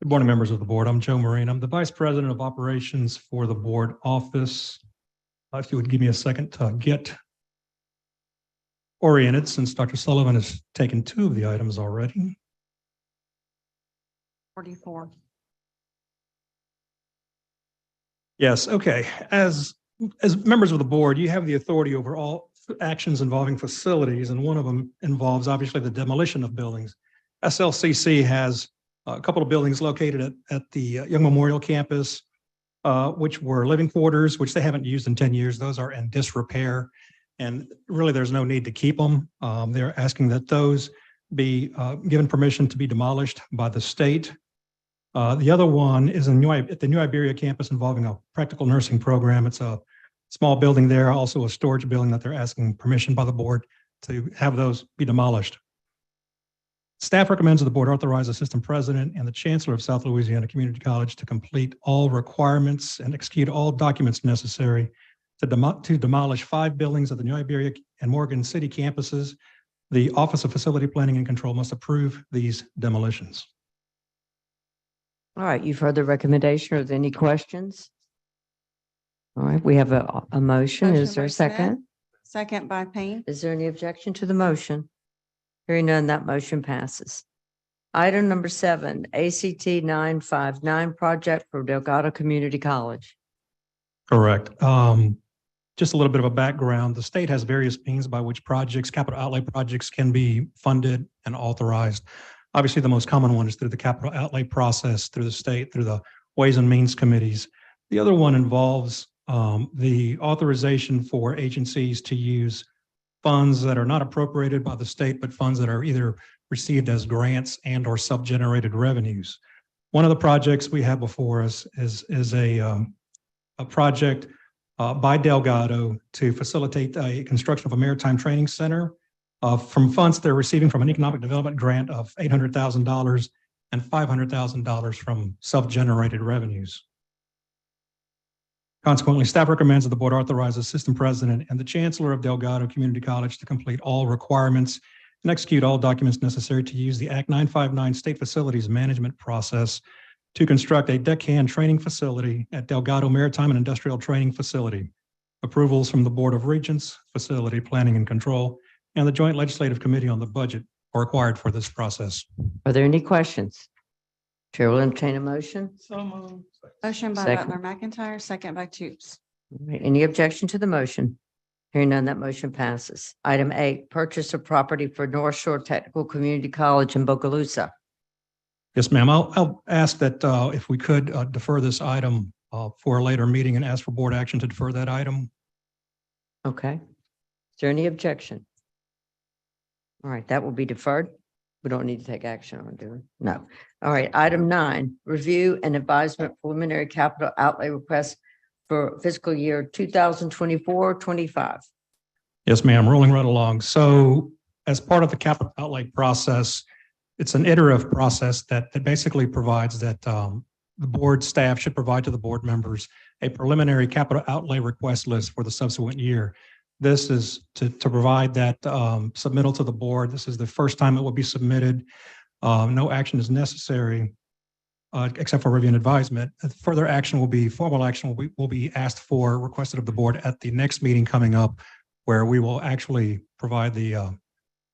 Good morning, members of the board. I'm Joe Marine. I'm the Vice President of Operations for the board office. If you would give me a second to get oriented, since Dr. Sullivan has taken 2 of the items already. 44. Yes, okay. As members of the board, you have the authority over all actions involving facilities, and one of them involves obviously the demolition of buildings. SLCC has a couple of buildings located at the Young Memorial Campus, which were living quarters, which they haven't used in 10 years. Those are in disrepair, and really there's no need to keep them. They're asking that those be given permission to be demolished by the state. The other one is at the New Iberia campus involving a practical nursing program. It's a small building there, also a storage building that they're asking permission by the board to have those be demolished. Staff recommends that the board authorize the Assistant President and the Chancellor of South Louisiana Community College to complete all requirements and execute all documents necessary to demolish 5 buildings at the New Iberia and Morgan City campuses. The Office of Facility Planning and Control must approve these demolitions. All right, you've heard the recommendation. Are there any questions? All right, we have a motion. Is Motion there by a Smith. second? Second by Payne. Is there any objection to the motion? Hearing none, that motion passes. Item number 7, ACT 959 project for Delgado Community College. Correct. Just a little bit of a background. The state has various means by which projects, capital outlay projects, can be funded and authorized. Obviously, the most common one is through the capital outlay process through the state, through the Ways and Means Committees. The other one involves the authorization for agencies to use funds that are not appropriated by the state, but funds that are either received as grants and or sub-generated revenues. One of the projects we have before us is a project by Delgado to facilitate a construction of a maritime training center from funds they're receiving from an economic development grant of $800,000 and $500,000 from sub-generated revenues. Consequently, staff recommends that the board authorize the Assistant President and the Chancellor of Delgado Community College to complete all requirements and execute all documents necessary to use the Act 959 State Facilities Management process to construct a deckhand training facility at Delgado Maritime and Industrial Training Facility. Approvals from the Board of Regents, Facility Planning and Control, and the Joint Legislative Committee on the Budget are required for this process. Are there any questions? Chair will entertain a motion. So moved. Motion by Second. Butler McIntyre, second by Toots. All right, any objection to the motion? Hearing none, that motion passes. Item 8, purchase of property for North Shore Technical Community College in Bogalusa. Yes, ma'am. I'll ask that if we could defer this item for a later meeting and ask for board action to defer that item. Okay. Is there any objection? All right, that will be deferred. We don't need to take action on, do we? No. All right, item 9, review and advisement preliminary capital outlay request for fiscal year 2024-25. Yes, ma'am. Rolling right along. So as part of the capital outlay process, it's an iterative process that basically provides that the board staff should provide to the board members a preliminary capital outlay request list for the subsequent year. This is to provide that submittal to the board. This is the first time it will be submitted. No action is necessary except for review and advisement. Further action will be, formal action will be asked for, requested of the board at the next meeting coming up, where we will actually provide the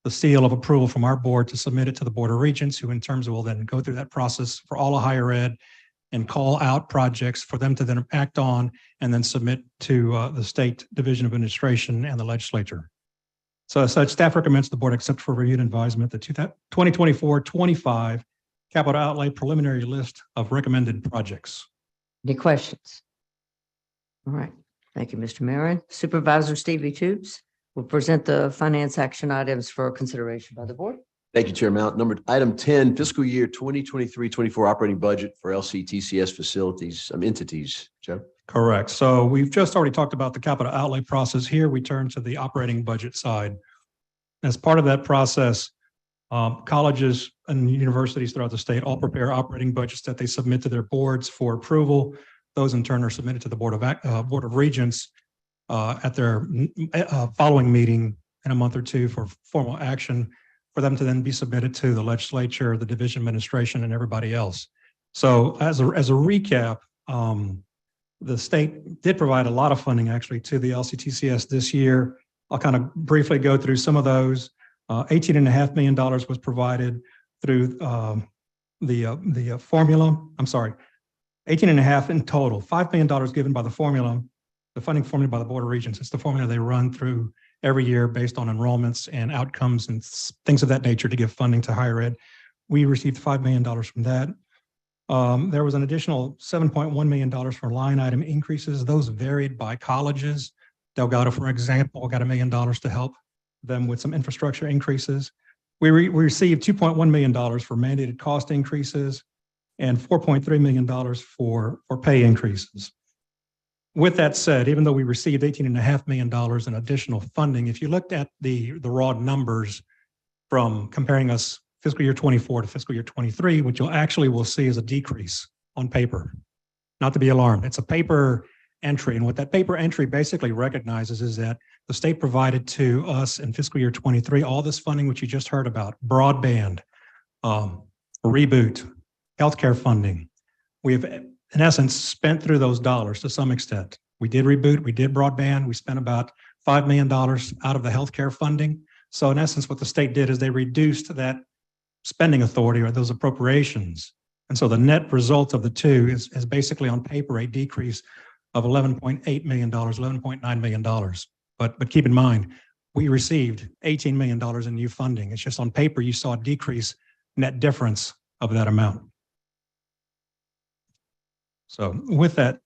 seal of approval from our board to submit it to the Board of Regents, who in terms will then go through that process for all of higher ed and call out projects for them to then act on and then submit to the State Division of Administration and the legislature. So as such, staff recommends the board accept for review and advisement the 2024-25 capital outlay preliminary list of recommended projects. Any questions? All right, thank you, Mr. Marin. Supervisor Stevie Toots will present the finance action items for consideration by the board. Thank you, Chair Mount. Item 10, fiscal year 2023-24 operating budget for LCTCS facilities, entities. Joe? Correct. So we've just already talked about the capital outlay process. Here we turn to the operating budget side. As part of that process, colleges and universities throughout the state all prepare operating budgets that they submit to their boards for approval. Those in turn are submitted to the Board of Regents at their following meeting in a month or two for formal action, for them to then be submitted to the legislature, the division administration, and everybody else. So as a recap, the state did provide a lot of funding actually to the LCTCS this year. I'll kind of briefly go through some of those. $18.5 million was provided through the formula. I'm sorry, 18.5 in total, $5 million given by the formula, the funding formula by the Board of Regents. It's the formula they run through every year based on enrollments and outcomes and things of that nature to give funding to higher ed. We received $5 million from that. There was an additional $7.1 million for line item increases. Those varied by colleges. Delgado, for example, got $1 million to help them with some infrastructure increases. We received $2.1 million for mandated cost increases and $4.3 million for pay increases. With that said, even though we received $18.5 million in additional funding, if you looked at the raw numbers from comparing us fiscal year 24 to fiscal year 23, what you'll actually will see is a decrease on paper. Not to be alarmed, it's a paper entry. And what that paper entry basically recognizes is that the state provided to us in fiscal year 23, all this funding, which you just heard about, broadband, reboot, healthcare funding. We have, in essence, spent through those dollars to some extent. We did reboot, we did broadband, we spent about $5 million out of the healthcare funding. So in essence, what the state did is they reduced that spending authority or those appropriations. And so the net result of the two is basically on paper a decrease of $11.8 million, $11.9 million. But keep in mind, we received $18 million in new funding. It's just on paper, you saw a decrease net difference of that amount. So with that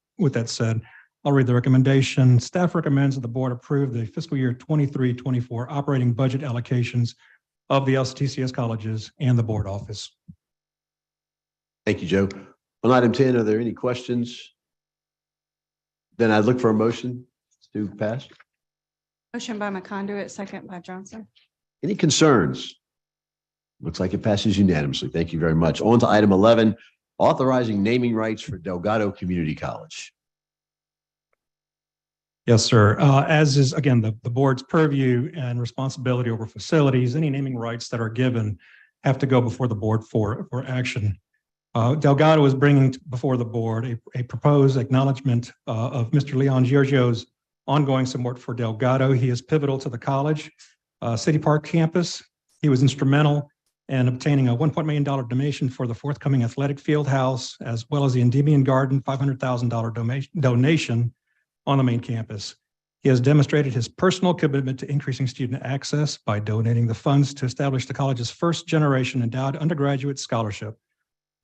said, I'll read the recommendation. Staff recommends that the board approve the fiscal year 23-24 operating budget allocations of the LCTCS colleges and the board office. Thank you, Joe. On item 10, are there any questions? Then I'd look for a motion to pass. Motion by McConduit, second by Johnson. Any concerns? Looks like it passes unanimously. Thank you very much. On to item 11, authorizing naming rights for Delgado Community College. Yes, sir. As is, again, the board's purview and responsibility over facilities, any naming rights that are given have to go before the board for action. Delgado is bringing before the board a proposed acknowledgement of Mr. Leon Giorgio's ongoing support for Delgado. He is pivotal to the college, City Park campus. He was instrumental in obtaining a $1 million donation for the forthcoming athletic field house, as well as the Endymion Garden $500,000 donation on the main campus. He has demonstrated his personal commitment to increasing student access by donating the funds to establish the college's first generation endowed undergraduate scholarship.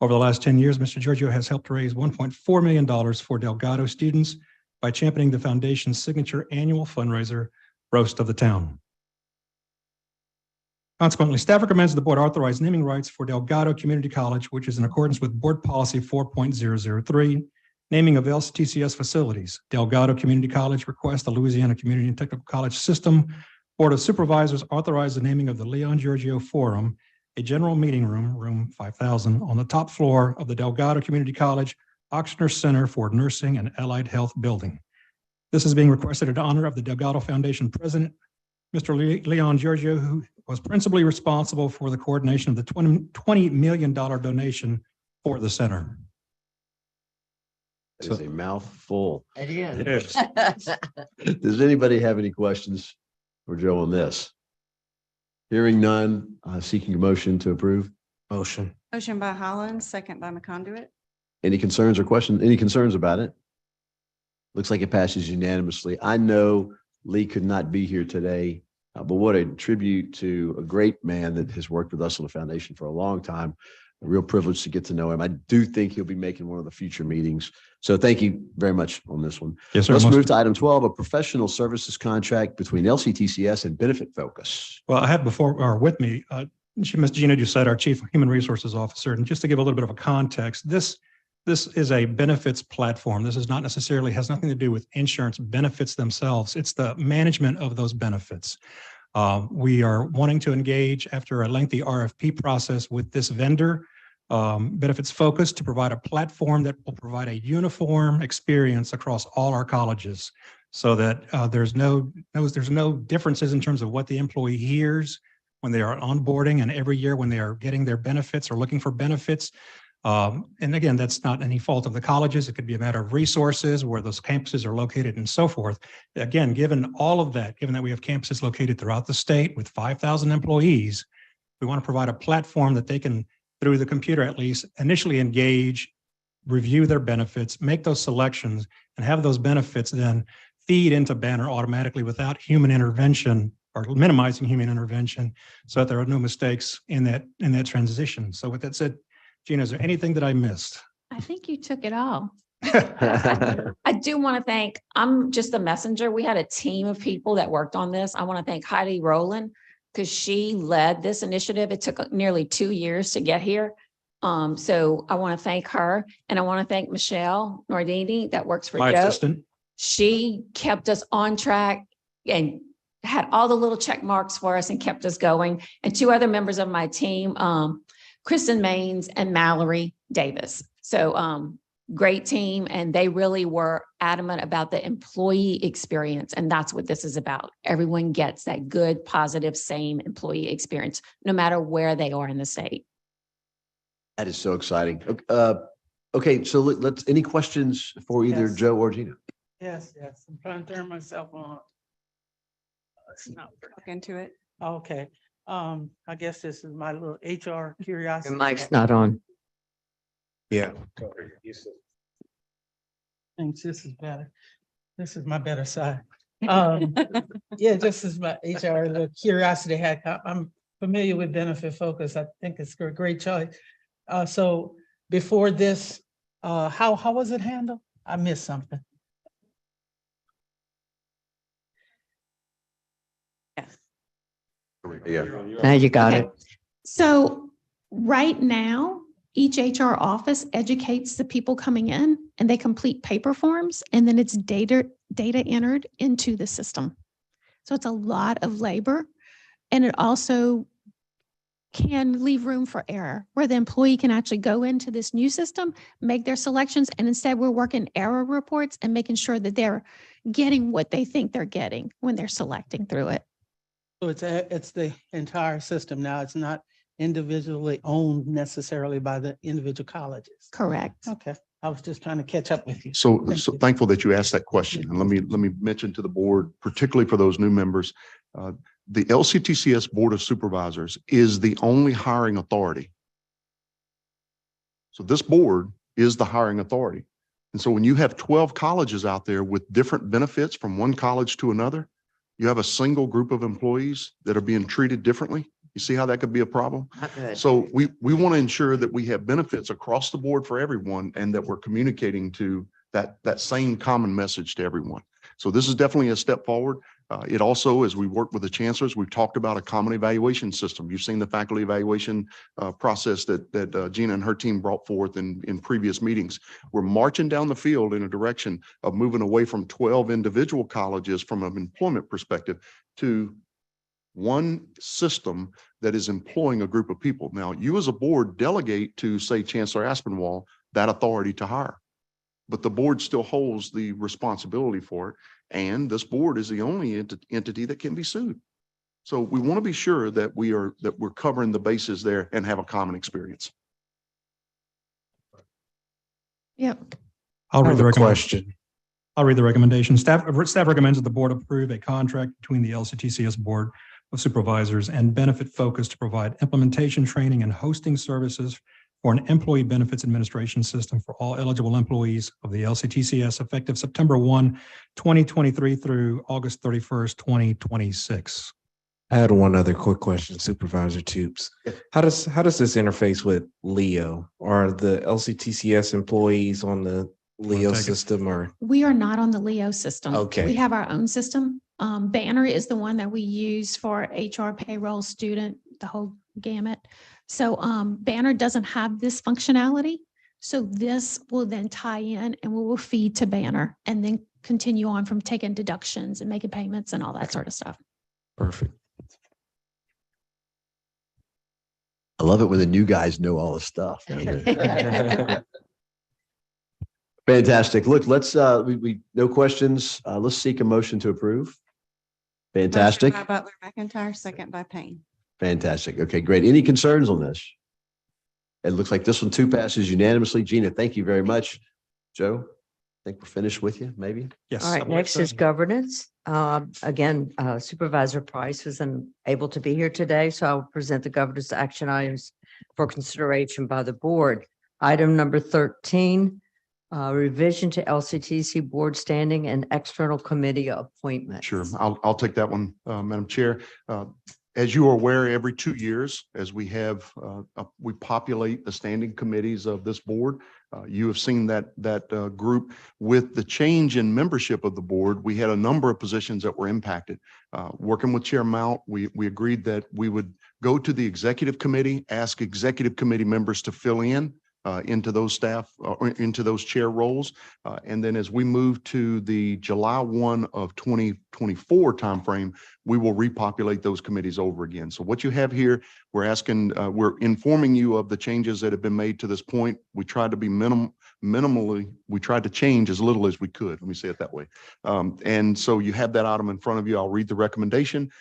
Over the last 10 years, Mr. Giorgio has helped raise $1.4 million for Delgado students by championing the foundation's signature annual fundraiser, Roast of the Town. Consequently, staff recommends the board authorize naming rights for Delgado Community College, which is in accordance with Board Policy 4.003, naming of LCTCS facilities. Delgado Community College requests the Louisiana Community and Technical College System Board of Supervisors authorize the naming of the Leon Giorgio Forum, a general meeting room, room 5000, on the top floor of the Delgado Community College Ochsner Center for Nursing and Allied Health building. This is being requested in honor of the Delgado Foundation President, Mr. Leon Giorgio, who was principally responsible for the coordination of the $20 million donation for the center. That is a mouthful. It is. It is. Does anybody have any questions for Joe on this? Hearing none, seeking a motion to approve. Motion. Motion by Hollins, second by McConduit. Any concerns or questions? Any concerns about it? Looks like it passes unanimously. I know Lee could not be here today, but what a tribute to a great man that has worked with us on the foundation for a long time. A real privilege to get to know him. I do think he'll be making one of the future meetings. So thank you very much on this one. Yes, sir. Let's move to item 12, a professional services contract between LCTCS and Benefit Focus. Well, I have with me Ms. Gina Doucette, our Chief Human Resources Officer, and just to give a little bit of a context, this is a benefits platform. This is not necessarily, has nothing to do with insurance benefits themselves. It's the management of those benefits. We are wanting to engage after a lengthy RFP process with this vendor, Benefits Focus, to provide a platform that will provide a uniform experience across all our colleges so that there's no differences in terms of what the employee hears when they are onboarding and every year when they are getting their benefits or looking for benefits. And again, that's not any fault of the colleges. It could be a matter of resources, where those campuses are located and so forth. Again, given all of that, given that we have campuses located throughout the state with 5,000 employees, we want to provide a platform that they can, through the computer at least, initially engage, review their benefits, make those selections, and have those benefits then feed into Banner automatically without human intervention or minimizing human intervention, so that there are no mistakes in that transition. So with that said, Gina, is there anything that I missed? I think you took it all. I do want to thank, I'm just a messenger. We had a team of people that worked on this. I want to thank Heidi Rowland because she led this initiative. It took nearly 2 years to get here. So I want to thank her, and I want to thank Michelle Nordini that works for My Joe. assistant. She kept us on track and had all the little check marks for us and kept us going. And 2 other members of my team, Kristen Maines and Mallory Davis. So great team. And they really were adamant about the employee experience. And that's what this is about. Everyone gets that good, positive, same employee experience, no matter where they are in the state. That is so exciting. Okay, so let's, any questions for either Yes. Joe or Gina? Yes, yes. I'm trying to turn myself on. It's not. Look into it. Okay. I guess this is my little HR curiosity. Your mic's not on. Yeah. Thanks. This is better. This is my better side. Yeah, this is my HR little curiosity hack. I'm familiar with Benefit Focus. I think it's a great choice. So before this, how was it handled? I missed something. Yeah. Now you got Okay. it. So right now, each HR office educates the people coming in and they complete paper forms, and then it's data entered into the system. So it's a lot of labor, and it also can leave room for error where the employee can actually go into this new system, make their selections, and instead we're working error reports and making sure that they're getting what they think they're getting when they're selecting through it. So it's the entire system now. It's not individually owned necessarily by the individual colleges. Correct. Okay. I was just trying to catch up with you. So Thank you. thankful that you asked that question. And let me mention to the board, particularly for those new members, the LCTCS Board of Supervisors is the only hiring authority. So this board is the hiring authority. And so when you have 12 colleges out there with different benefits from one college to another, you have a single group of employees that are being treated differently. You see how that could be a problem? Not good. So we want to ensure that we have benefits across the board for everyone and that we're communicating to that same common message to everyone. So this is definitely a step forward. It also, as we work with the chancellors, we've talked about a common evaluation system. You've seen the faculty evaluation process that Gina and her team brought forth in previous meetings. We're marching down the field in a direction of moving away from 12 individual colleges from an employment perspective to one system that is employing a group of people. Now, you as a board delegate to, say, Chancellor Aspinwall, that authority to hire. But the board still holds the responsibility for it. And this board is the only entity that can be sued. So we want to be sure that we're covering the bases there and have a common experience. Yep. I'll read the Question. I'll read the recommendation. Staff recommends that the board approve a contract between the LCTCS Board of Supervisors and Benefit Focus to provide implementation, training, and hosting services for an employee benefits administration system for all eligible employees of the LCTCS effective September 1, 2023 through August 31st, 2026. I had one other quick question, Supervisor Toops. How does this interface with Leo? Are the LCTCS employees on the Leo system or? We are not on the Leo system. Okay. We have our own system. Banner is the one that we use for HR, payroll, student, the whole gamut. So Banner doesn't have this functionality. So this will then tie in and we will feed to Banner and then continue on from taking deductions and making payments and all that sort of stuff. Perfect. I love it when the new guys know all the stuff. Fantastic. Look, let's, no questions. Let's seek a motion to approve. Fantastic. Motion by Butler McIntyre, second by Payne. Fantastic. Okay, great. Any concerns on this? It looks like this one too passes unanimously. Gina, thank you very much. Joe, I think we're finished with you, maybe? Yes. All right, next is governance. Again, Supervisor Price was unable to be here today, so I'll present the governance action items for consideration by the board. Item number 13, revision to LCTC board standing and external committee appointments. Sure. I'll take that one, Madam Chair. As you are aware, every 2 years, as we have, we populate the standing committees of this board. You have seen that group. With the change in membership of the board, we had a number of positions that were impacted. Working with Chair Mount, we agreed that we would go to the executive committee, ask executive committee members to fill in into those staff or into those chair roles. And then as we move to the July 1 of 2024 timeframe, we will repopulate those committees over again. So what you have here, we're informing you of the changes that have been made to this point. We tried to be minimally, we tried to change as little as we could. Let me say it that way. And so you have that item in front of you. I'll read the recommendation.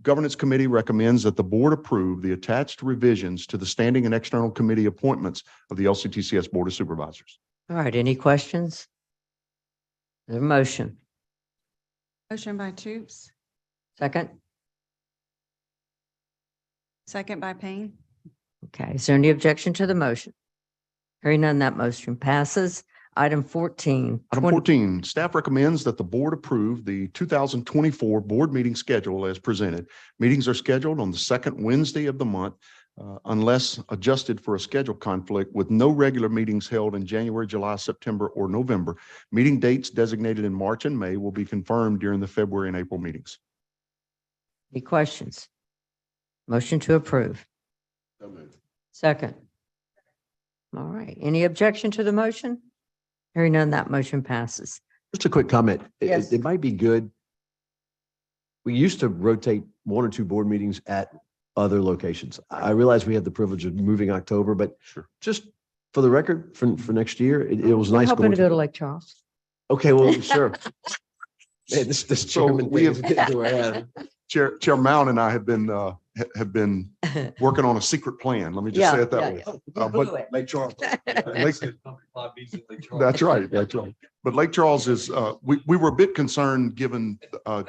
Governance Committee recommends that the board approve the attached revisions to the standing and external committee appointments of the LCTCS Board of Supervisors. All right, any questions? The motion. Motion by Toops, Second. second by Payne. Okay, is there any objection to the motion? Hearing none, that motion passes. Item 14. Item 14, staff recommends that the board approve the 2024 board meeting schedule as presented. Meetings are scheduled on the second Wednesday of the month, unless adjusted for a schedule conflict, with no regular meetings held in January, July, September, or November. Meeting dates designated in March and May will be confirmed during the February and April meetings. Any questions? Motion to approve. Second. All right, any objection to the motion? Hearing none, that motion passes. Just a quick comment. Yes. It might be good. We used to rotate 1 or 2 board meetings at other locations. I realize we have the privilege of moving October, but just for the record, for next year, it was nice. Hoping to go to Lake Charles. Okay, well, sure. Man, this So chairman we thing have is getting to our head. Chair Mount and I have been working on a secret plan. Let me just say it that way. But Lake Charles. That's right. That's right. But Lake Charles is, we were a bit concerned given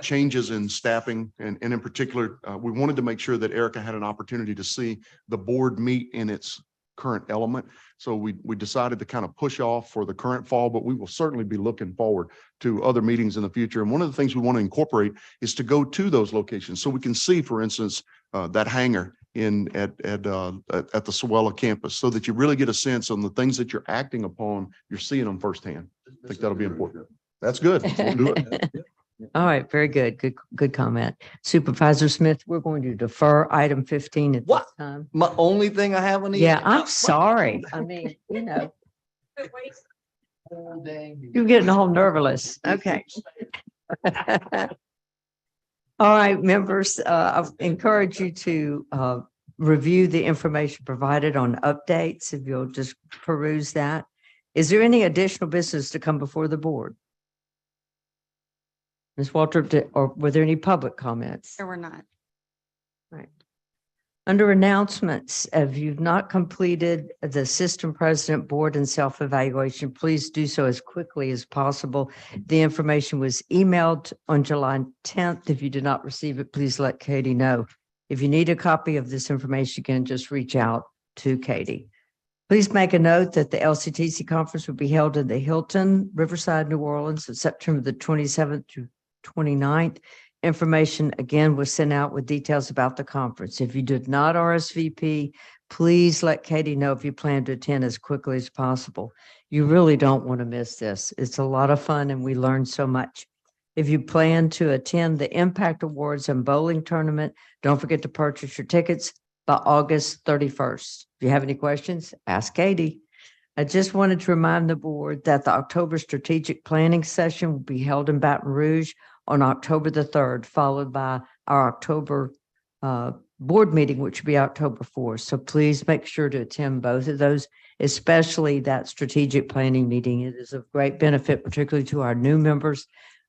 changes in staffing and in particular, we wanted to make sure that Erica had an opportunity to see the board meet in its current element. So we decided to kind of push off for the current fall, but we will certainly be looking forward to other meetings in the future. And one of the things we want to incorporate is to go to those locations so we can see, for instance, that hangar at the Sewella campus, so that you really get a sense on the things that you're acting upon. You're seeing them firsthand. I think that'll be important. That's good. We'll do it. All right, very good. Good comment. Supervisor Smith, we're going to defer item 15 at this time. My only thing I have on the. Yeah, I'm sorry. I mean, you're getting all nervous. Okay. All right, members, I encourage you to review the information provided on updates, if you'll just peruse that. Is there any additional business to come before the board? Ms. Walter, or were there any public comments? There were not. Right. Under announcements, if you've not completed the system president board and self-evaluation, please do so as quickly as possible. The information was emailed on July 10th. If you did not receive it, please let Katie know. If you need a copy of this information, again, just reach out to Katie. Please make a note that the LCTC conference will be held in the Hilton, Riverside, New Orleans, on September the 27th through 29th. Information again was sent out with details about the conference. If you did not RSVP, please let Katie know if you plan to attend as quickly as possible. You really don't want to miss this. It's a lot of fun and we learn so much. If you plan to attend the Impact Awards and Bowling Tournament, don't forget to purchase your tickets. by August 31st. If you have any questions, ask Katie. I just wanted to remind the board that the October strategic planning session will be held in Baton Rouge on October the 3rd, followed by our October board meeting, which will be October 4th. So please make sure to attend both of those, especially that strategic planning meeting. It is of great benefit, particularly to our new members.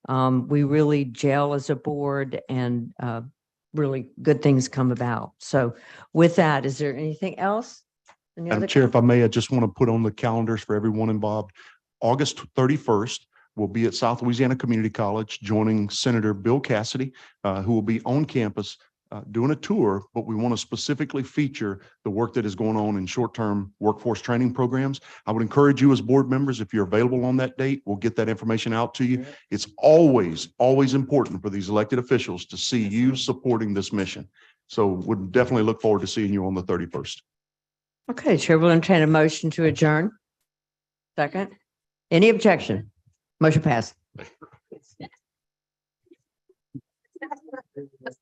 We really gel as a board and really good things come about. So with that, is there anything else? Any Madam other Chair, if I may, I just want to put on the calendars for everyone involved. August 31st, we'll be at South Louisiana Community College, joining Senator Bill Cassidy, who will be on campus doing a tour, but we want to specifically feature the work that is going on in short-term workforce training programs. I would encourage you as board members, if you're available on that date, we'll get that information out to you. It's always important for these elected officials to see you supporting this mission. So would definitely look forward to seeing you on the 31st. Okay, Chair will entertain a motion to adjourn. Second. Any objection? Motion passed.